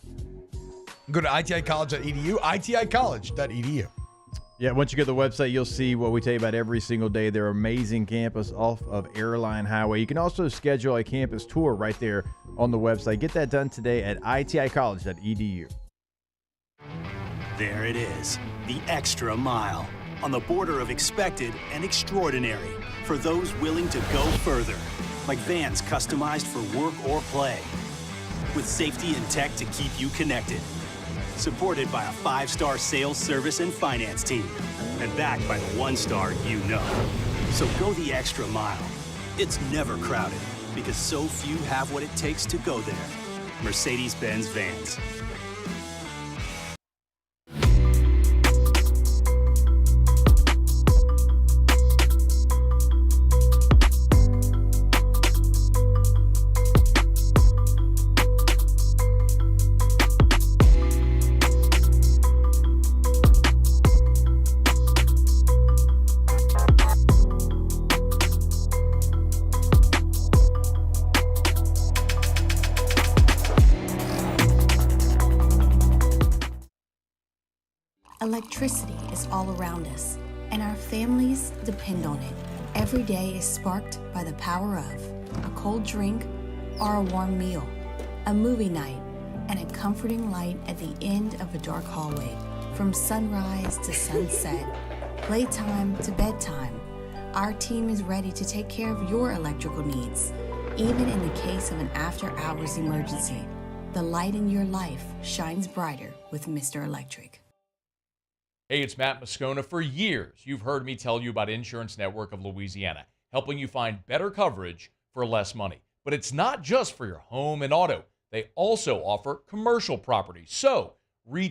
Speaker 9: Go to iticollege.edu, iticollege.edu.
Speaker 10: Yeah, once you get to the website, you'll see what we tell you about every single day. Their amazing campus off of Airline Highway. You can also schedule a campus tour right there on the website. Get that done today at iticollege.edu.
Speaker 16: There it is, the extra mile, on the border of expected and extraordinary for those willing to go further, like vans customized for work or play, with safety and tech to keep you connected. Supported by a 5-star sales, service, and finance team, and backed by the 1-star you know. So go the extra mile. It's never crowded, because so few have what it takes to go there. Mercedes-Benz Vans.
Speaker 5: Electricity is all around us, and our families depend on it. Every day is sparked by the power of a cold drink or a warm meal, a movie night, and a comforting light at the end of a dark hallway. From sunrise to sunset, playtime to bedtime, our team is ready to take care of your electrical needs. Even in the case of an after-hours emergency, the light in your life shines brighter with Mr. Electric.
Speaker 17: Hey, it's Matt Moscona. For years, you've heard me tell you about Insurance Network of Louisiana, helping you find better coverage for less money. But it's not just for your home and auto. They also offer commercial property. So, retail